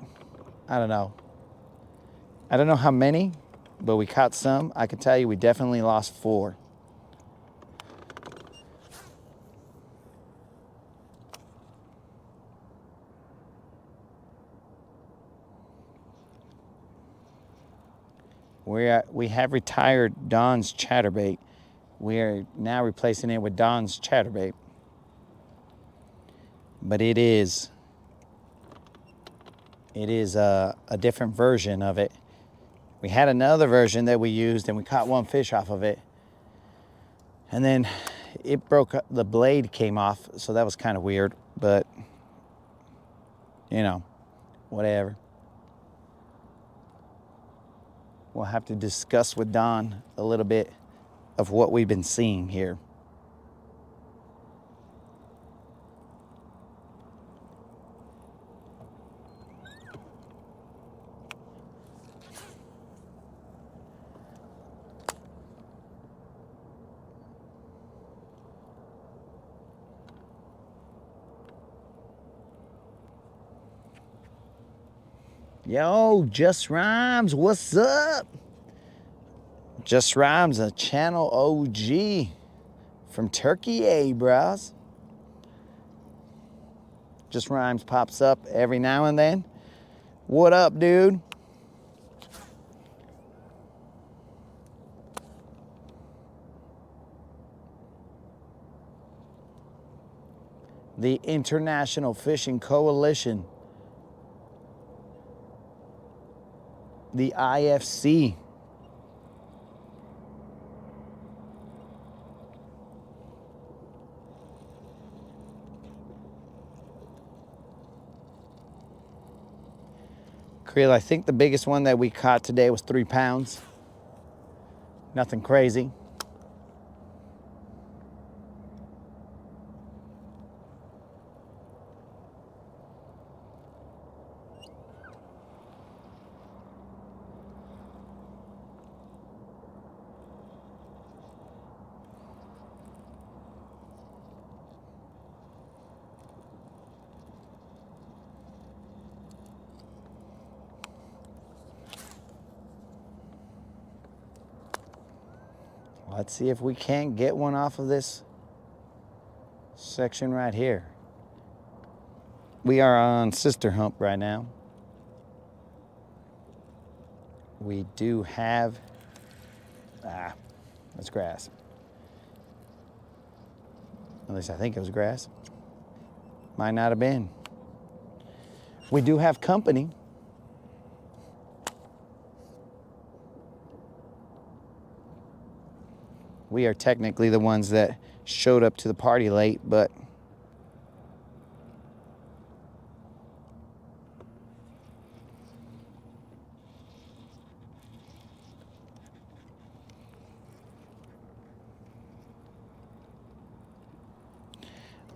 I don't know how many, but we caught some. I can tell you we definitely lost 4. We have retired Don's chatterbait. We are now replacing it with Don's chatterbait. But it is a different version of it. We had another version that we used and we caught 1 fish off of it. And then it broke, the blade came off, so that was kind of weird, but you know, whatever. We'll have to discuss with Don a little bit of what we've been seeing here. Yo, Just Rhymes, what's up? Just Rhymes, a channel OG from Turkey, bros. Just Rhymes pops up every now and then. What up, dude? The International Fishing Coalition. The IFC. Creel, I think the biggest one that we caught today was 3 pounds. Nothing crazy. Let's see if we can't get one off of this section right here. We are on Sister Hump right now. We do have, that's grass. At least I think it was grass. Might not have been. We do have company. We are technically the ones that showed up to the party late, but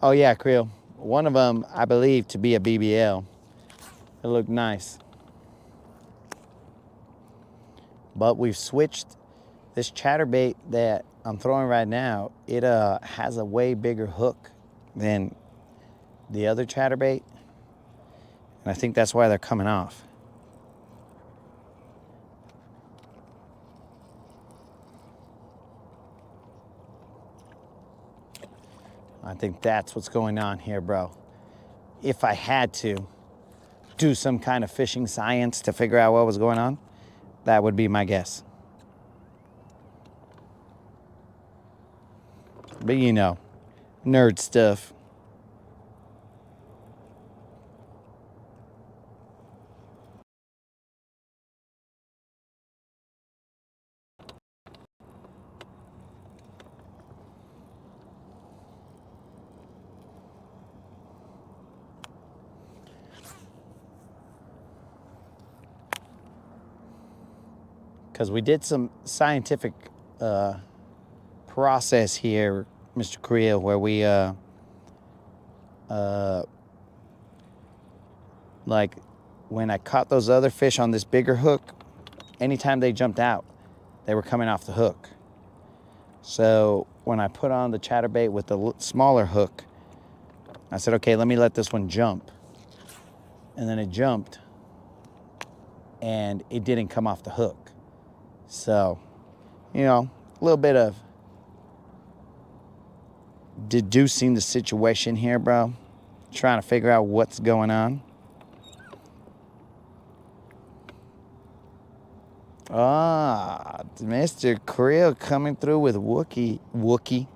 oh yeah, Creel. One of them, I believe, to be a BBL. It looked nice. But we've switched this chatterbait that I'm throwing right now. It has a way bigger hook than the other chatterbait. And I think that's why they're coming off. I think that's what's going on here, bro. If I had to do some kind of fishing science to figure out what was going on, that would be my guess. But you know, nerd stuff. because we did some scientific process here, Mr. Creel, where we like when I caught those other fish on this bigger hook, anytime they jumped out, they were coming off the hook. So when I put on the chatterbait with the smaller hook, I said, okay, let me let this one jump. And then it jumped and it didn't come off the hook. So, you know, a little bit of deducing the situation here, bro. Trying to figure out what's going on. Ah, Mr. Creel coming through with Wookie.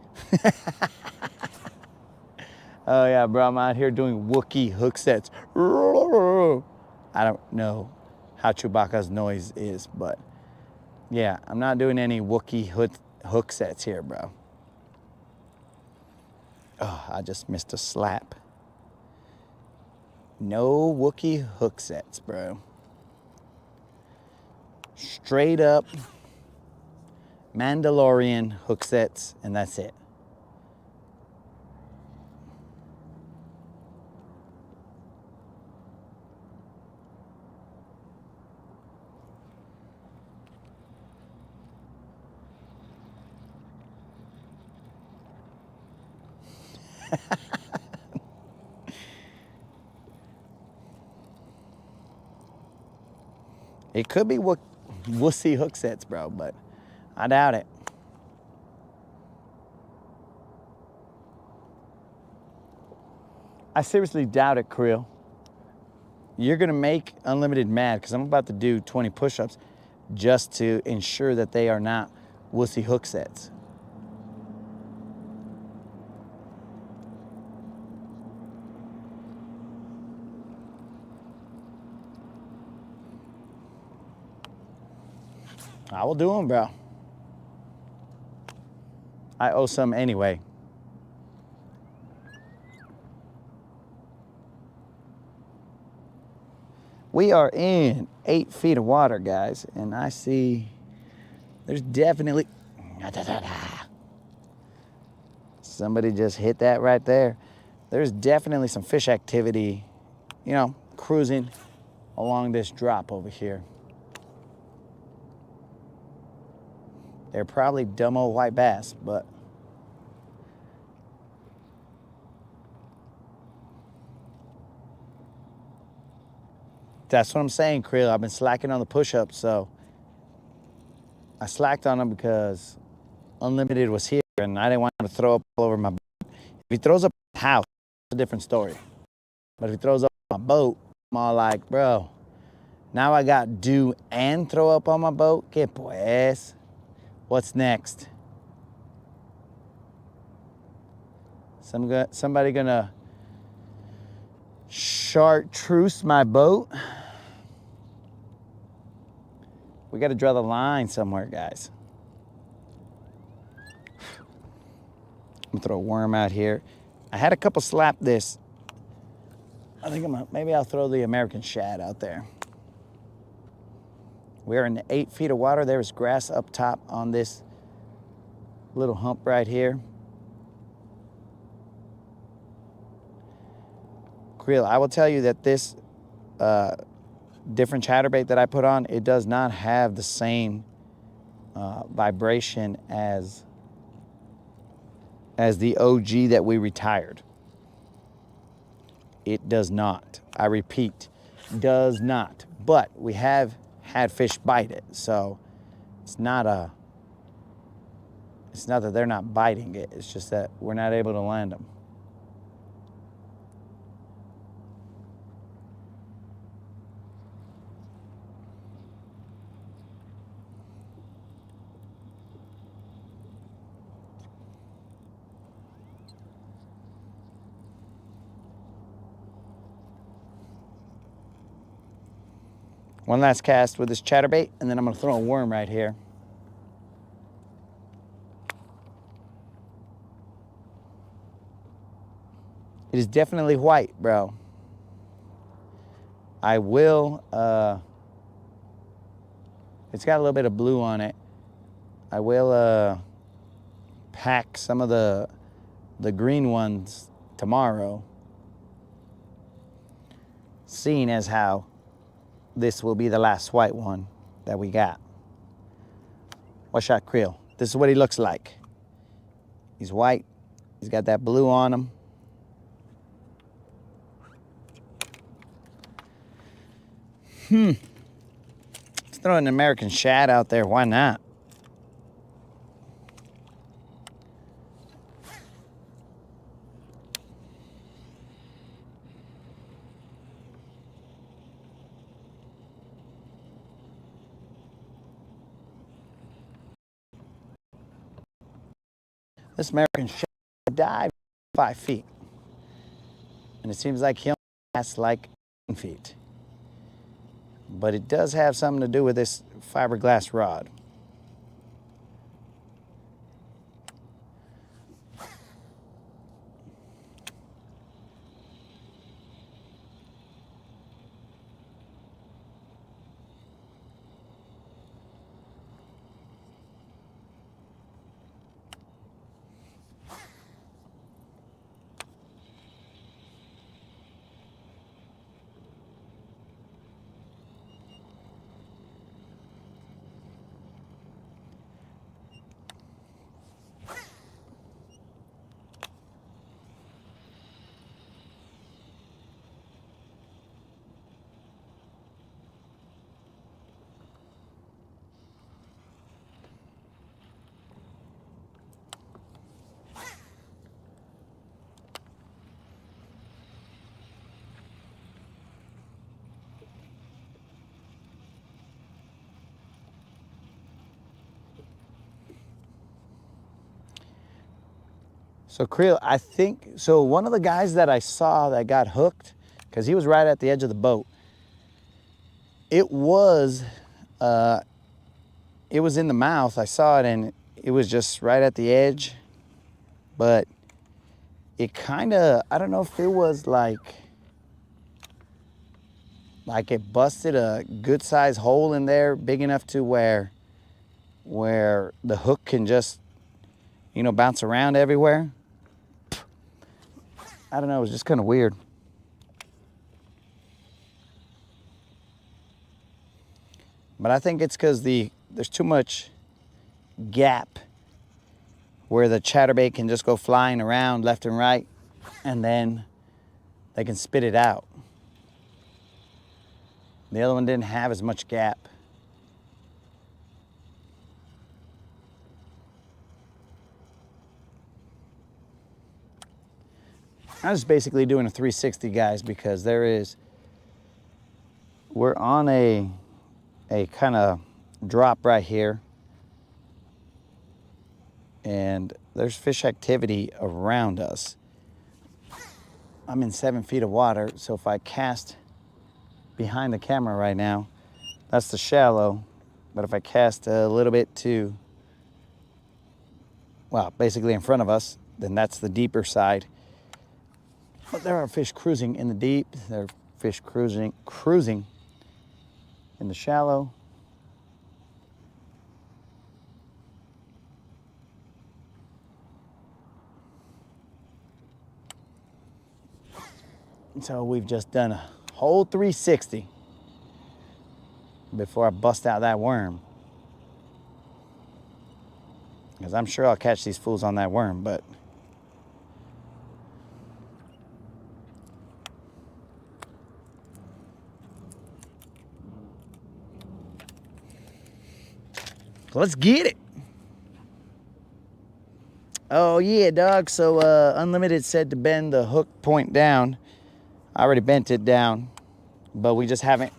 Oh yeah, bro, I'm out here doing Wookie hook sets. I don't know how Chewbacca's noise is, but yeah, I'm not doing any Wookie hook sets here, bro. Oh, I just missed a slap. No Wookie hook sets, bro. Straight up Mandalorian hook sets, and that's it. It could be wussy hook sets, bro, but I doubt it. I seriously doubt it, Creel. You're gonna make Unlimited mad because I'm about to do 20 push-ups just to ensure that they are not wussy hook sets. I will do them, bro. I owe some anyway. We are in 8 feet of water, guys, and I see there's definitely somebody just hit that right there. There's definitely some fish activity, you know, cruising along this drop over here. They're probably dumb old white bass, but that's what I'm saying, Creel. I've been slacking on the push-ups, so I slacked on them because Unlimited was here, and I didn't want him to throw up all over my boat. If he throws up the house, it's a different story. But if he throws up my boat, I'm all like, bro, now I got do and throw up on my boat? Que pues? What's next? Somebody gonna chartreuse my boat? We gotta draw the line somewhere, guys. I'm gonna throw a worm out here. I had a couple slap this. I think maybe I'll throw the American shad out there. We're in 8 feet of water. There's grass up top on this little hump right here. Creel, I will tell you that this different chatterbait that I put on, it does not have the same vibration as the OG that we retired. It does not. I repeat, does not. But we have had fish bite it, so it's not that they're not biting it, it's just that we're not able to land them. One last cast with this chatterbait, and then I'm gonna throw a worm right here. It is definitely white, bro. I will It's got a little bit of blue on it. I will pack some of the green ones tomorrow, seeing as how this will be the last white one that we got. Watch that krill. This is what he looks like. He's white. He's got that blue on him. Let's throw an American shad out there. Why not? This American shad dived 5 feet. And it seems like he only lasts like 10 feet. But it does have something to do with this fiberglass rod. So krill, I think, so one of the guys that I saw that got hooked, because he was right at the edge of the boat, it was in the mouth. I saw it and it was just right at the edge, but it kind of, I don't know if it was like it busted a good size hole in there, big enough to where the hook can just, you know, bounce around everywhere. I don't know, it was just kind of weird. But I think it's because there's too much gap where the chatterbait can just go flying around left and right, and then they can spit it out. The other one didn't have as much gap. I was basically doing a 360, guys, because we're on a kind of drop right here, and there's fish activity around us. I'm in 7 feet of water, so if I cast behind the camera right now, that's the shallow, but if I cast a little bit to, well, basically in front of us, then that's the deeper side. But there are fish cruising in the deep. There are fish cruising in the shallow. So we've just done a whole 360 before I bust out that worm. Because I'm sure I'll catch these fools on that worm, but let's get it. Oh yeah, dog. So Unlimited said to bend the hook point down. I already bent it down, but we just haven't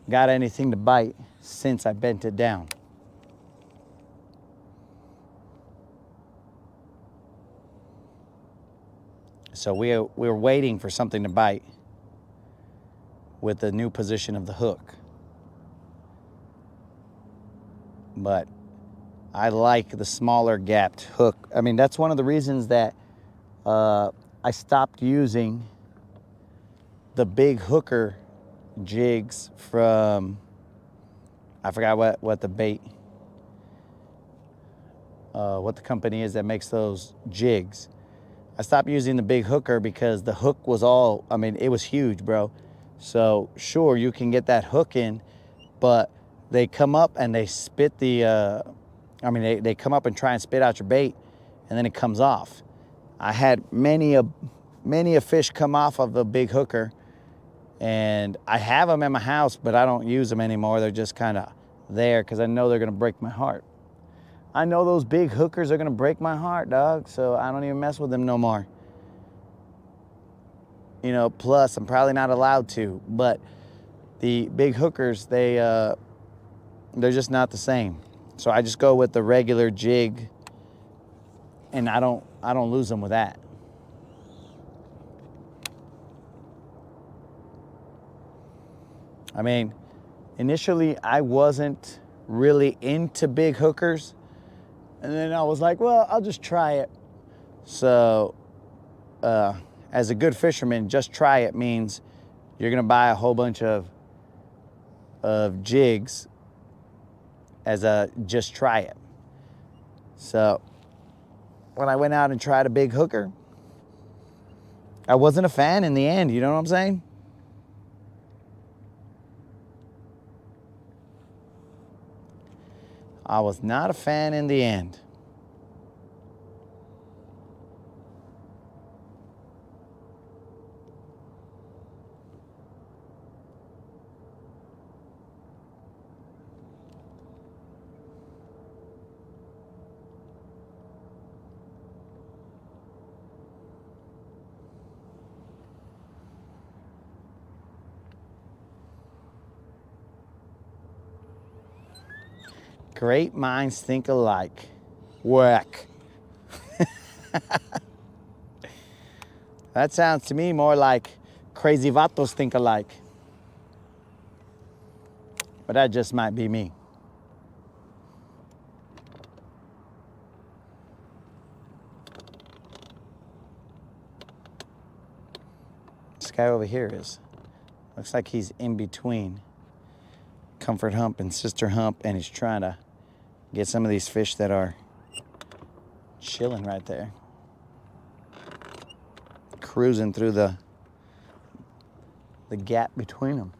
got anything to bite since I bent it down. So we're waiting for something to bite with the new position of the hook. But I like the smaller gapped hook. I mean, that's one of the reasons that I stopped using the big hooker jigs from I forgot what the bait, what the company is that makes those jigs. I stopped using the big hooker because the hook was all, I mean, it was huge, bro. So sure, you can get that hook in, but they come up and they spit the, they come up and try and spit out your bait, and then it comes off. I had many a fish come off of the big hooker, and I have them in my house, but I don't use them anymore. They're just kind of there because I know they're gonna break my heart. I know those big hookers are gonna break my heart, dog, so I don't even mess with them no more. You know, plus I'm probably not allowed to, but the big hookers, they're just not the same. So I just go with the regular jig, and I don't lose them with that. I mean, initially I wasn't really into big hookers, and then I was like, well, I'll just try it. So as a good fisherman, just try it means you're gonna buy a whole bunch of jigs as a just try it. So when I went out and tried a big hooker, I wasn't a fan in the end, you know what I'm saying? I was not a fan in the end. Great minds think alike. Work. That sounds to me more like crazy vatos think alike. But that just might be me. This guy over here looks like he's in between Comfort Hump and Sister Hump, and he's trying to get some of these fish that are chilling right there. Cruising through the gap between them.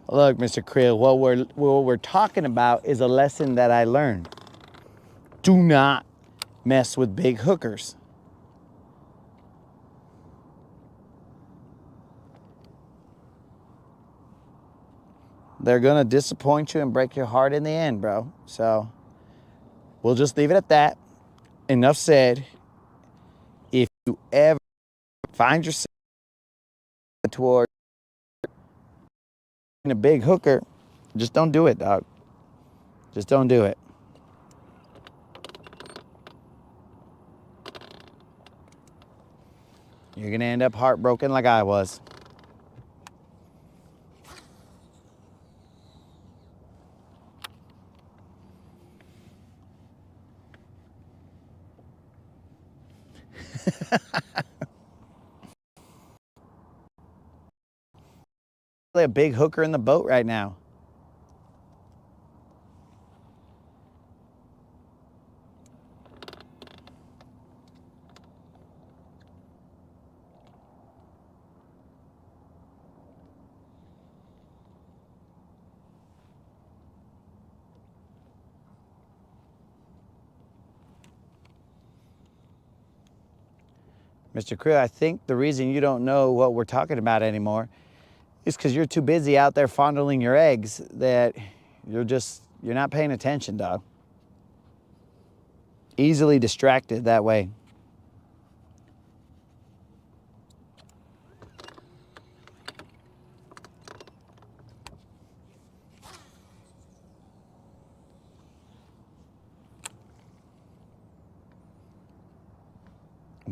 Look, Mr. Krill, what we're talking about is a lesson that I learned. Do not mess with big hookers. They're gonna disappoint you and break your heart in the end, bro. So we'll just leave it at that. Enough said. If you ever find yourself toward a big hooker, just don't do it, dog. Just don't do it. You're gonna end up heartbroken like I was. A big hooker in the boat right now. Mr. Krill, I think the reason you don't know what we're talking about anymore is because you're too busy out there fondling your eggs that you're not paying attention, dog. Easily distracted that way.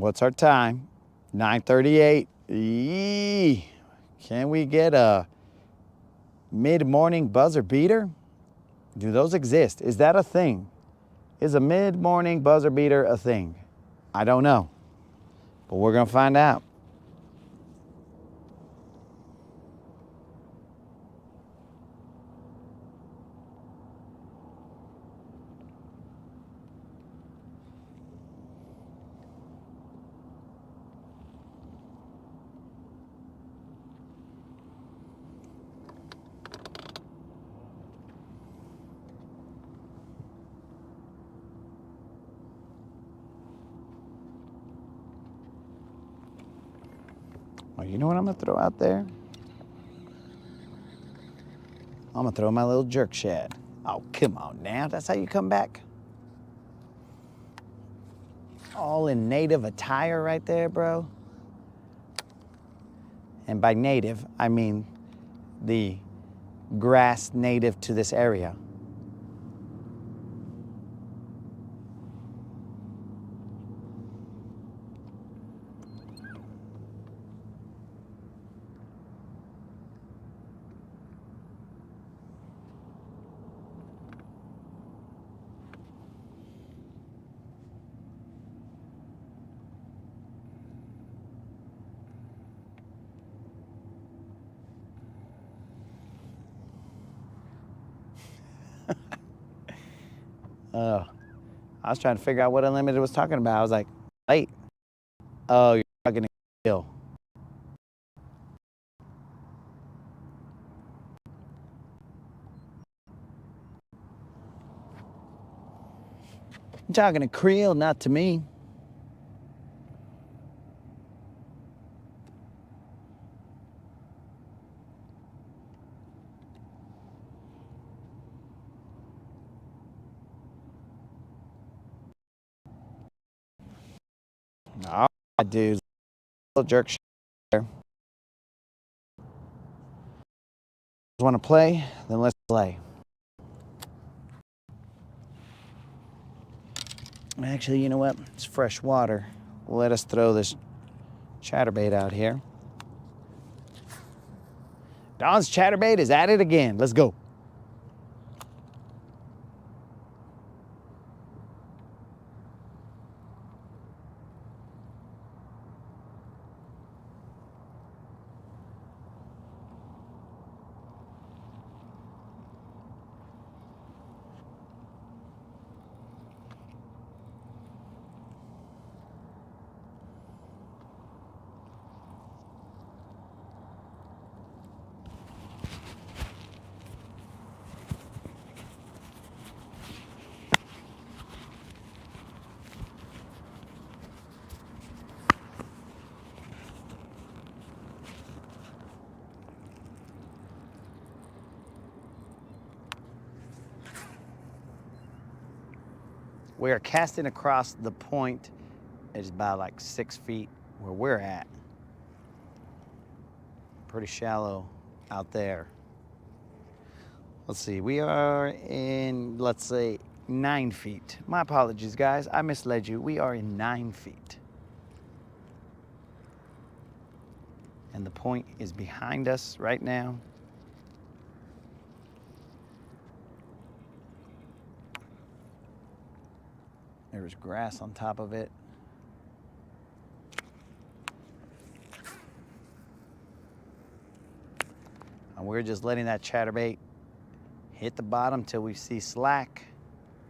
What's our time? 9:38. Eee. Can we get a mid-morning buzzer beater? Do those exist? Is that a thing? Is a mid-morning buzzer beater a thing? I don't know, but we're gonna find out. Well, you know what I'm gonna throw out there? I'm gonna throw my little jerk shad. Oh, come on now, that's how you come back? All in native attire right there, bro. And by native, I mean the grass native to this area. I was trying to figure out what Unlimited was talking about. I was like, late. Oh, you're talking to Bill. You're talking to Creel, not to me. All right, dudes. Little jerk shit there. Want to play? Then let's play. Actually, you know what? It's fresh water. Let us throw this chatterbait out here. Don's chatterbait is at it again. Let's go. We are casting across the point. It's about like 6 feet where we're at. Pretty shallow out there. Let's see, we are in, let's say, 9 feet. My apologies, guys. I misled you. We are in 9 feet. And the point is behind us right now. There's grass on top of it. And we're just letting that chatterbait hit the bottom till we see slack.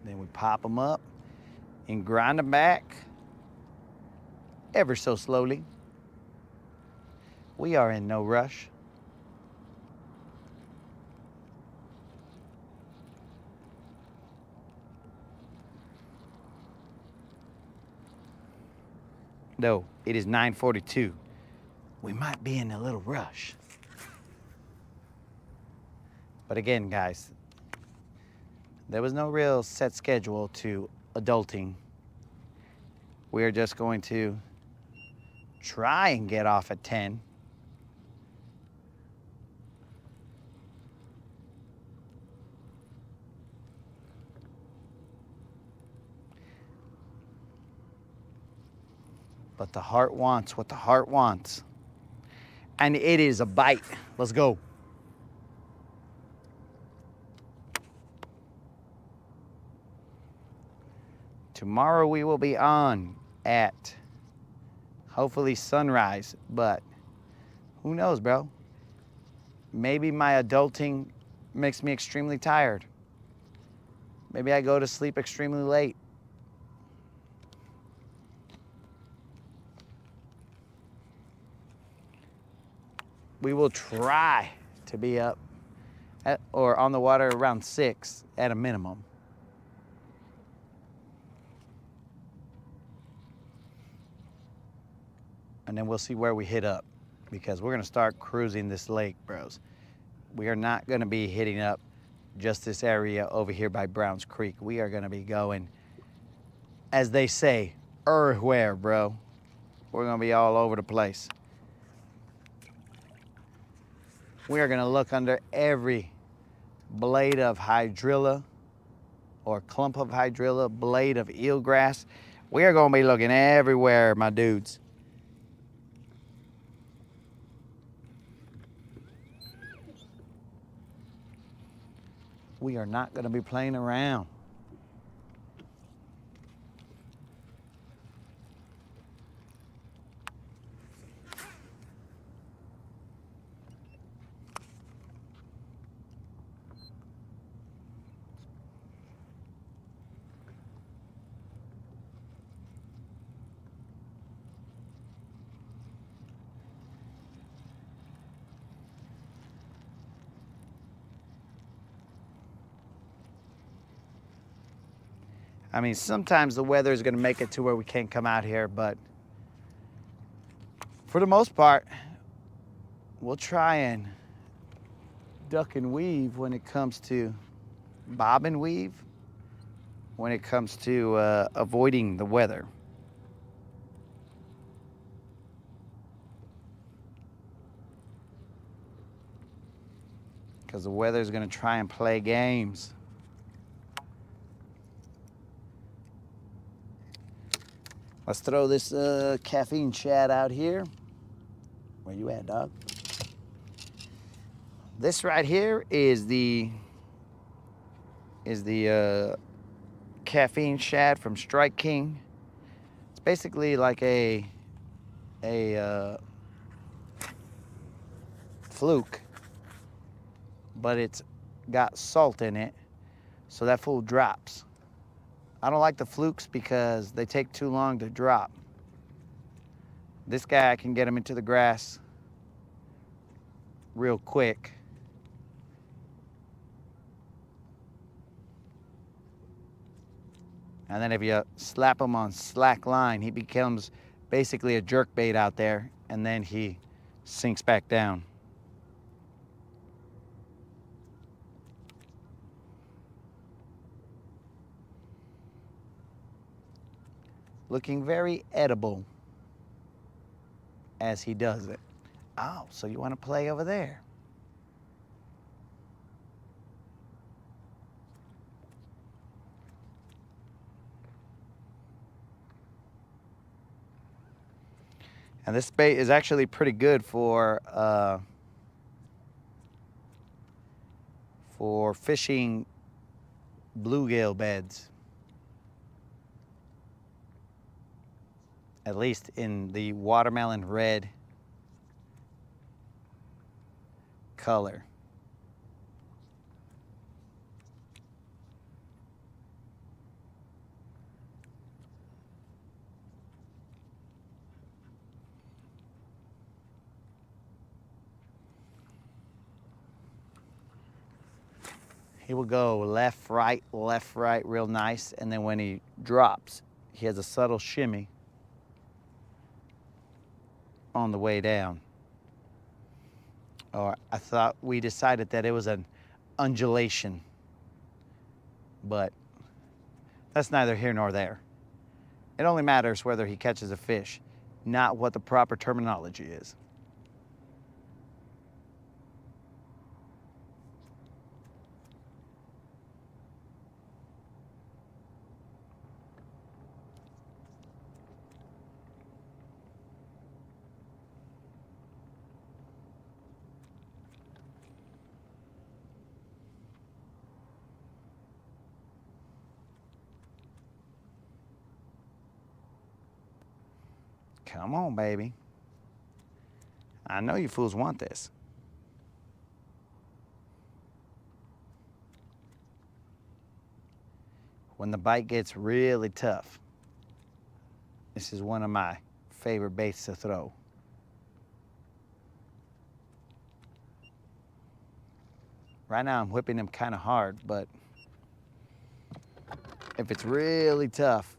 Then we pop them up and grind them back ever so slowly. We are in no rush. No, it is 9:42. We might be in a little rush. But again, guys, there was no real set schedule to adulting. We're just going to try and get off at 10. But the heart wants what the heart wants. And it is a bite. Let's go. Tomorrow we will be on at hopefully sunrise, but who knows, bro? Maybe my adulting makes me extremely tired. Maybe I go to sleep extremely late. We will try to be up or on the water around 6 at a minimum. And then we'll see where we hit up, because we're gonna start cruising this lake, bros. We are not gonna be hitting up just this area over here by Browns Creek. We are gonna be going, as they say, everywhere, bro. We're gonna be all over the place. We are gonna look under every blade of hydrilla or clump of hydrilla, blade of eelgrass. We are gonna be looking everywhere, my dudes. We are not gonna be playing around. I mean, sometimes the weather is going to make it to where we can't come out here, but for the most part, we'll try and duck and weave when it comes to bob and weave, when it comes to avoiding the weather. Because the weather is going to try and play games. Let's throw this caffeine shad out here. Where you at, dog? This right here is the caffeine shad from Strike King. It's basically like a fluke, but it's got salt in it, so that fool drops. I don't like the flukes because they take too long to drop. This guy, I can get him into the grass real quick. And then if you slap him on slack line, he becomes basically a jerk bait out there, and then he sinks back down. Looking very edible as he does it. Oh, so you want to play over there? And this bait is actually pretty good for fishing bluegill beds. At least in the watermelon red color. He will go left, right, real nice. And then when he drops, he has a subtle shimmy on the way down. Or I thought we decided that it was an undulation, but that's neither here nor there. It only matters whether he catches a fish, not what the proper terminology is. Come on, baby. I know you fools want this. When the bite gets really tough, this is one of my favorite baits to throw. Right now I'm whipping them kind of hard, but if it's really tough,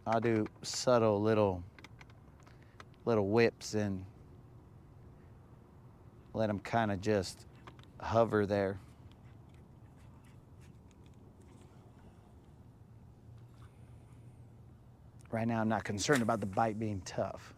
I'll do subtle little whips and let them kind of just hover there. Right now I'm not concerned about the bite being tough.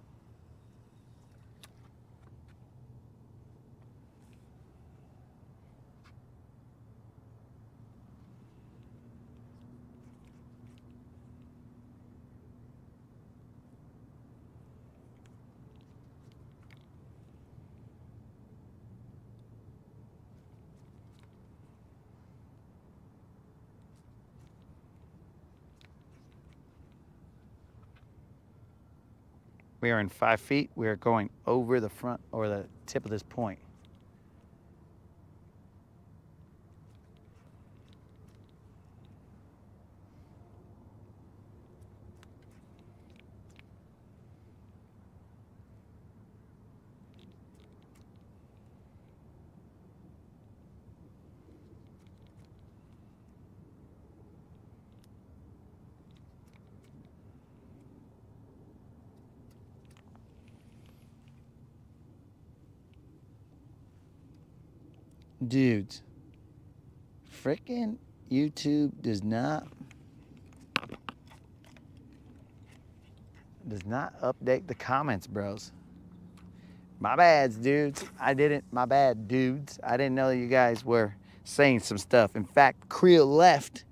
We are in 5 feet. We are going over the front or the tip of this point. Dudes, frickin' YouTube does not update the comments, bros. My bads, dudes. My bad, dudes. I didn't know you guys were saying some stuff. In fact, Creel left.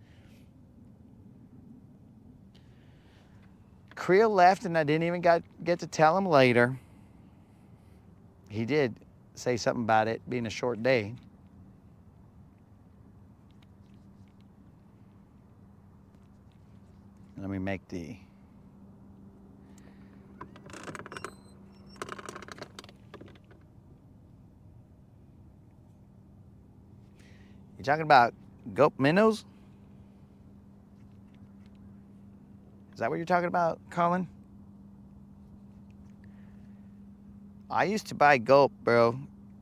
And I didn't even get to tell him later. He did say something about it being a short day. Let me make the... You talking about gulp minnows? Is that what you're talking about, Colin? I used to buy gulp, bro.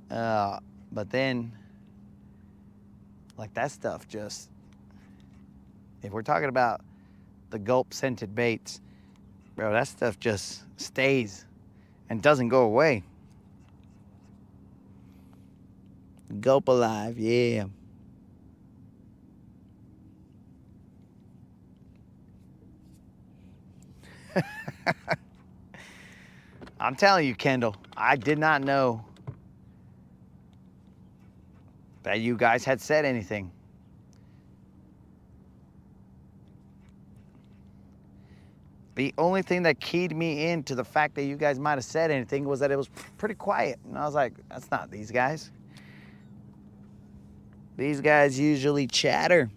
But then, like that stuff just... If we're talking about the gulp scented baits, bro, that stuff just stays and doesn't go away. Gulp alive, yeah. I'm telling you, Kendall, I did not know that you guys had said anything. The only thing that keyed me into the fact that you guys might have said anything was that it was pretty quiet. And I was like, that's not these guys. These guys usually chatter.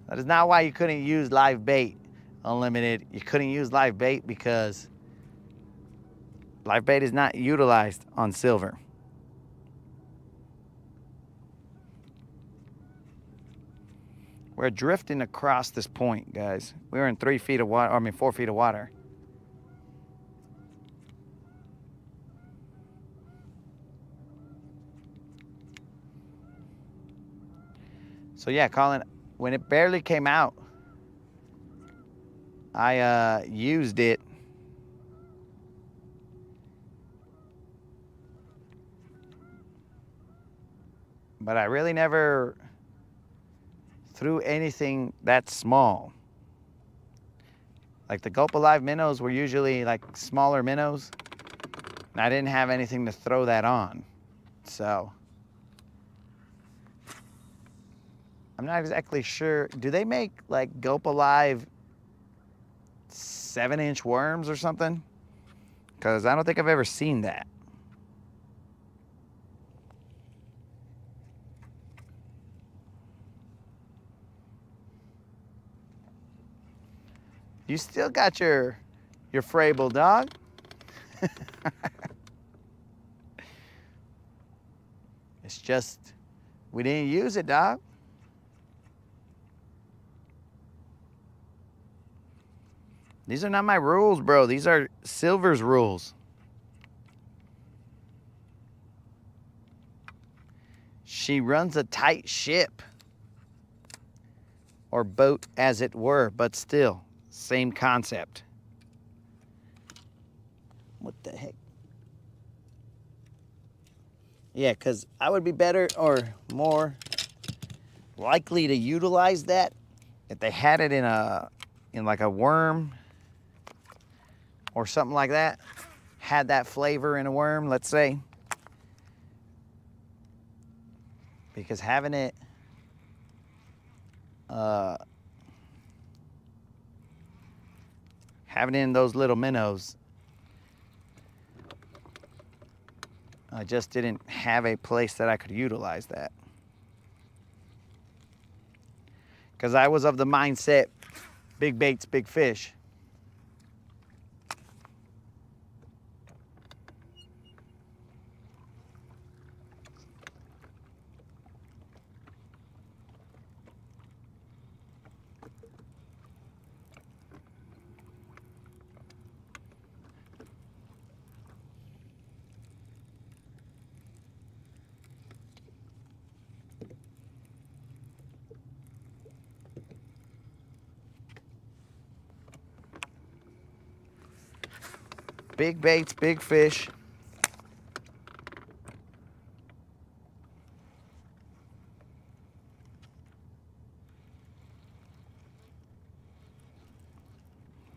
That is not why you couldn't use live bait, Unlimited. You couldn't use live bait because live bait is not utilized on silver. We're drifting across this point, guys. We're in 3 feet of water, 4 feet of water. So yeah, Colin, when it barely came out, I used it. But I really never threw anything that small. Like the Gulp Alive minnows were usually like smaller minnows. And I didn't have anything to throw that on. So I'm not exactly sure. Do they make like Gulp Alive 7-inch worms or something? Because I don't think I've ever seen that. You still got your Frable, dog. It's just, we didn't use it, dog. These are not my rules, bro. These are Silver's rules. She runs a tight ship. Or boat, as it were, but still, same concept. What the heck? Yeah, because I would be better or more likely to utilize that if they had it in like a worm or something like that. Had that flavor in a worm, let's say. Because having it in those little minnows, I just didn't have a place that I could utilize that. Because I was of the mindset, big baits, big fish. Big baits, big fish.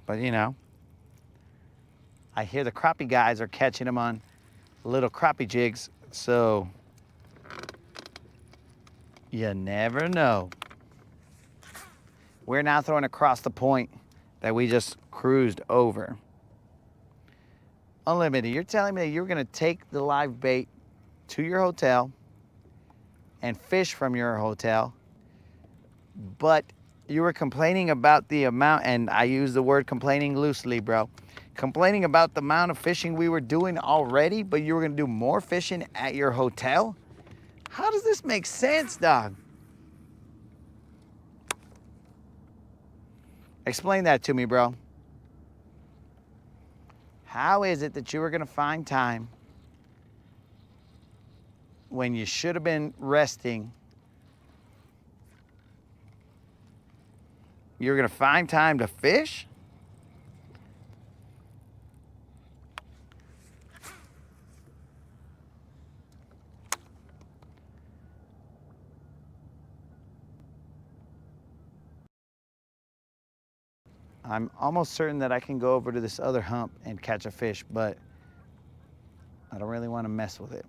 But you know, I hear the crappie guys are catching them on little crappie jigs, so you never know. We're now throwing across the point that we just cruised over. Unlimited, you're telling me that you're gonna take the live bait to your hotel and fish from your hotel, but you were complaining about the amount, and I use the word complaining loosely, bro. Complaining about the amount of fishing we were doing already, but you were gonna do more fishing at your hotel? How does this make sense, dog? Explain that to me, bro. How is it that you were gonna find time when you should have been resting? You're gonna find time to fish? I'm almost certain that I can go over to this other hump and catch a fish, but I don't really want to mess with it.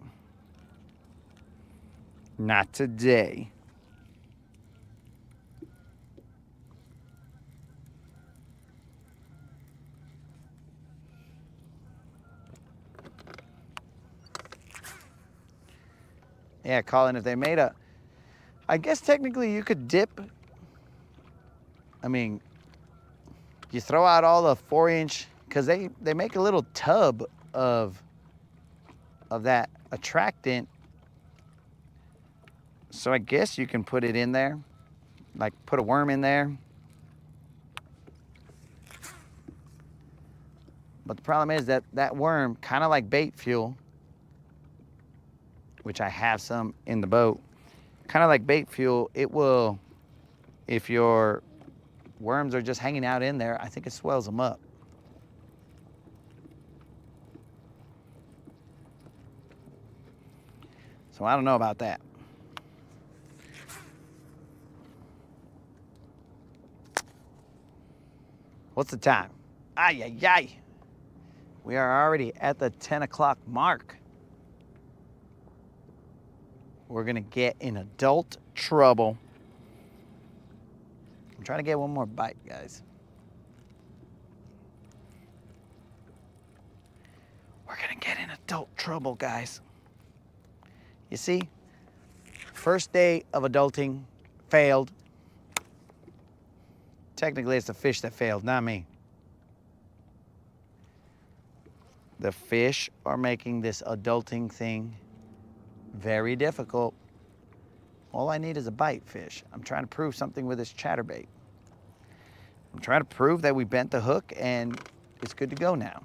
Not today. Yeah, Colin, if they made a, I guess technically you could dip. I mean, you throw out all the 4-inch, because they make a little tub of that attractant. So I guess you can put it in there, like put a worm in there. But the problem is that that worm, kind of like bait fuel, which I have some in the boat, kind of like bait fuel, it will, if your worms are just hanging out in there, I think it swells them up. So I don't know about that. What's the time? Ay, ay, ay. We are already at the 10 o'clock mark. We're gonna get in adult trouble. I'm trying to get one more bite, guys. We're gonna get in adult trouble, guys. You see, first day of adulting failed. Technically, it's the fish that failed, not me. The fish are making this adulting thing very difficult. All I need is a bite, fish. I'm trying to prove something with this chatterbait. I'm trying to prove that we bent the hook and it's good to go now.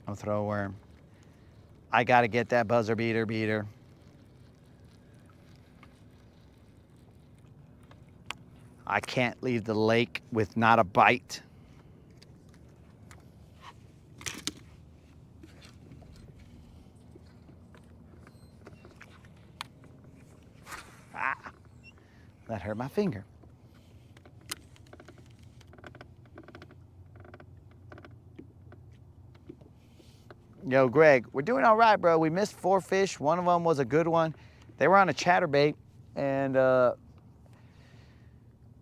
I'll throw a worm. I gotta get that buzzer beater. I can't leave the lake with not a bite. Ah, that hurt my finger. Yo, Greg, we're doing all right, bro. We missed 4 fish. One of them was a good one. They were on a chatterbait, and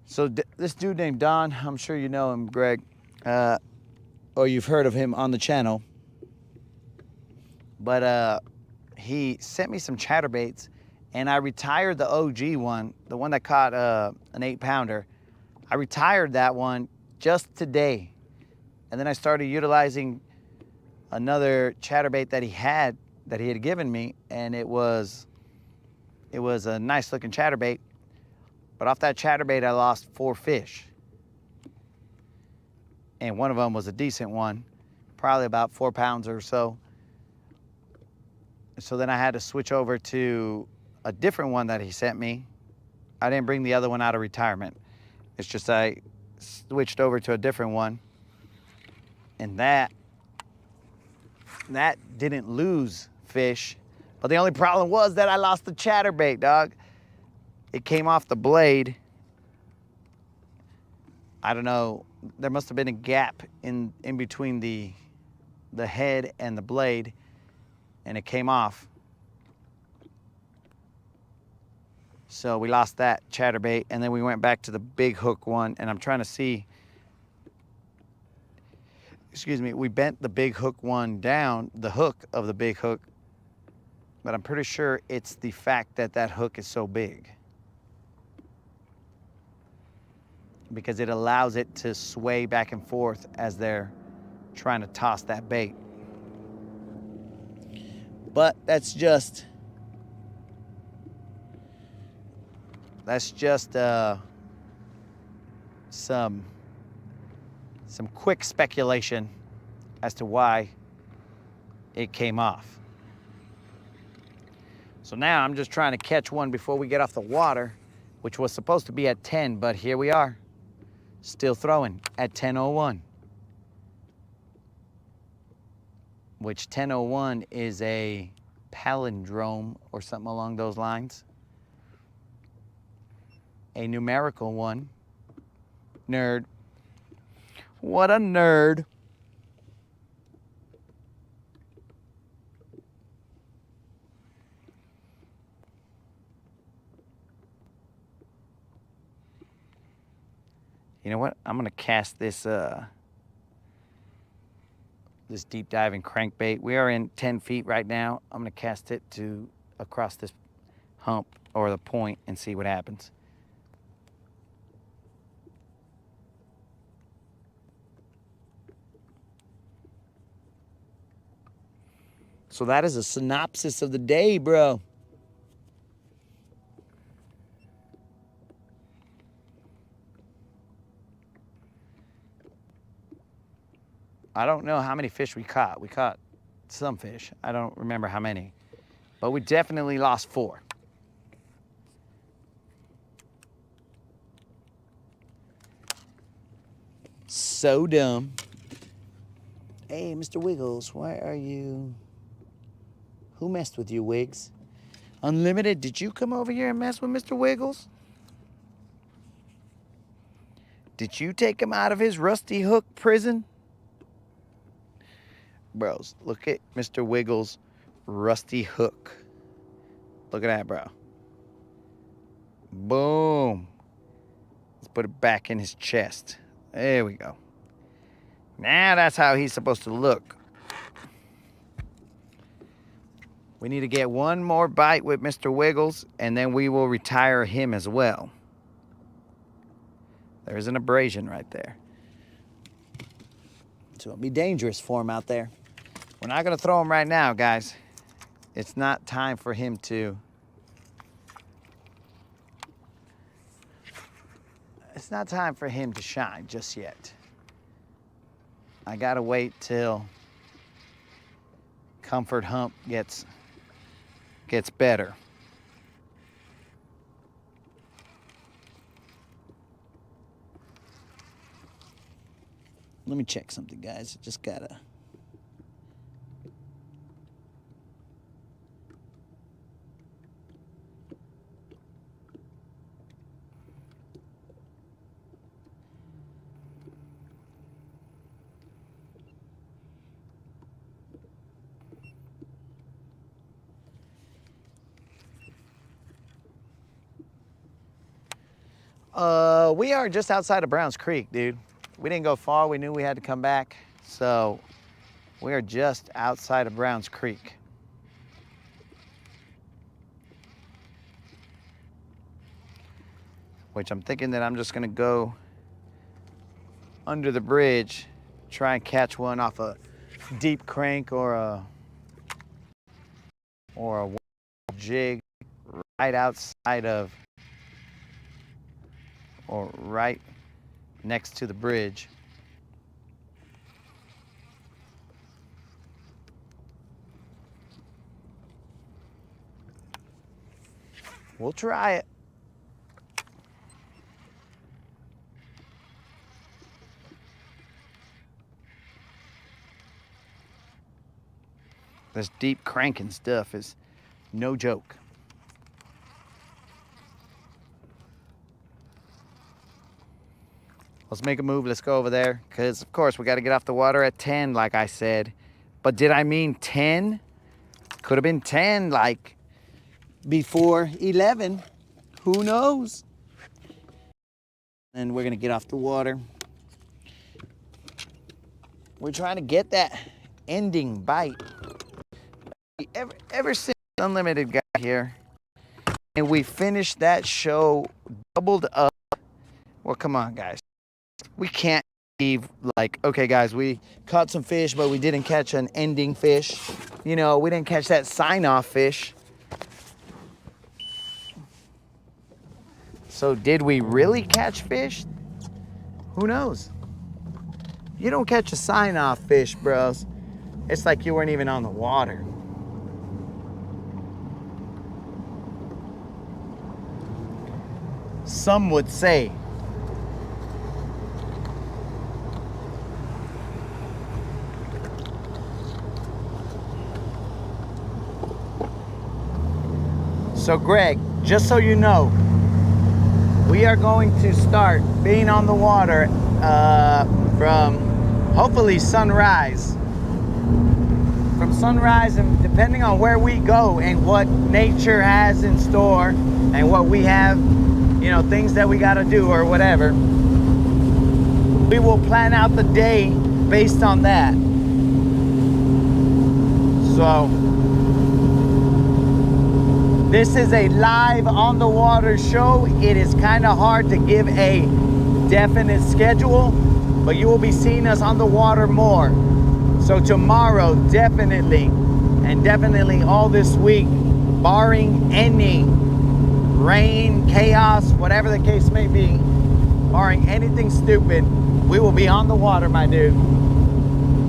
so this dude named Don, I'm sure you know him, Greg, or you've heard of him on the channel, but he sent me some chatterbaits, and I retired the OG one, the one that caught an 8-pounder. I retired that one just today, and then I started utilizing another chatterbait that he had given me, and it was a nice looking chatterbait, but off that chatterbait I lost 4 fish, and one of them was a decent one, probably about 4 pounds or so. So then I had to switch over to a different one that he sent me. I didn't bring the other one out of retirement. It's just I switched over to a different one, and that didn't lose fish, but the only problem was that I lost the chatterbait, dog. It came off the blade. I don't know, there must have been a gap in between the head and the blade, and it came off. So we lost that chatterbait, and then we went back to the big hook one, and I'm trying to see, excuse me, we bent the big hook one down, the hook of the big hook, but I'm pretty sure it's the fact that that hook is so big, because it allows it to sway back and forth as they're trying to toss that bait. But that's just some quick speculation as to why it came off. So now I'm just trying to catch one before we get off the water, which was supposed to be at 10, but here we are, still throwing at 10:01, which 10:01 is a palindrome or something along those lines. A numerical one. Nerd. What a nerd. You know what? I'm gonna cast this this deep diving crankbait. We are in 10 feet right now. I'm gonna cast it to across this hump or the point and see what happens. So that is a synopsis of the day, bro. I don't know how many fish we caught. We caught some fish. I don't remember how many, but we definitely lost 4. So dumb. Hey, Mr. Wiggles, why are you... Who messed with you, Wiggs? Unlimited, did you come over here and mess with Mr. Wiggles? Did you take him out of his rusty hook prison? Bros, look at Mr. Wiggles' rusty hook. Look at that, bro. Boom. put it back in his chest. There we go. Now that's how he's supposed to look. We need to get one more bite with Mr. Wiggles, and then we will retire him as well. There's an abrasion right there. So it'll be dangerous for him out there. We're not going to throw him right now, guys. It's not time for him to... It's not time for him to shine just yet. I got to wait till Comfort Hump gets better. Let me check something, guys. Just gotta... We are just outside of Browns Creek, dude. We didn't go far. We knew we had to come back. So we are just outside of Browns Creek. Which I'm thinking that I'm just gonna go under the bridge, try and catch one off a deep crank or a jig right outside of, or right next to the bridge. We'll try it. This deep cranking stuff is no joke. Let's make a move. Let's go over there. Because, of course, we got to get off the water at 10, like I said. But did I mean 10? Could have been 10, like, before 11. Who knows? And we're going to get off the water. We're trying to get that ending bite. Ever since Unlimited got here, and we finished that show doubled up. Well, come on, guys. We can't leave like, okay, guys, we caught some fish, but we didn't catch an ending fish. You know, we didn't catch that sign-off fish. So did we really catch fish? Who knows? You don't catch a sign-off fish, bros. It's like you weren't even on the water. Some would say. So Greg, just so you know, we are going to start being on the water from hopefully sunrise. From sunrise, and depending on where we go and what nature has in store and what we have, you know, things that we got to do or whatever, we will plan out the day based on that. So this is a live on the water show. It is kind of hard to give a definite schedule, but you will be seeing us on the water more. So tomorrow, definitely, and definitely all this week, barring any rain, chaos, whatever the case may be, barring anything stupid, we will be on the water, my dude.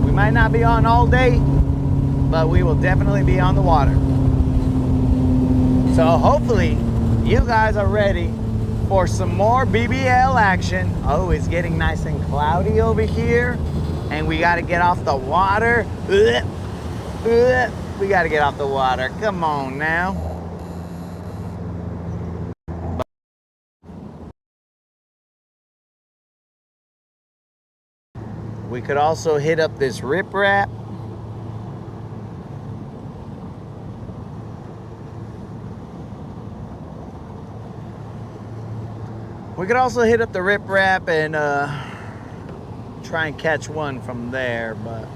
We might not be on all day, but we will definitely be on the water. So hopefully you guys are ready for some more BBL action. Oh, it's getting nice and cloudy over here, and we got to get off the water. We got to get off the water. Come on now. We could also hit up this riprap. We could also hit up the Rip Rap and try and catch one from there, but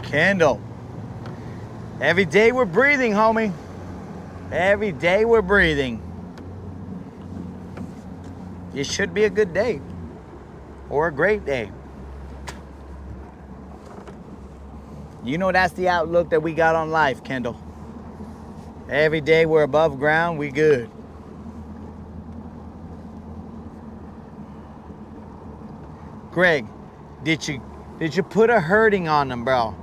Kendall, every day we're breathing, homie. Every day we're breathing. It should be a good day or a great day. You know that's the outlook that we got on life, Kendall. Every day we're above ground, we good. Greg, did you put a hurting on them, bro?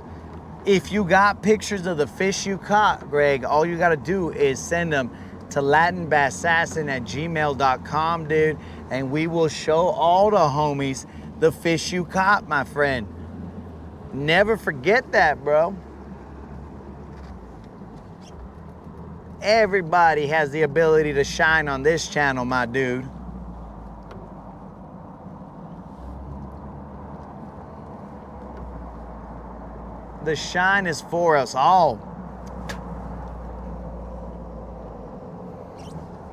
If you got pictures of the fish you caught, Greg, all you gotta do is send them to latinbassassin@gmail.com, dude, and we will show all the homies the fish you caught, my friend. Never forget that, bro. Everybody has the ability to shine on this channel, my dude. The shine is for us all.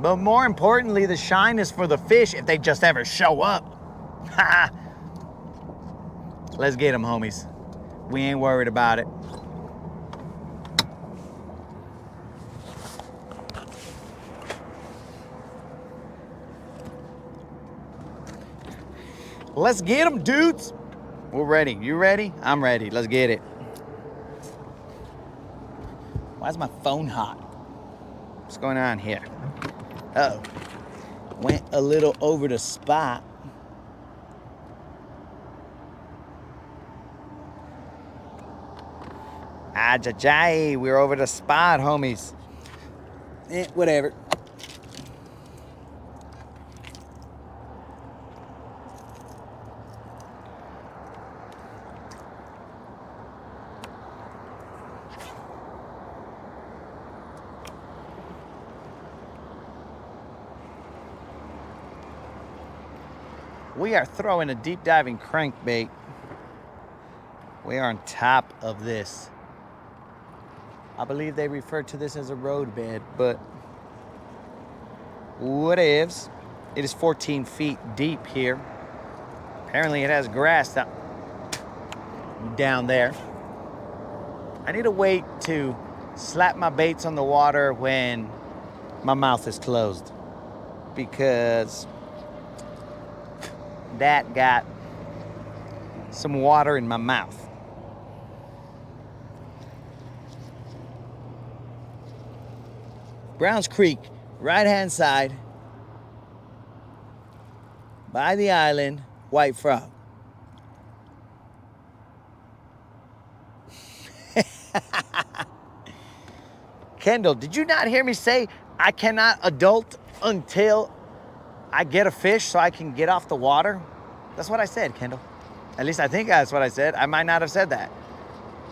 But more importantly, the shine is for the fish if they just ever show up. Let's get them, homies. We ain't worried about it. Let's get them, dudes. We're ready. You ready? I'm ready. Let's get it. Why is my phone hot? What's going on here? Uh-oh. Went a little over the spot. Ajajay, we're over the spot, homies. Whatever. We are throwing a deep diving crankbait. We are on top of this. I believe they refer to this as a road bed, but whatevs. It is 14 feet deep here. Apparently it has grass down there. I need to wait to slap my baits on the water when my mouth is closed, because that got some water in my mouth. Browns Creek, right-hand side, by the island, white frog. Kendall, did you not hear me say I cannot adult until I get a fish so I can get off the water? That's what I said, Kendall. At least I think that's what I said. I might not have said that.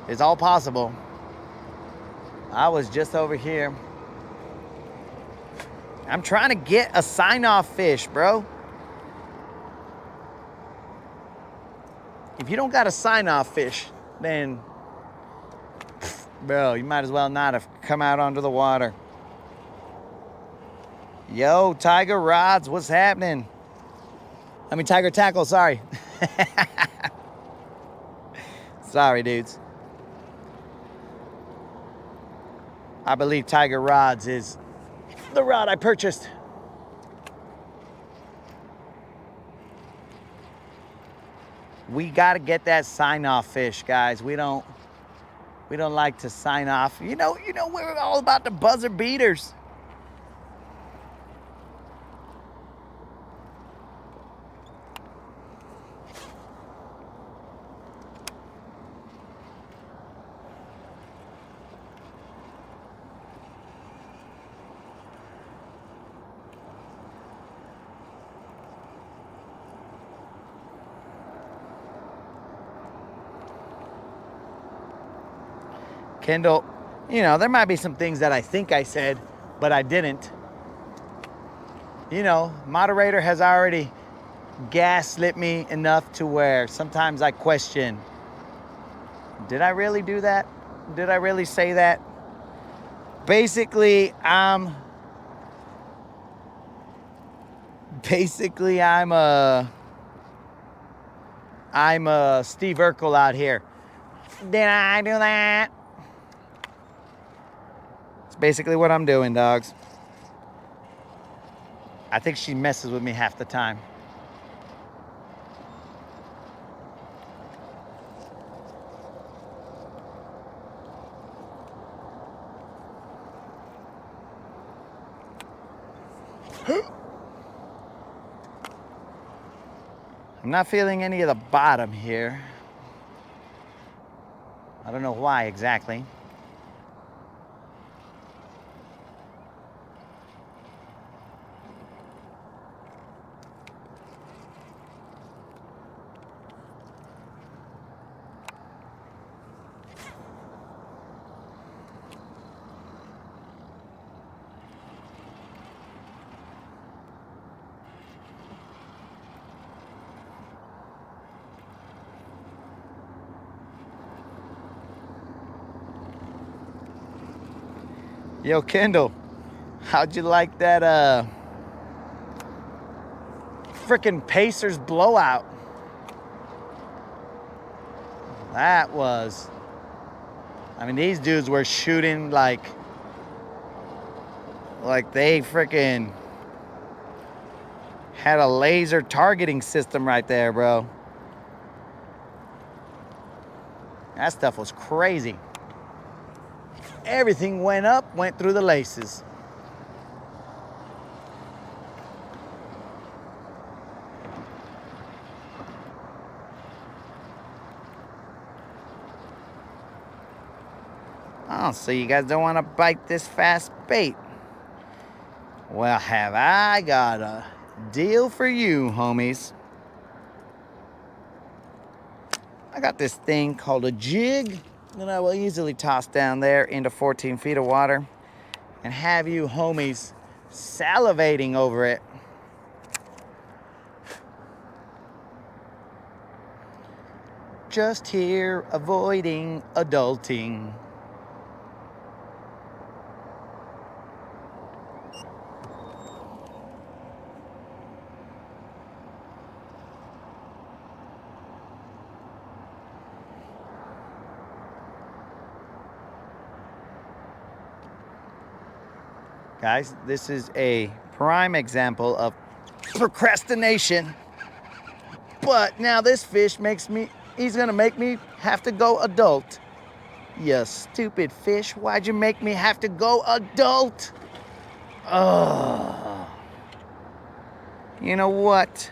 It's all possible. I was just over here. I'm trying to get a sign-off fish, bro. If you don't got a sign-off fish, then, bro, you might as well not have come out onto the water. Yo, Tiger Rods, what's happening? I mean, Tiger Tackle, sorry. Sorry, dudes. I believe Tiger Rods is the rod I purchased. We got to get that sign-off fish, guys. We don't We don't like to sign off. You know, we're all about the buzzer beaters. Kendall, you know, there might be some things that I think I said, but I didn't. You know, moderator has already gaslit me enough to where sometimes I question, did I really do that? Did I really say that? Basically, I'm Steve Urkel out here. Did I do that? It's basically what I'm doing, dogs. I think she messes with me half the time. I'm not feeling any of the bottom here. I don't know why exactly. Yo, Kendall, how'd you like that frickin' Pacers blowout? That was, I mean, these dudes were shooting like they frickin' had a laser targeting system right there, bro. That stuff was crazy. Everything went up, went through the laces. Oh, so you guys don't want to bite this fast bait? Well, have I got a deal for you, homies. I got this thing called a jig that I will easily toss down there into 14 feet of water and have you homies salivating over it. Just here avoiding adulting. Guys, this is a prime example of procrastination. But now this fish he's gonna make me have to go adult. You stupid fish, why'd you make me have to go adult? Oh. You know what?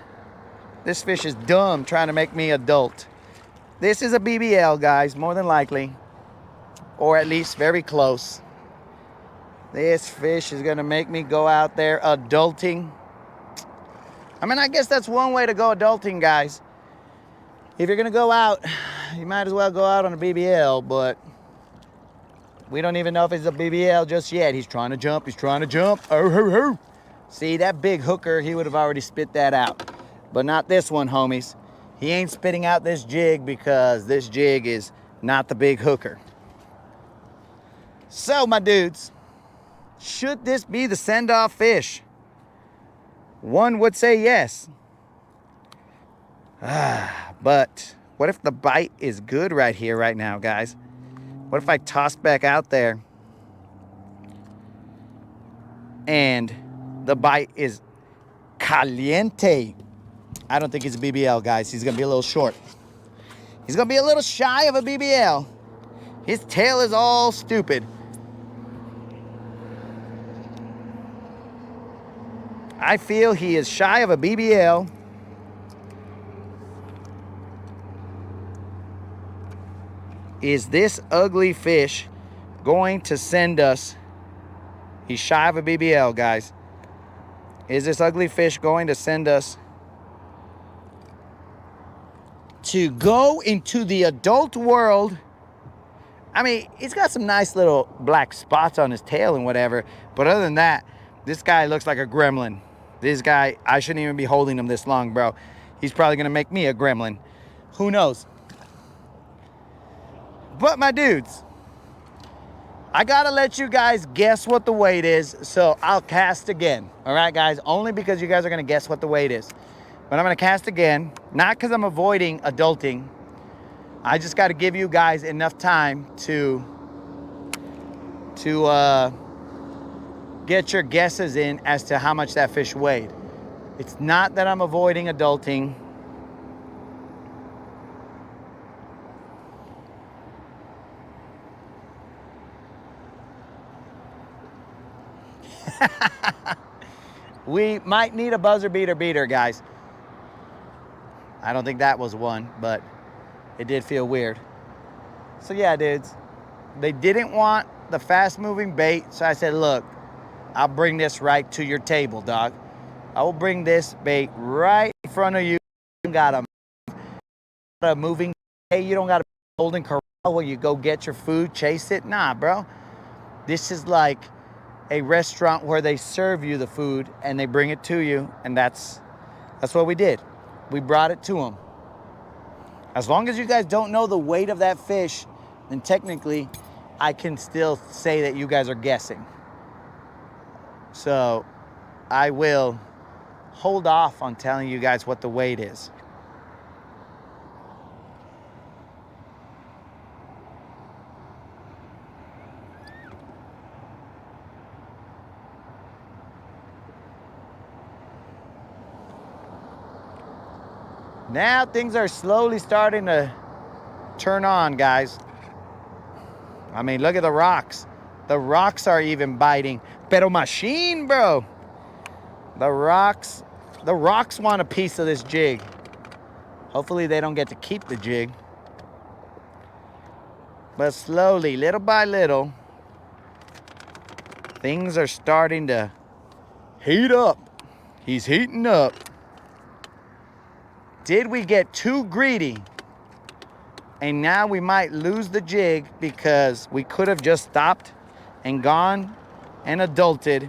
This fish is dumb trying to make me adult. This is a BBL, guys, more than likely. Or at least very close. This fish is gonna make me go out there adulting. I mean, I guess that's one way to go adulting, guys. If you're gonna go out, you might as well go out on a BBL, but we don't even know if it's a BBL just yet. He's trying to jump, Oh, ho, ho. See, that big hooker, he would have already spit that out. But not this one, homies. He ain't spitting out this jig because this jig is not the big hooker. So, my dudes, should this be the send-off fish? One would say yes. But what if the bite is good right here, right now, guys? What if I toss back out there and the bite is caliente? I don't think it's a BBL, guys. He's going to be a little short. He's going to be a little shy of a BBL. His tail is all stupid. I feel he is shy of a BBL. Is this ugly fish going to send us? He's shy of a BBL, guys. Is this ugly fish going to send us to go into the adult world? I mean, he's got some nice little black spots on his tail and whatever. But other than that, this guy looks like a gremlin. This guy, I shouldn't even be holding him this long, bro. He's probably going to make me a gremlin. Who knows? But my dudes, I got to let you guys guess what the weight is. So I'll cast again. All right, guys? Only because you guys are going to guess what the weight is. But I'm going to cast again. Not because I'm avoiding adulting. I just got to give you guys enough time to get your guesses in as to how much that fish weighed. It's not that I'm avoiding adulting. We might need a buzzer beater, guys. I don't think that was one, but it did feel weird. So yeah, dudes, they didn't want the fast moving bait. So I said, look, I'll bring this right to your table, dog. I will bring this bait right in front of you. You got a moving bait. You don't got a golden corral where you go get your food, chase it. Nah, bro. This is like a restaurant where they serve you the food and they bring it to you. And that's what we did. We brought it to them. As long as you guys don't know the weight of that fish, then technically I can still say that you guys are guessing. So I will hold off on telling you guys what the weight is. Now things are slowly starting to turn on, guys. I mean, look at the rocks. The rocks are even biting. Pero machine, bro. The rocks want a piece of this jig. Hopefully they don't get to keep the jig. But slowly, little by little, things are starting to heat up. He's heating up. Did we get too greedy? And now we might lose the jig because we could have just stopped and gone and adulted.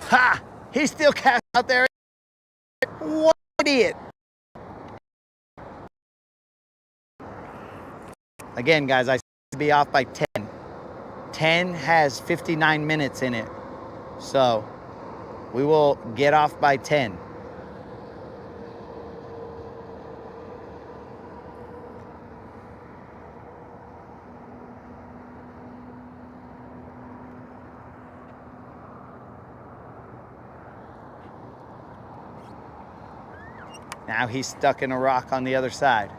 Ha! He's still cast out there. What an idiot. Again, guys, I to be off by 10. 10 has 59 minutes in it. So we will get off by 10. Now he's stuck in a rock on the other side.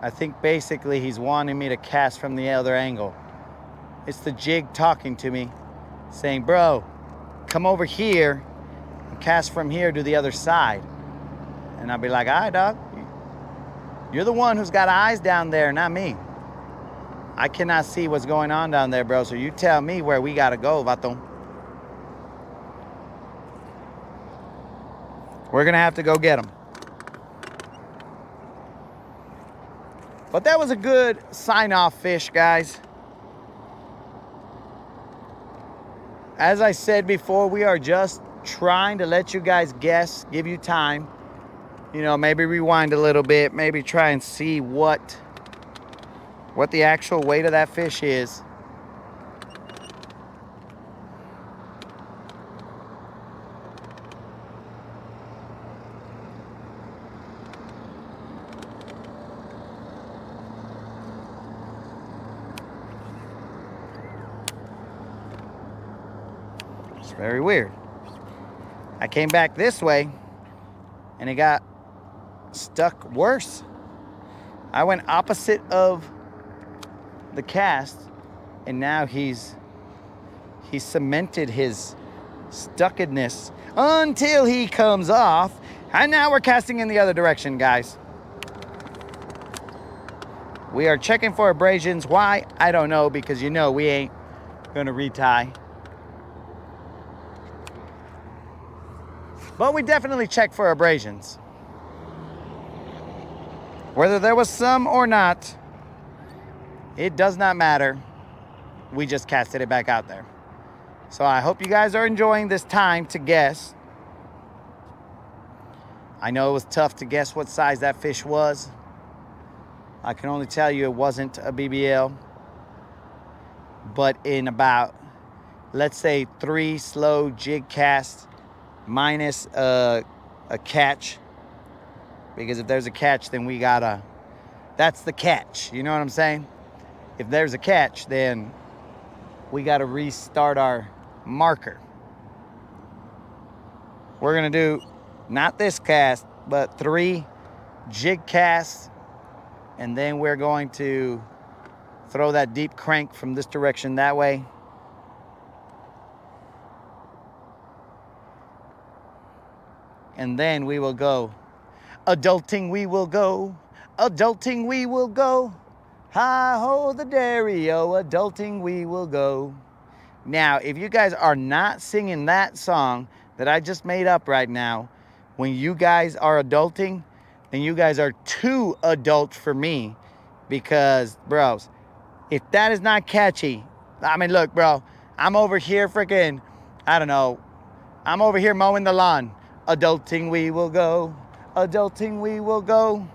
I think basically he's wanting me to cast from the other angle. It's the jig talking to me, saying, bro, come over here and cast from here to the other side. And I'll be like, all right, dog. You're the one who's got eyes down there, not me. I cannot see what's going on down there, bro. So you tell me where we gotta go, vato. We're gonna have to go get him. But that was a good sign-off fish, guys. As I said before, we are just trying to let you guys guess, give you time. You know, maybe rewind a little bit, maybe try and see what the actual weight of that fish is. Very weird. I came back this way and it got stuck worse. I went opposite of the cast, and now he's cemented his stuckedness until he comes off. And now we're casting in the other direction, guys. We are checking for abrasions. Why? I don't know, because we ain't gonna retie. But we definitely check for abrasions. Whether there was some or not, it does not matter. We just casted it back out there. So I hope you guys are enjoying this time to guess. I know it was tough to guess what size that fish was. I can only tell you it wasn't a BBL. But in about, let's say, 3 slow jig casts minus a catch. Because if there's a catch, then we gotta, that's the catch. You know what I'm saying? If there's a catch, then we gotta restart our marker. We're gonna do not this cast, but 3 jig casts, and then we're going to throw that deep crank from this direction that way. And then we will go. Adulting we will go. Adulting we will go. Hi-ho the Dario. Adulting we will go. Now, if you guys are not singing that song that I just made up right now, when you guys are adulting, then you guys are too adult for me. Because, bros, if that is not catchy, I mean, look, bro, I'm over here freaking, I don't know, I'm over here mowing the lawn. Adulting we will go. Adulting we will go.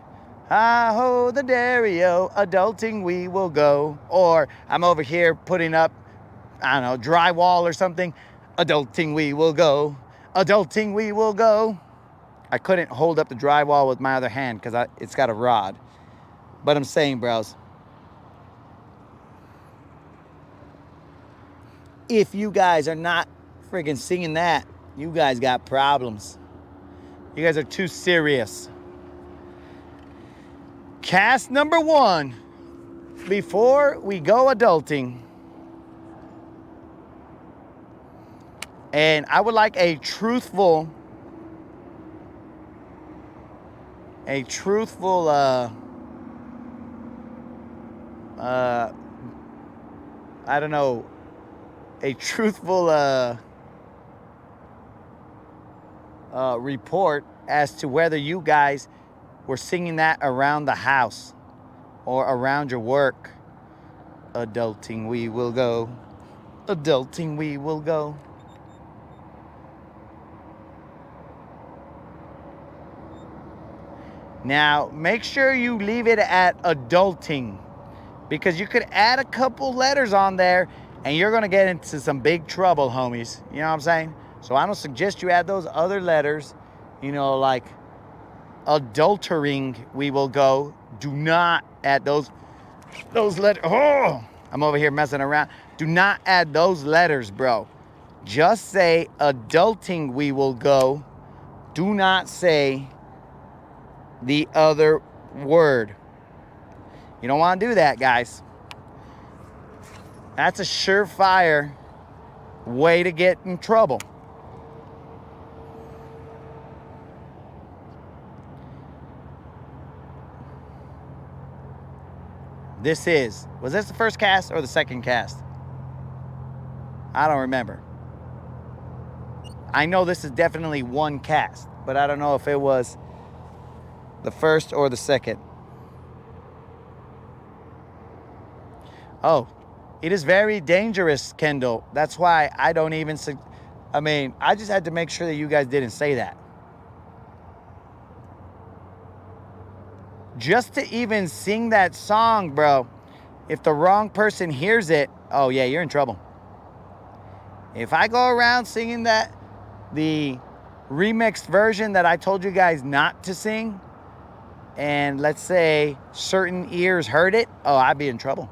Hi-ho the Dario. Adulting we will go. Or I'm over here putting up, I don't know, drywall or something. Adulting we will go. Adulting we will go. I couldn't hold up the drywall with my other hand because it's got a rod. But I'm saying, bros, if you guys are not friggin' singing that, you guys got problems. You guys are too serious. Cast number 1, before we go adulting. And I would like a truthful, I don't know, a truthful report as to whether you guys were singing that around the house or around your work. Adulting we will go. Adulting we will go. Now, make sure you leave it at adulting, because you could add a couple letters on there and you're gonna get into some big trouble, homies. You know what I'm saying? So I don't suggest you add those other letters, like adultering we will go. Do not add those letters. Oh, I'm over here messing around. Do not add those letters, bro. Just say adulting we will go. Do not say the other word. You don't want to do that, guys. That's a surefire way to get in trouble. Was this the first cast or the second cast? I don't remember. I know this is definitely one cast, but I don't know if it was the first or the second. Oh, it is very dangerous, Kendall. That's why I don't even, I just had to make sure that you guys didn't say that. Just to even sing that song, bro, if the wrong person hears it, oh yeah, you're in trouble. If I go around singing the remixed version that I told you guys not to sing, and let's say certain ears heard it, oh, I'd be in trouble.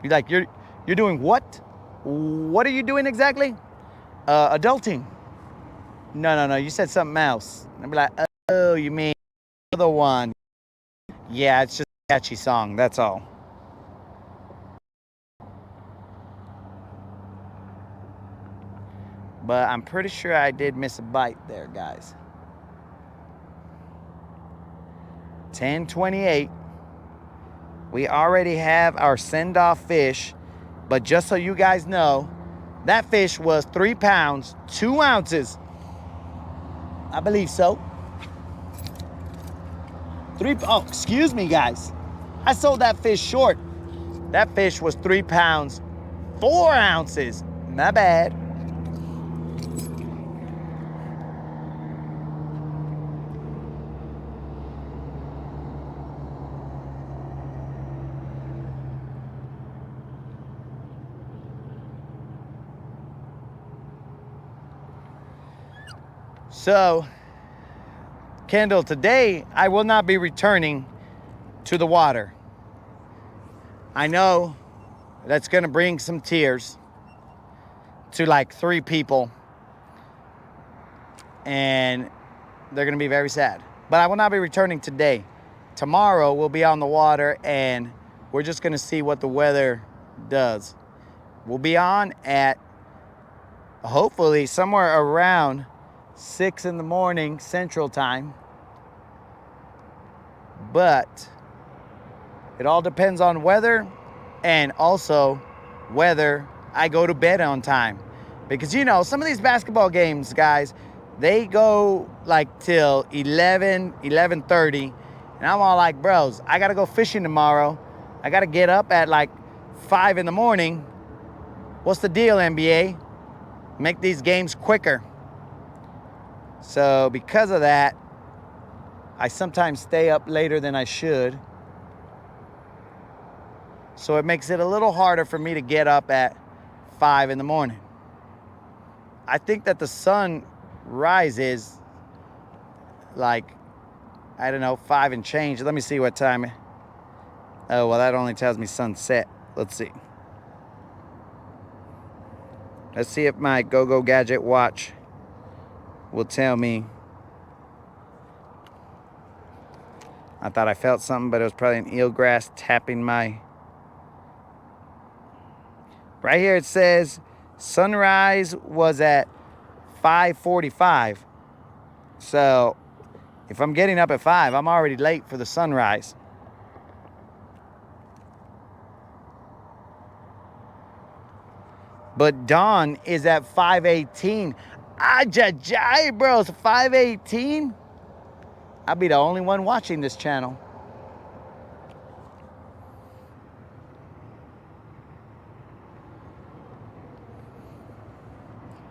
Be like, you're doing what? What are you doing exactly? Adulting. No, you said something else. I'd be like, oh, you mean the another one. Yeah, it's just a catchy song, that's all. But I'm pretty sure I did miss a bite there, guys. 10:28. We already have our send-off fish. But just so you guys know, that fish was 3 pounds, 2 ounces. I believe so. Oh, excuse me, guys. I sold that fish short. That fish was 3 pounds, 4 ounces. My bad. So, Kendall, today I will not be returning to the water. I know that's gonna bring some tears to like 3 people, and they're gonna be very sad. But I will not be returning today. Tomorrow we'll be on the water, and we're just gonna see what the weather does. We'll be on at hopefully somewhere around 6 in the morning Central Time. But it all depends on weather, and also whether I go to bed on time. Because, you know, some of these basketball games, guys, they go like till 11, 11:30. And I'm all like, bros, I got to go fishing tomorrow. I got to get up at like 5 in the morning. What's the deal, NBA? Make these games quicker. So because of that, I sometimes stay up later than I should. So it makes it a little harder for me to get up at 5 in the morning. I think that the sun rises like, I don't know, 5 and change. Let me see what time. Oh, well, that only tells me sunset. Let's see. Let's see if my Go-Go Gadget watch will tell me. I thought I felt something, but it was probably an eelgrass tapping my... Right here it says sunrise was at 5:45. So if I'm getting up at 5, I'm already late for the sunrise. But dawn is at 5:18. Ajajay, bro, it's 5:18. I'll be the only one watching this channel.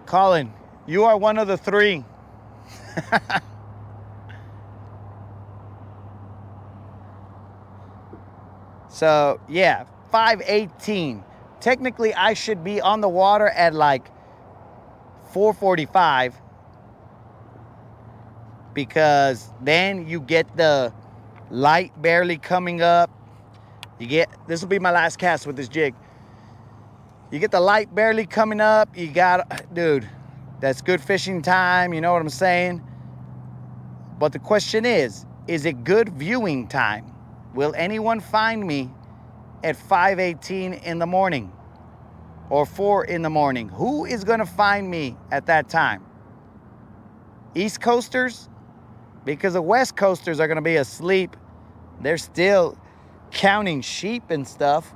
Colin, you are one of the 3. So, yeah, 5:18. Technically, I should be on the water at like 4:45, because then you get the light barely coming up. This will be my last cast with this jig. You get the light barely coming up. You got, dude, that's good fishing time. You know what I'm saying? But the question is it good viewing time? Will anyone find me at 5:18 in the morning or 4 in the morning? Who is going to find me at that time? East Coasters? Because the West Coasters are going to be asleep. They're still counting sheep and stuff.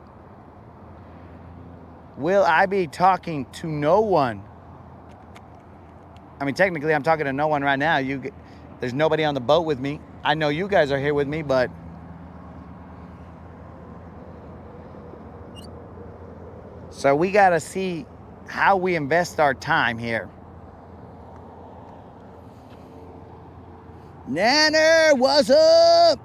Will I be talking to no one? I mean, technically, I'm talking to no one right now. There's nobody on the boat with me. I know you guys are here with me, but... So we got to see how we invest our time here. Nanner, what's up?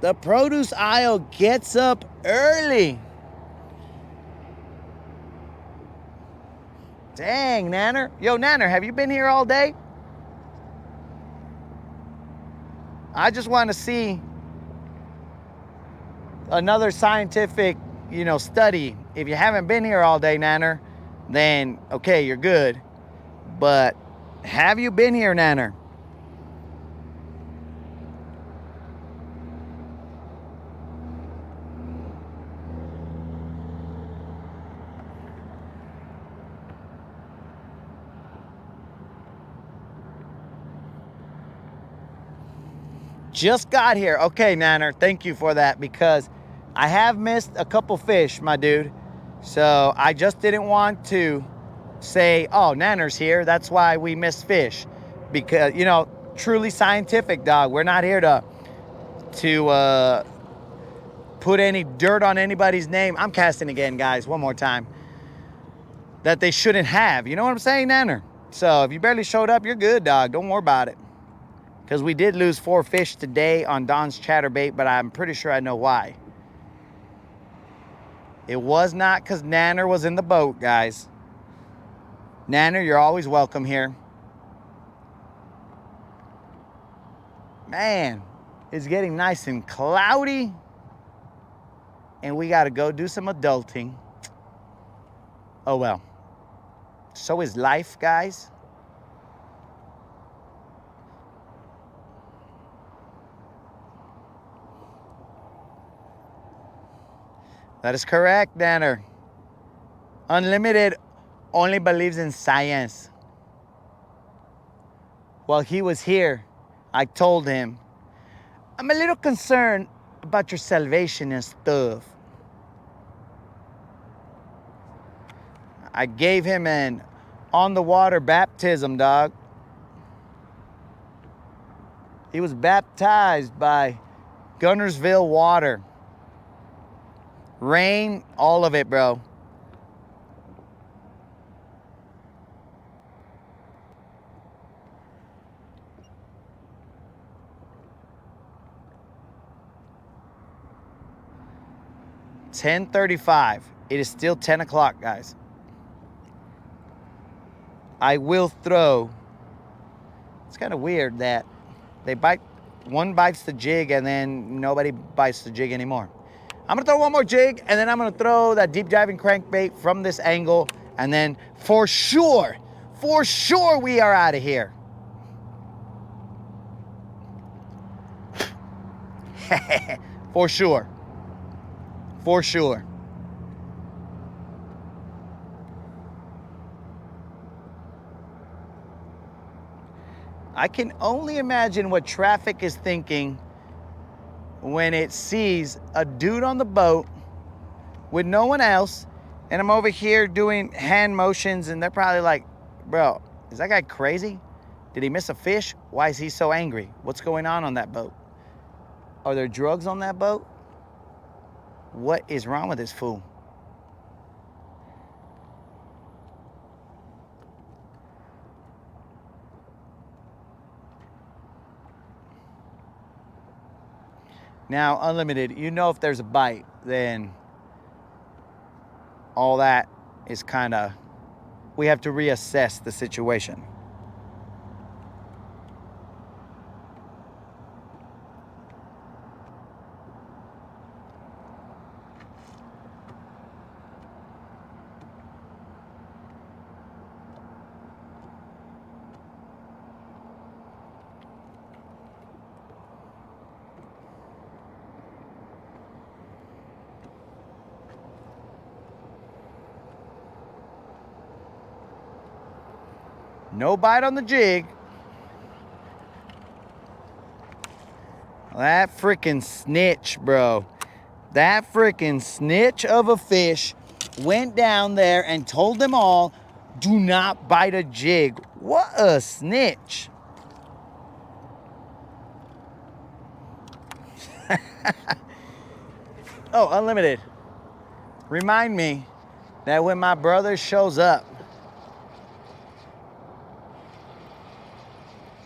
The produce aisle gets up early. Dang, Nanner. Yo, Nanner, have you been here all day? I just want to see another scientific, study. If you haven't been here all day, Nanner, then okay, you're good. But have you been here, Nanner? Just got here. Okay, Nanner, thank you for that, because I have missed a couple fish, my dude. So I just didn't want to say, oh, Nanner's here, that's why we missed fish. Because, you know, truly scientific, dog. We're not here to put any dirt on anybody's name. I'm casting again, guys, one more time. That they shouldn't have. You know what I'm saying, Nanner? So if you barely showed up, you're good, dog. Don't worry about it. Because we did lose 4 fish today on Don's chatterbait, but I'm pretty sure I know why. It was not because Nanner was in the boat, guys. Nanner, you're always welcome here. Man, it's getting nice and cloudy. And we got to go do some adulting. Oh, well. So is life, guys. That is correct, Nanner. Unlimited only believes in science. While he was here, I told him, I'm a little concerned about your salvation and stuff. I gave him an on-the-water baptism, dog. He was baptized by Guntersville water. Rain, all of it, bro. $10:35. It is still 10 o'clock, guys. I will throw. It's kind of weird that they bite. One bites the jig and then nobody bites the jig anymore. I'm gonna throw one more jig and then I'm gonna throw that deep diving crankbait from this angle, and then for sure we are out of here. For sure. For sure. I can only imagine what traffic is thinking when it sees a dude on the boat with no one else, and I'm over here doing hand motions, and they're probably like, bro, is that guy crazy? Did he miss a fish? Why is he so angry? What's going on that boat? Are there drugs on that boat? What is wrong with this fool? Now, Unlimited, you know if there's a bite, then all that is kind of, we have to reassess the situation. No bite on the jig. That freaking snitch, bro. That freaking snitch of a fish went down there and told them all, do not bite a jig. What a snitch. Oh, Unlimited. Remind me that when my brother shows up,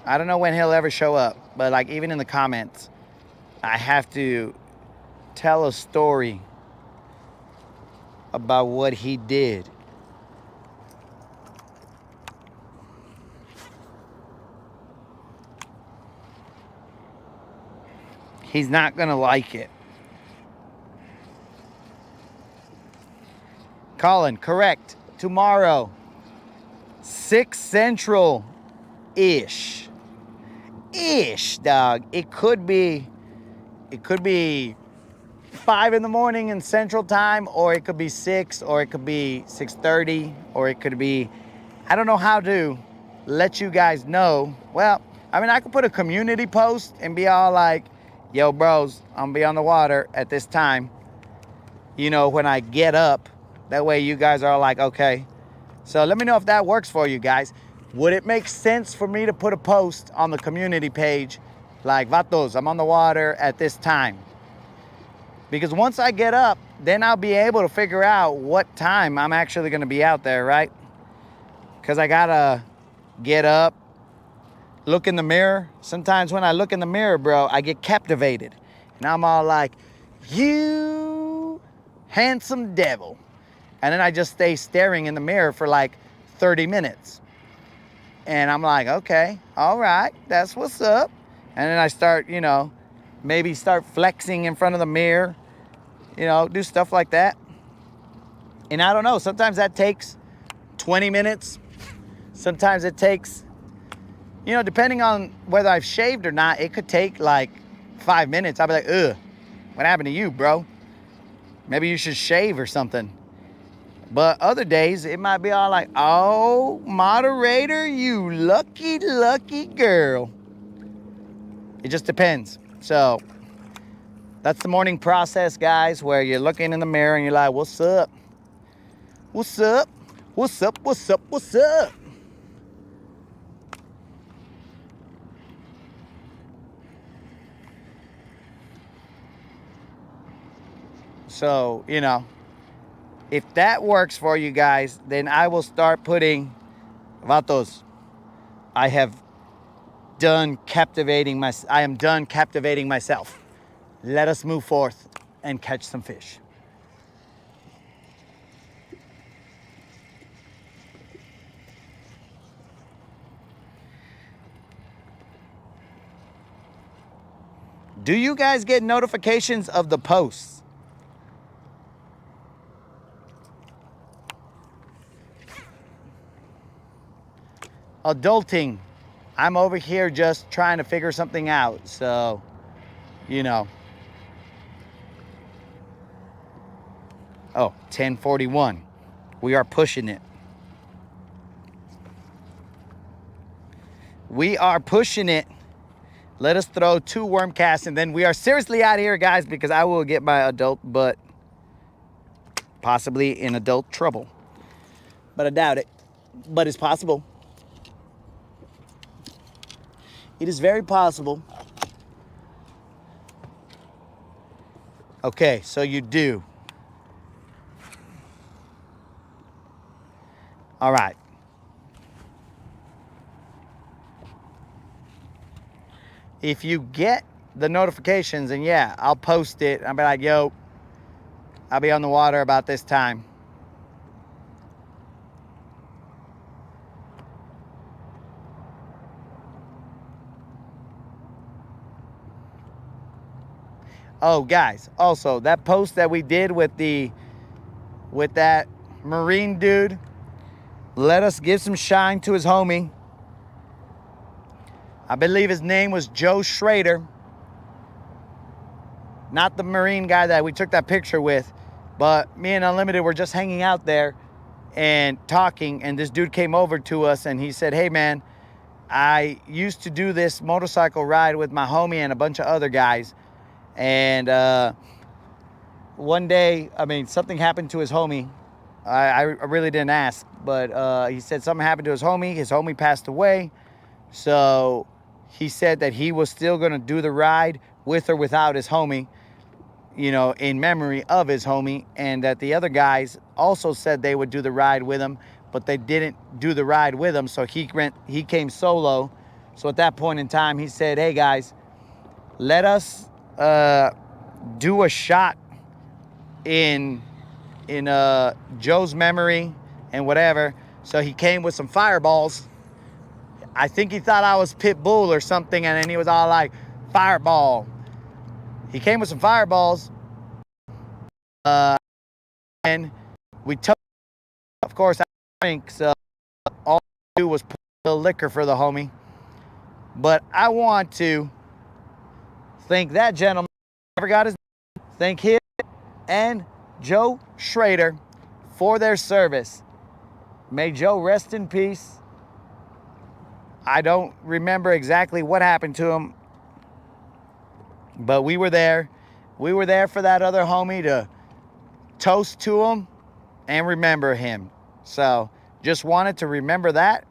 I don't know when he'll ever show up, but like even in the comments, I have to tell a story about what he did. He's not gonna like it. Colin, correct. Tomorrow, 6 Central-ish. Dog. It could be 5 in the morning in Central Time, or it could be 6, or it could be 6:30, or it could be, I don't know how to let you guys know. Well, I mean, I could put a community post and be all like, yo, bros, I'm gonna be on the water at this time, you know, when I get up. That way you guys are like, okay. So let me know if that works for you guys. Would it make sense for me to put a post on the community page like, vatos, I'm on the water at this time? Because once I get up, then I'll be able to figure out what time I'm actually gonna be out there, right? Because I gotta get up, look in the mirror. Sometimes when I look in the mirror, bro, I get captivated. And I'm all like, you handsome devil. And then I just stay staring in the mirror for like 30 minutes. And I'm like, okay, all right, that's what's up. And then I start, you know, maybe start flexing in front of the mirror, you know, do stuff like that. And I don't know, sometimes that takes 20 minutes. Sometimes it takes, you know, depending on whether I've shaved or not, it could take like 5 minutes. I'll be like, ugh, what happened to you, bro? Maybe you should shave or something. But other days, it might be all like, oh, moderator, you lucky, lucky girl. It just depends. So that's the morning process, guys, where you're looking in the mirror and you're like, what's up? What's up? What's up? What's up? What's up? So, you know, if that works for you guys, then I will start putting, vatos, I am done captivating myself. Let us move forth and catch some fish. Do you guys get notifications of the posts? Adulting. I'm over here just trying to figure something out. So, you know. Oh, 10:41. We are pushing it. We are pushing it. Let us throw 2 worm casts and then we are seriously out of here, guys, because I will get my adult butt possibly in adult trouble. But I doubt it. But it's possible. It is very possible. Okay, so you do. All right. If you get the notifications, and yeah, I'll post it. I'll be like, yo, I'll be on the water about this time. Oh, guys, also that post that we did with that Marine dude, let us give some shine to his homie. I believe his name was Joe Schrader. Not the Marine guy that we took that picture with, but me and Unlimited were just hanging out there and talking, and this dude came over to us and he said, hey man, I used to do this motorcycle ride with my homie and a bunch of other guys. And one day, I mean, something happened to his homie. I really didn't ask, but he said something happened to his homie. His homie passed away. So he said that he was still going to do the ride with or without his homie, you know, in memory of his homie. And that the other guys also said they would do the ride with him, but they didn't do the ride with him. So he came solo. So at that point in time, he said, hey guys, let us do a shot in Joe's memory and whatever. So he came with some fireballs. I think he thought I was Pitbull or something, and then he was all like, fireball. He came with some fireballs. And we took, of course, I drink, so all do was pour a little liquor for the homie. But I want to thank that gentleman. Never got his name. Thank him and Joe Schrader for their service. May Joe rest in peace. I don't remember exactly what happened to him, but we were there. We were there for that other homie to toast to him and remember him. So just wanted to remember that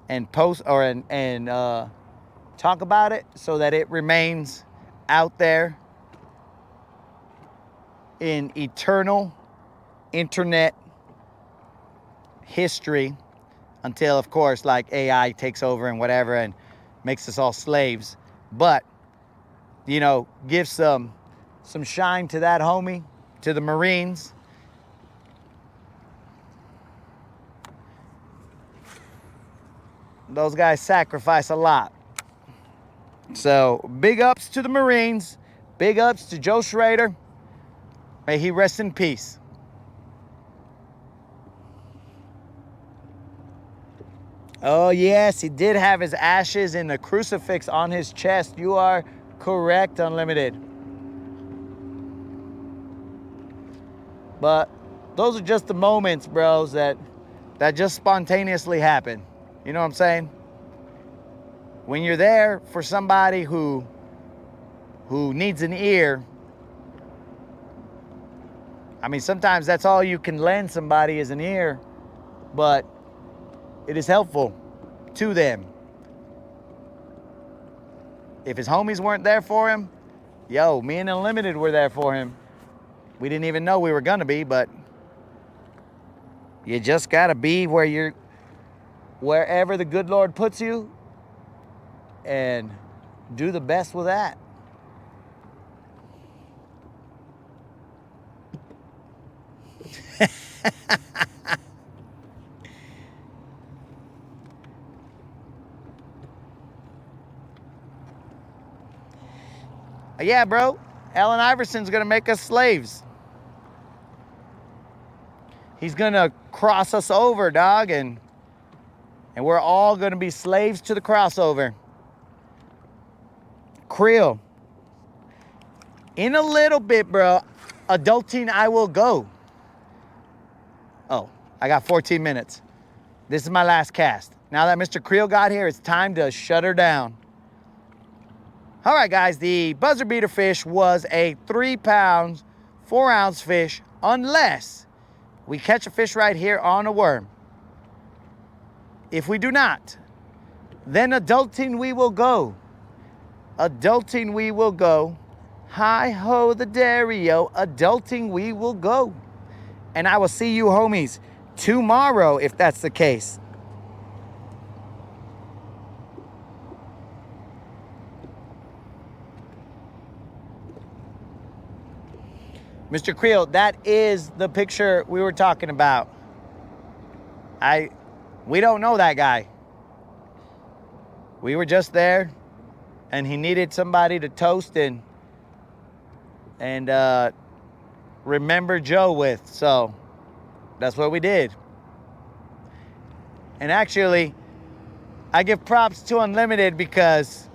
and post or and talk about it so that it remains out there in eternal internet history until, of course, like AI takes over and whatever and makes us all slaves. But, you know, give some shine to that homie, to the Marines. Those guys sacrifice a lot. So, big ups to the Marines. Big ups to Joe Schrader. May he rest in peace. Oh, yes, he did have his ashes in the crucifix on his chest. You are correct, Unlimited. But those are just the moments, bros, that just spontaneously happen. You know what I'm saying? When you're there for somebody who needs an ear, I mean, sometimes that's all you can lend somebody is an ear, but it is helpful to them. If his homies weren't there for him, yo, me and Unlimited were there for him. We didn't even know we were gonna be, but you just gotta be wherever the good Lord puts you and do the best with that. Yeah, bro. Allen Iverson's gonna make us slaves. He's gonna cross us over, dog, and we're all gonna be slaves to the crossover. Creel. In a little bit, bro. Adulting, I will go. Oh, I got 14 minutes. This is my last cast. Now that Mr. Creel got here, it's time to shut her down. All right, guys, the buzzer beater fish was a 3 pounds, 4 ounce fish, unless we catch a fish right here on a worm. If we do not, then adulting we will go. Adulting we will go. Hi-ho the dairy-o, adulting we will go. And I will see you homies tomorrow if that's the case. Mr. Creel, that is the picture we were talking about. We don't know that guy. We were just there, and he needed somebody to toast and remember Joe with, so that's what we did. And actually, I give props to Unlimited because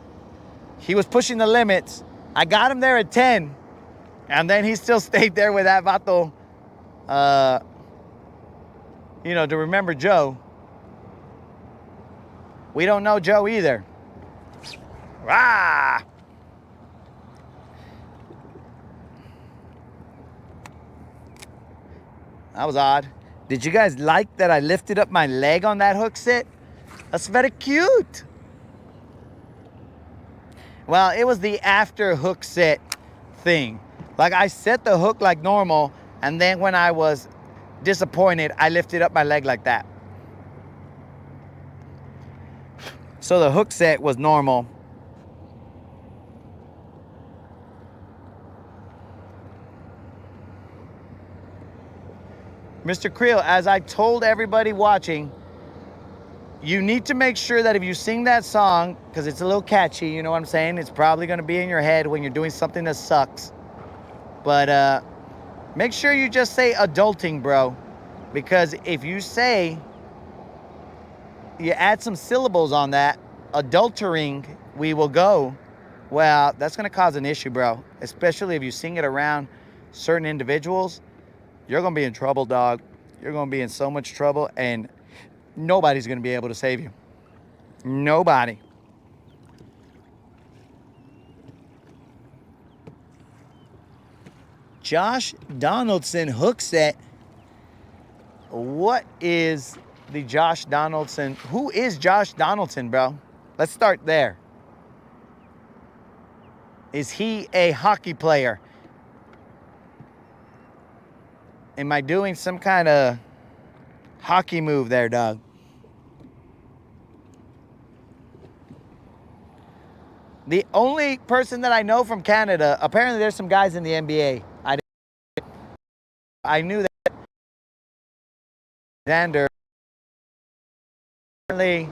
he was pushing the limits. I got him there at 10. And then he still stayed there with that vato, you know, to remember Joe. We don't know Joe either. Rah! That was odd. Did you guys like that I lifted up my leg on that hook set? That's very cute. Well, it was the after hook set thing. Like, I set the hook like normal, and then when I was disappointed, I lifted up my leg like that. So the hook set was normal. Mr. Creel, as I told everybody watching, you need to make sure that if you sing that song, because it's a little catchy, you know what I'm saying? It's probably going to be in your head when you're doing something that sucks. But make sure you just say adulting, bro. Because if you say you add some syllables on that, adultering, we will go. Well, that's going to cause an issue, bro. Especially if you sing it around certain individuals. You're going to be in trouble, dog. You're going to be in so much trouble, and nobody's going to be able to save you. Nobody. Josh Donaldson hook set. What is the Josh Donaldson? Who is Josh Donaldson, bro? Let's start there. Is he a hockey player? Am I doing some kind of hockey move there, dog? The only person that I know from Canada, apparently there's some guys in the NBA. I knew that Xander, I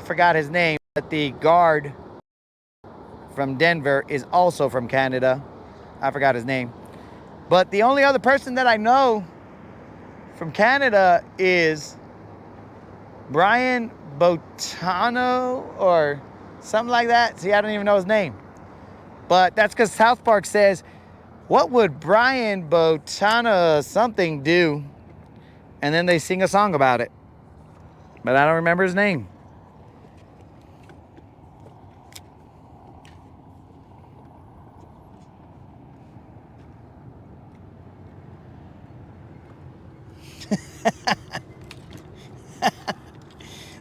forgot his name, but the guard from Denver is also from Canada. I forgot his name. But the only other person that I know from Canada is Brian Botano or something like that. See, I don't even know his name. But that's because South Park says, what would Brian Botana something do? And then they sing a song about it. But I don't remember his name.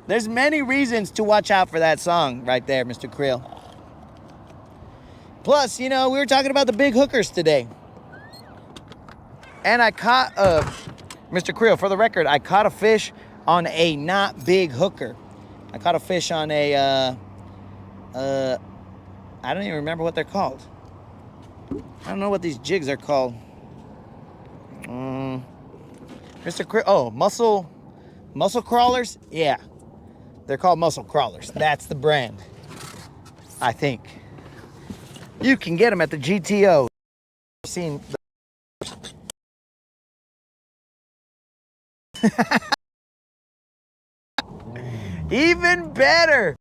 There's many reasons to watch out for that song right there, Mr. Krill. Plus, you know, we were talking about the big hookers today. And I caught Mr. Krill, for the record, I caught a fish on a not big hooker. I caught a fish on a, I don't even remember what they're called. I don't know what these jigs are called. Mr. Krill, oh, mussel crawlers? Yeah, they're called mussel crawlers. That's the brand, I think. You can get them at the GTO. I've seen even better.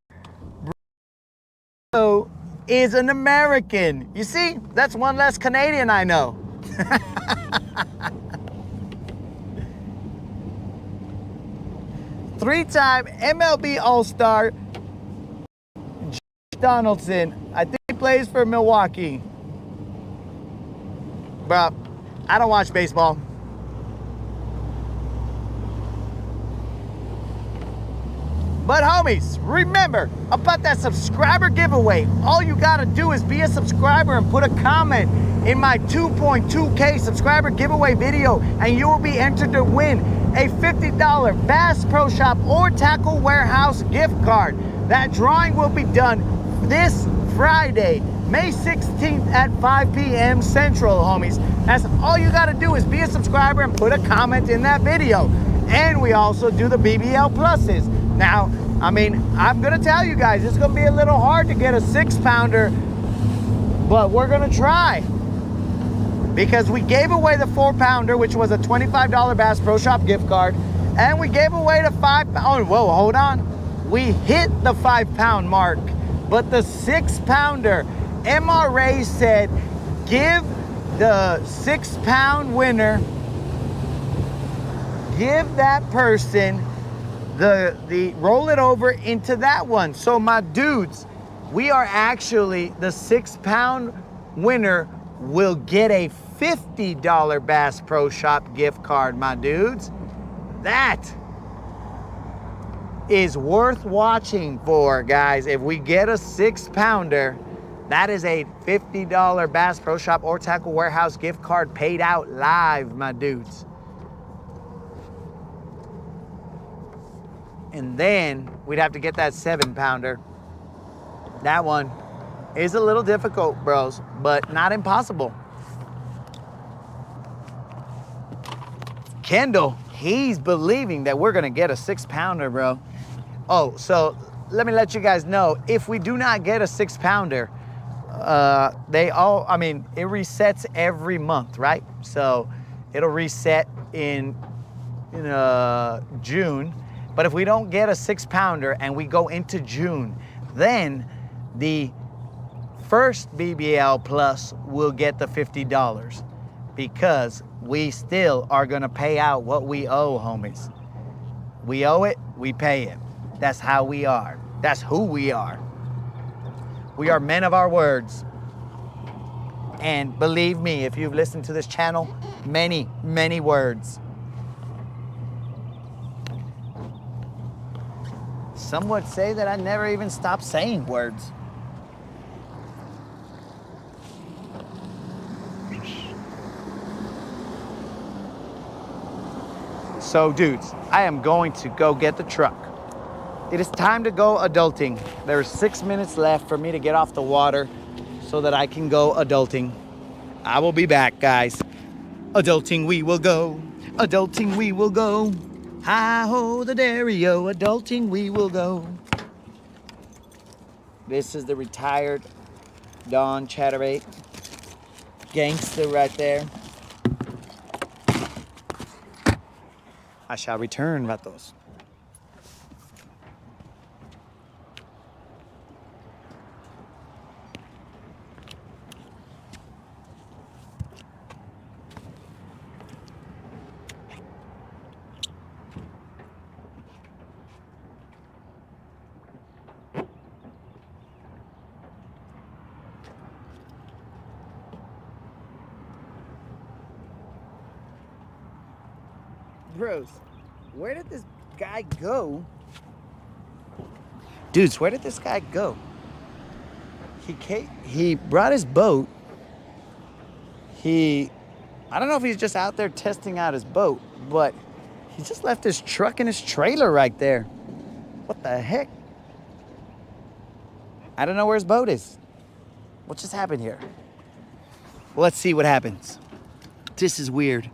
Bro is an American. You see, that's one less Canadian I know. Three-time MLB All-Star Josh Donaldson. I think he plays for Milwaukee. Bro, I don't watch baseball. But homies, remember about that subscriber giveaway. All you gotta do is be a subscriber and put a comment in my 2.2K subscriber giveaway video, and you will be entered to win a $50 Bass Pro Shop or Tackle Warehouse gift card. That drawing will be done this Friday, May 16th at 5 p.m. Central, homies. That's all you gotta do is be a subscriber and put a comment in that video. And we also do the BBL pluses. Now, I mean, I'm gonna tell you guys, it's gonna be a little hard to get a 6-pounder, but we're gonna try. Because we gave away the 4-pounder, which was a $25 Bass Pro Shop gift card, and we gave away the 5-pound, whoa, hold on. We hit the 5-pound mark, but the 6-pounder, MRA said, give the 6-pound winner, give that person the roll it over into that one. So my dudes, we are actually, the 6-pound winner will get a $50 Bass Pro Shop gift card, my dudes. That is worth watching for, guys. If we get a 6-pounder, that is a $50 Bass Pro Shop or Tackle Warehouse gift card paid out live, my dudes. And then we'd have to get that 7-pounder. That one is a little difficult, bros, but not impossible. Kendall, he's believing that we're gonna get a 6-pounder, bro. Oh, so let me let you guys know, if we do not get a 6-pounder, it resets every month, right? So it'll reset in in June. But if we don't get a 6-pounder and we go into June, then the first BBL Plus will get the $50 because we still are gonna pay out what we owe, homies. We owe it, we pay it. That's how we are. That's who we are. We are men of our words. And believe me, if you've listened to this channel, many, many words. Some would say that I never even stopped saying words. So dudes, I am going to go get the truck. It is time to go adulting. There's 6 minutes left for me to get off the water so that I can go adulting. I will be back, guys. Adulting we will go. Adulting we will go. Hi-ho the dairy-o, adulting we will go. This is the retired Don Chatterate. Gangster right there. I shall return, vatos. Bros, where did this guy go? Dudes, where did this guy go? He brought his boat. I don't know if he's just out there testing out his boat, but he just left his truck and his trailer right there. What the heck? I don't know where his boat is. What just happened here? Well, let's see what happens. This is weird.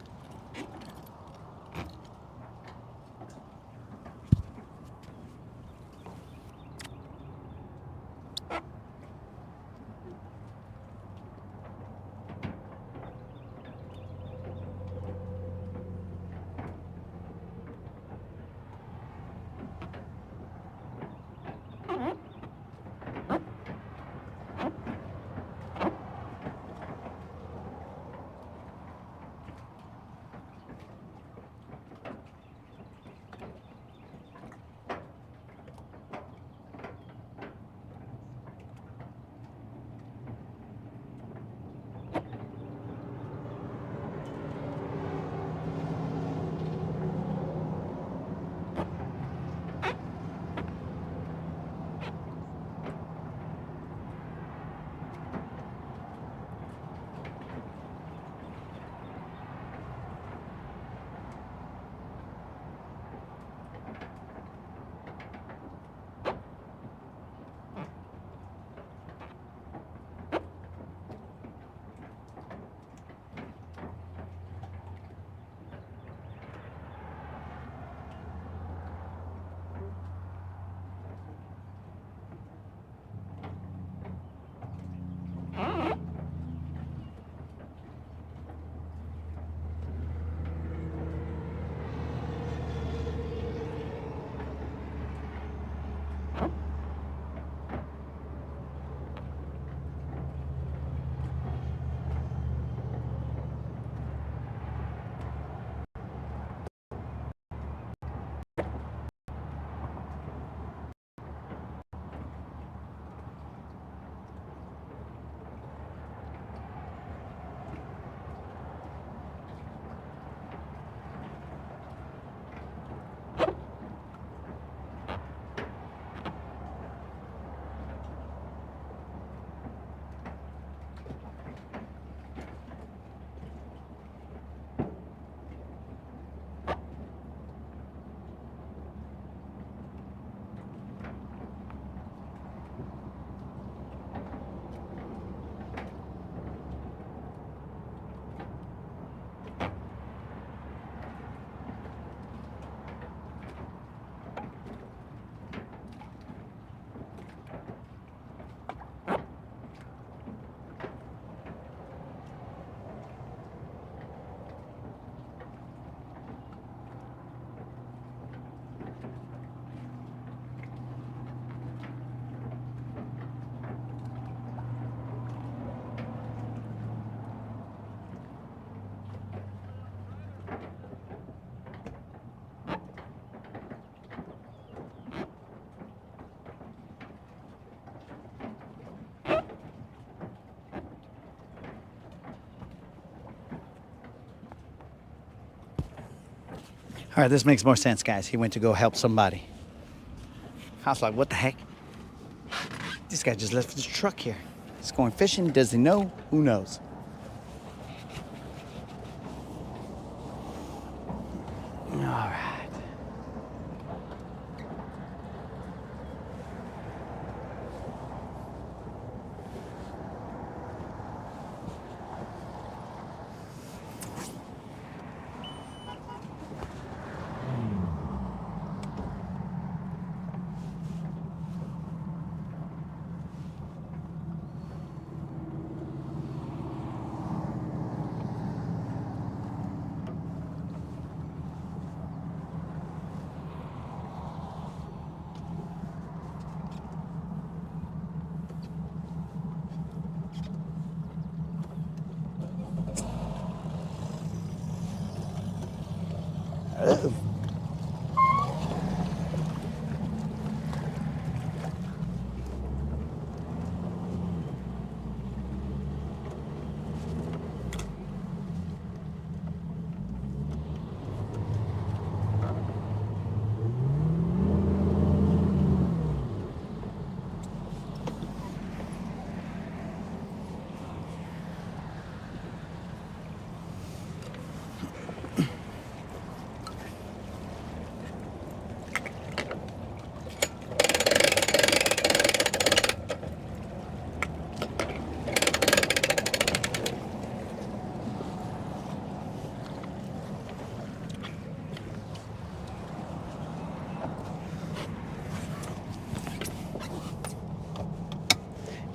All right, this makes more sense, guys. He went to go help somebody. I was like, what the heck? This guy just left his truck here. He's going fishing. Does he know? Who knows? All right.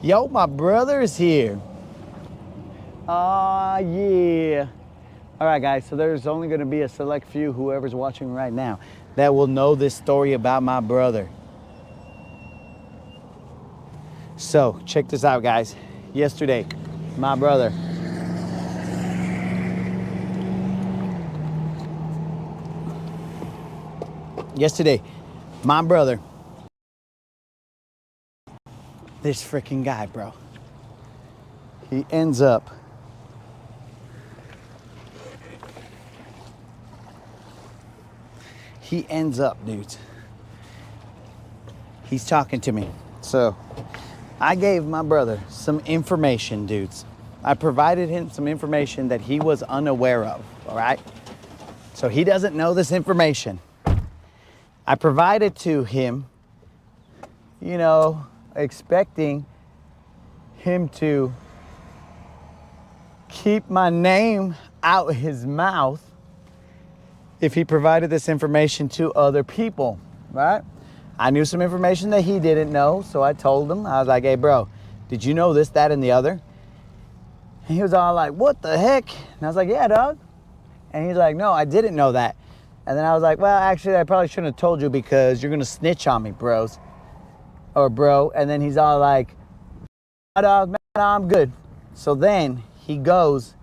Yo, my brother is here. Yeah. All right, guys, so there's only gonna be a select few, whoever's watching right now, that will know this story about my brother. So, check this out, guys. Yesterday, my brother, this freaking guy, bro, he ends up dudes, he's talking to me. So I gave my brother some information, dudes. I provided him some information that he was unaware of, all right? So he doesn't know this information. I provided to him, you know, expecting him to keep my name out his mouth if he provided this information to other people, right? I knew some information that he didn't know, so I told him. I was like, hey, bro, did you know this, that, and the other? And he was all like, what the heck? And I was like, yeah, dog. And he's like, no, I didn't know that. And then I was like, well, actually, I probably shouldn't have told you because you're going to snitch on me, bros. Or bro. And then he's all like, no, dog, man, I'm good. So then he goes,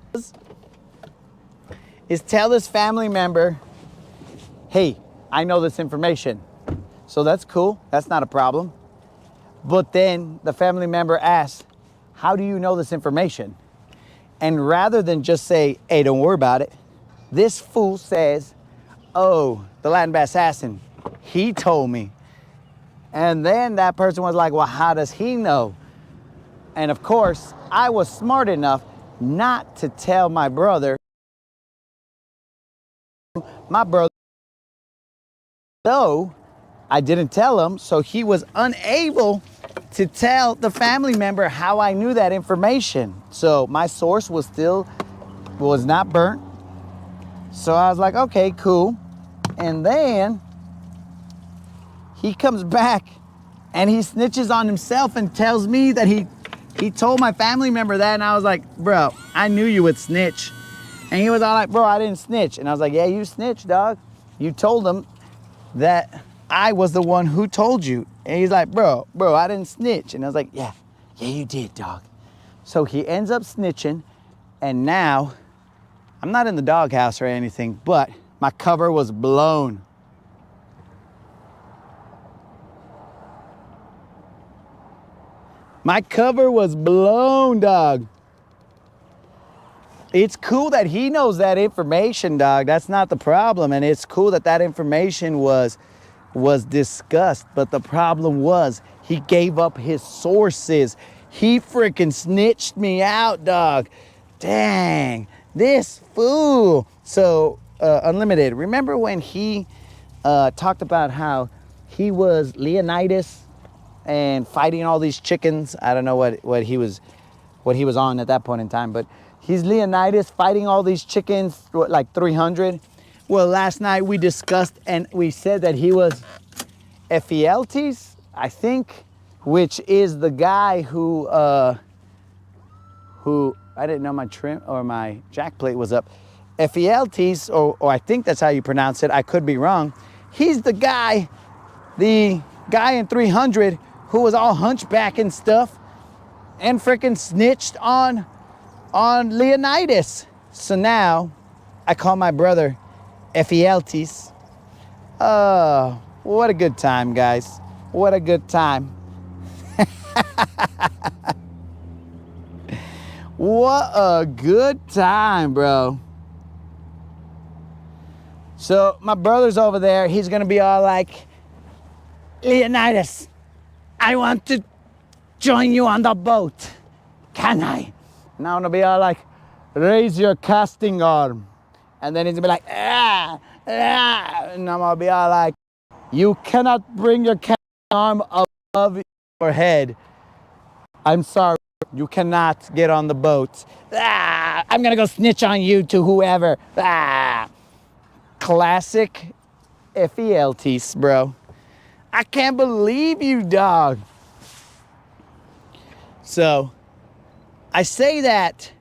tell this family member, hey, I know this information. So that's cool. That's not a problem. But then the family member asks, how do you know this information? And rather than just say, hey, don't worry about it, this fool says, oh, the Latin Bass Assassin, he told me. And then that person was like, well, how does he know? And of course, I was smart enough not to tell my brother. So I didn't tell him, so he was unable to tell the family member how I knew that information. So my source was not burnt. So I was like, okay, cool. And then he comes back and he snitches on himself and tells me that he told my family member that. And I was like, bro, I knew you would snitch. And he was all like, bro, I didn't snitch. And I was like, yeah, you snitched, dog. You told him that I was the one who told you. And he's like, bro, I didn't snitch. And I was like, yeah, you did, dog. So he ends up snitching. And now I'm not in the doghouse or anything, but my cover was blown. My cover was blown, dog. It's cool that he knows that information, dog. That's not the problem. And it's cool that that information was discussed. But the problem was he gave up his sources. He freaking snitched me out, dog. Dang, this fool. So, Unlimited, remember when he talked about how he was Leonidas and fighting all these chickens? I don't know what he was on at that point in time, but he's Leonidas fighting all these chickens, like 300. Well, last night we discussed and we said that he was Ephialtes, I think, which is the guy who I didn't know my trim or my jack plate was up. Ephialtes, or I think that's how you pronounce it. I could be wrong. He's the guy in 300 who was all hunchback and stuff and freaking snitched on Leonidas. So now I call my brother Ephialtes. What a good time, guys. What a good time. What a good time, bro. So my brother's over there. He's going to be all like, Leonidas, I want to join you on the boat. Can I? And I'm going to be all like, raise your casting arm. And then he's going to be like, ah. And I'm going to be all like, you cannot bring your casting arm above your head. I'm sorry. You cannot get on the boat. I'm going to go snitch on you to whoever. Classic Ephialtes, bro. I can't believe you, dog. So, I say that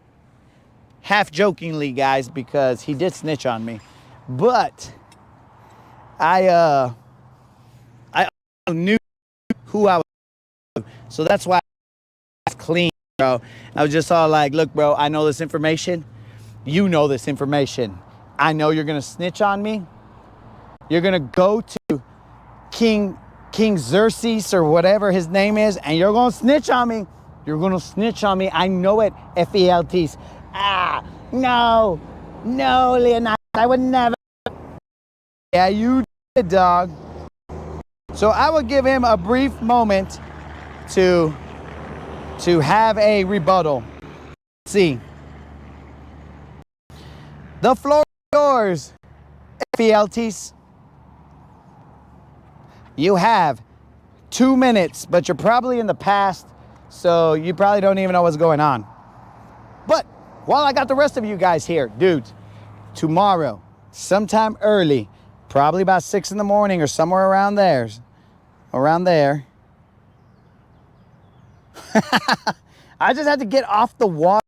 half jokingly, guys, because he did snitch on me. But I knew who I was. So that's why I was clean, bro. I was just all like, look, bro, I know this information. You know this information. I know you're going to snitch on me. You're going to go to King Xerxes or whatever his name is, and you're going to snitch on me. You're going to snitch on me. I know it, Ephialtes. No, Leonidas, I would never. Yeah, you did, dog. So I will give him a brief moment to have a rebuttal. Let's see. The floor is yours, Ephialtes. You have 2 minutes, but you're probably in the past, so you probably don't even know what's going on. But while I got the rest of you guys here, dudes, tomorrow, sometime early, probably about 6 in the morning or somewhere around there. I just had to get off the water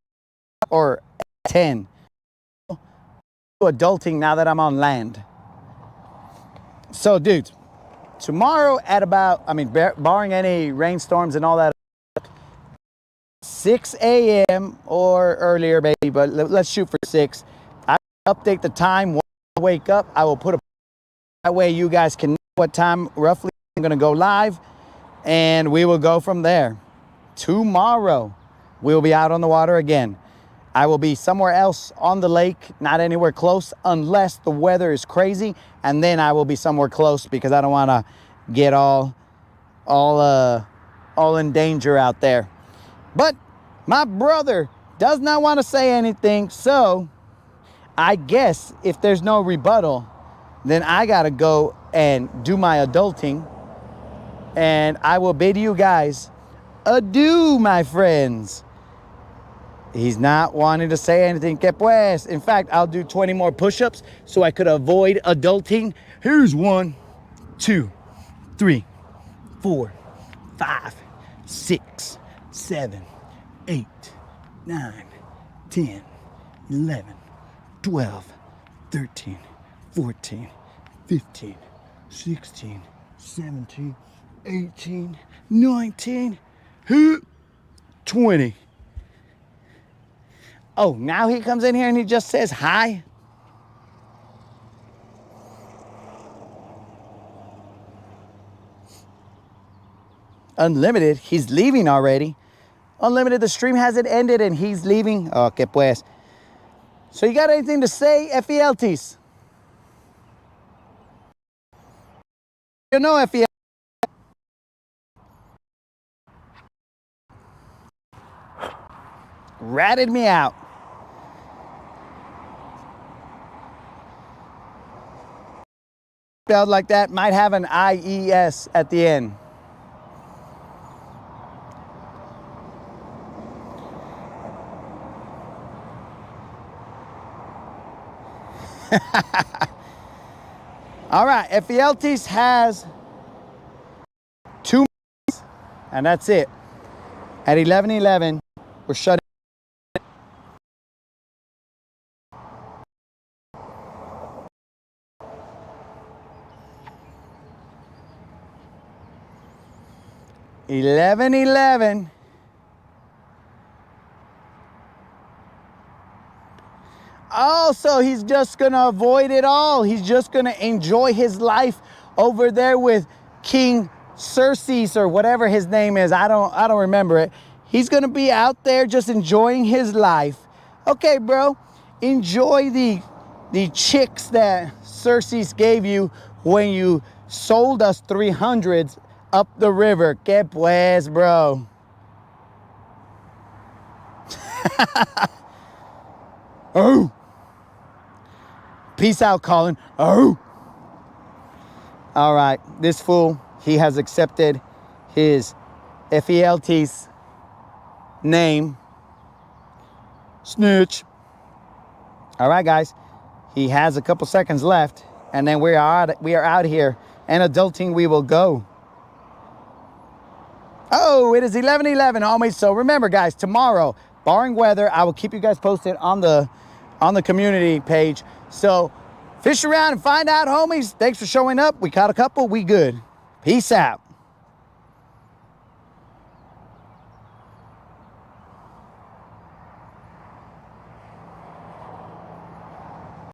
or 10. Adulting now that I'm on land. So, dudes, tomorrow at about, barring any rainstorms and all that, 6 a.m. or earlier, baby, but let's shoot for 6. I update the time when I wake up. I will put that way you guys can know what time roughly I'm going to go live, and we will go from there. Tomorrow, we'll be out on the water again. I will be somewhere else on the lake, not anywhere close, unless the weather is crazy, and then I will be somewhere close because I don't want to get all in danger out there. But my brother does not want to say anything, so I guess if there's no rebuttal, then I gotta go and do my adulting, and I will bid you guys adieu, my friends. He's not wanting to say anything. Que pues. In fact, I'll do 20 more push-ups so I could avoid adulting. Here's 1, 2, 3, 4, 5, 6, 7, 8, 9, 10, 11, 12, 13, 14, 15, 16, 17, 18, 19, 20. Oh, now he comes in here and he just says hi? Unlimited, he's leaving already. Unlimited, the stream hasn't ended and he's leaving. Oh, que pues. So you got anything to say, FELTs? You know FEL. Ratted me out. Spelled like that might have an IES at the end. All right, FELTs has 2 minutes, and that's it. At 11:11, we're shutting. $11:11. Oh, so he's just gonna avoid it all. He's just gonna enjoy his life over there with King Xerxes or whatever his name is. I don't remember it. He's gonna be out there just enjoying his life. Okay, bro. Enjoy the chicks that Xerxes gave you when you sold us 300s up the river. Que pues, bro. Oh. Peace out, Colin. Oh. All right, this fool, he has accepted his FELT's name. Snitch. All right, guys. He has a couple seconds left, and then we are out here, and adulting we will go. Oh, it is 11:11, homies. So remember, guys, tomorrow, barring weather, I will keep you guys posted on the community page. So fish around and find out, homies. Thanks for showing up. We caught a couple. We good. Peace out.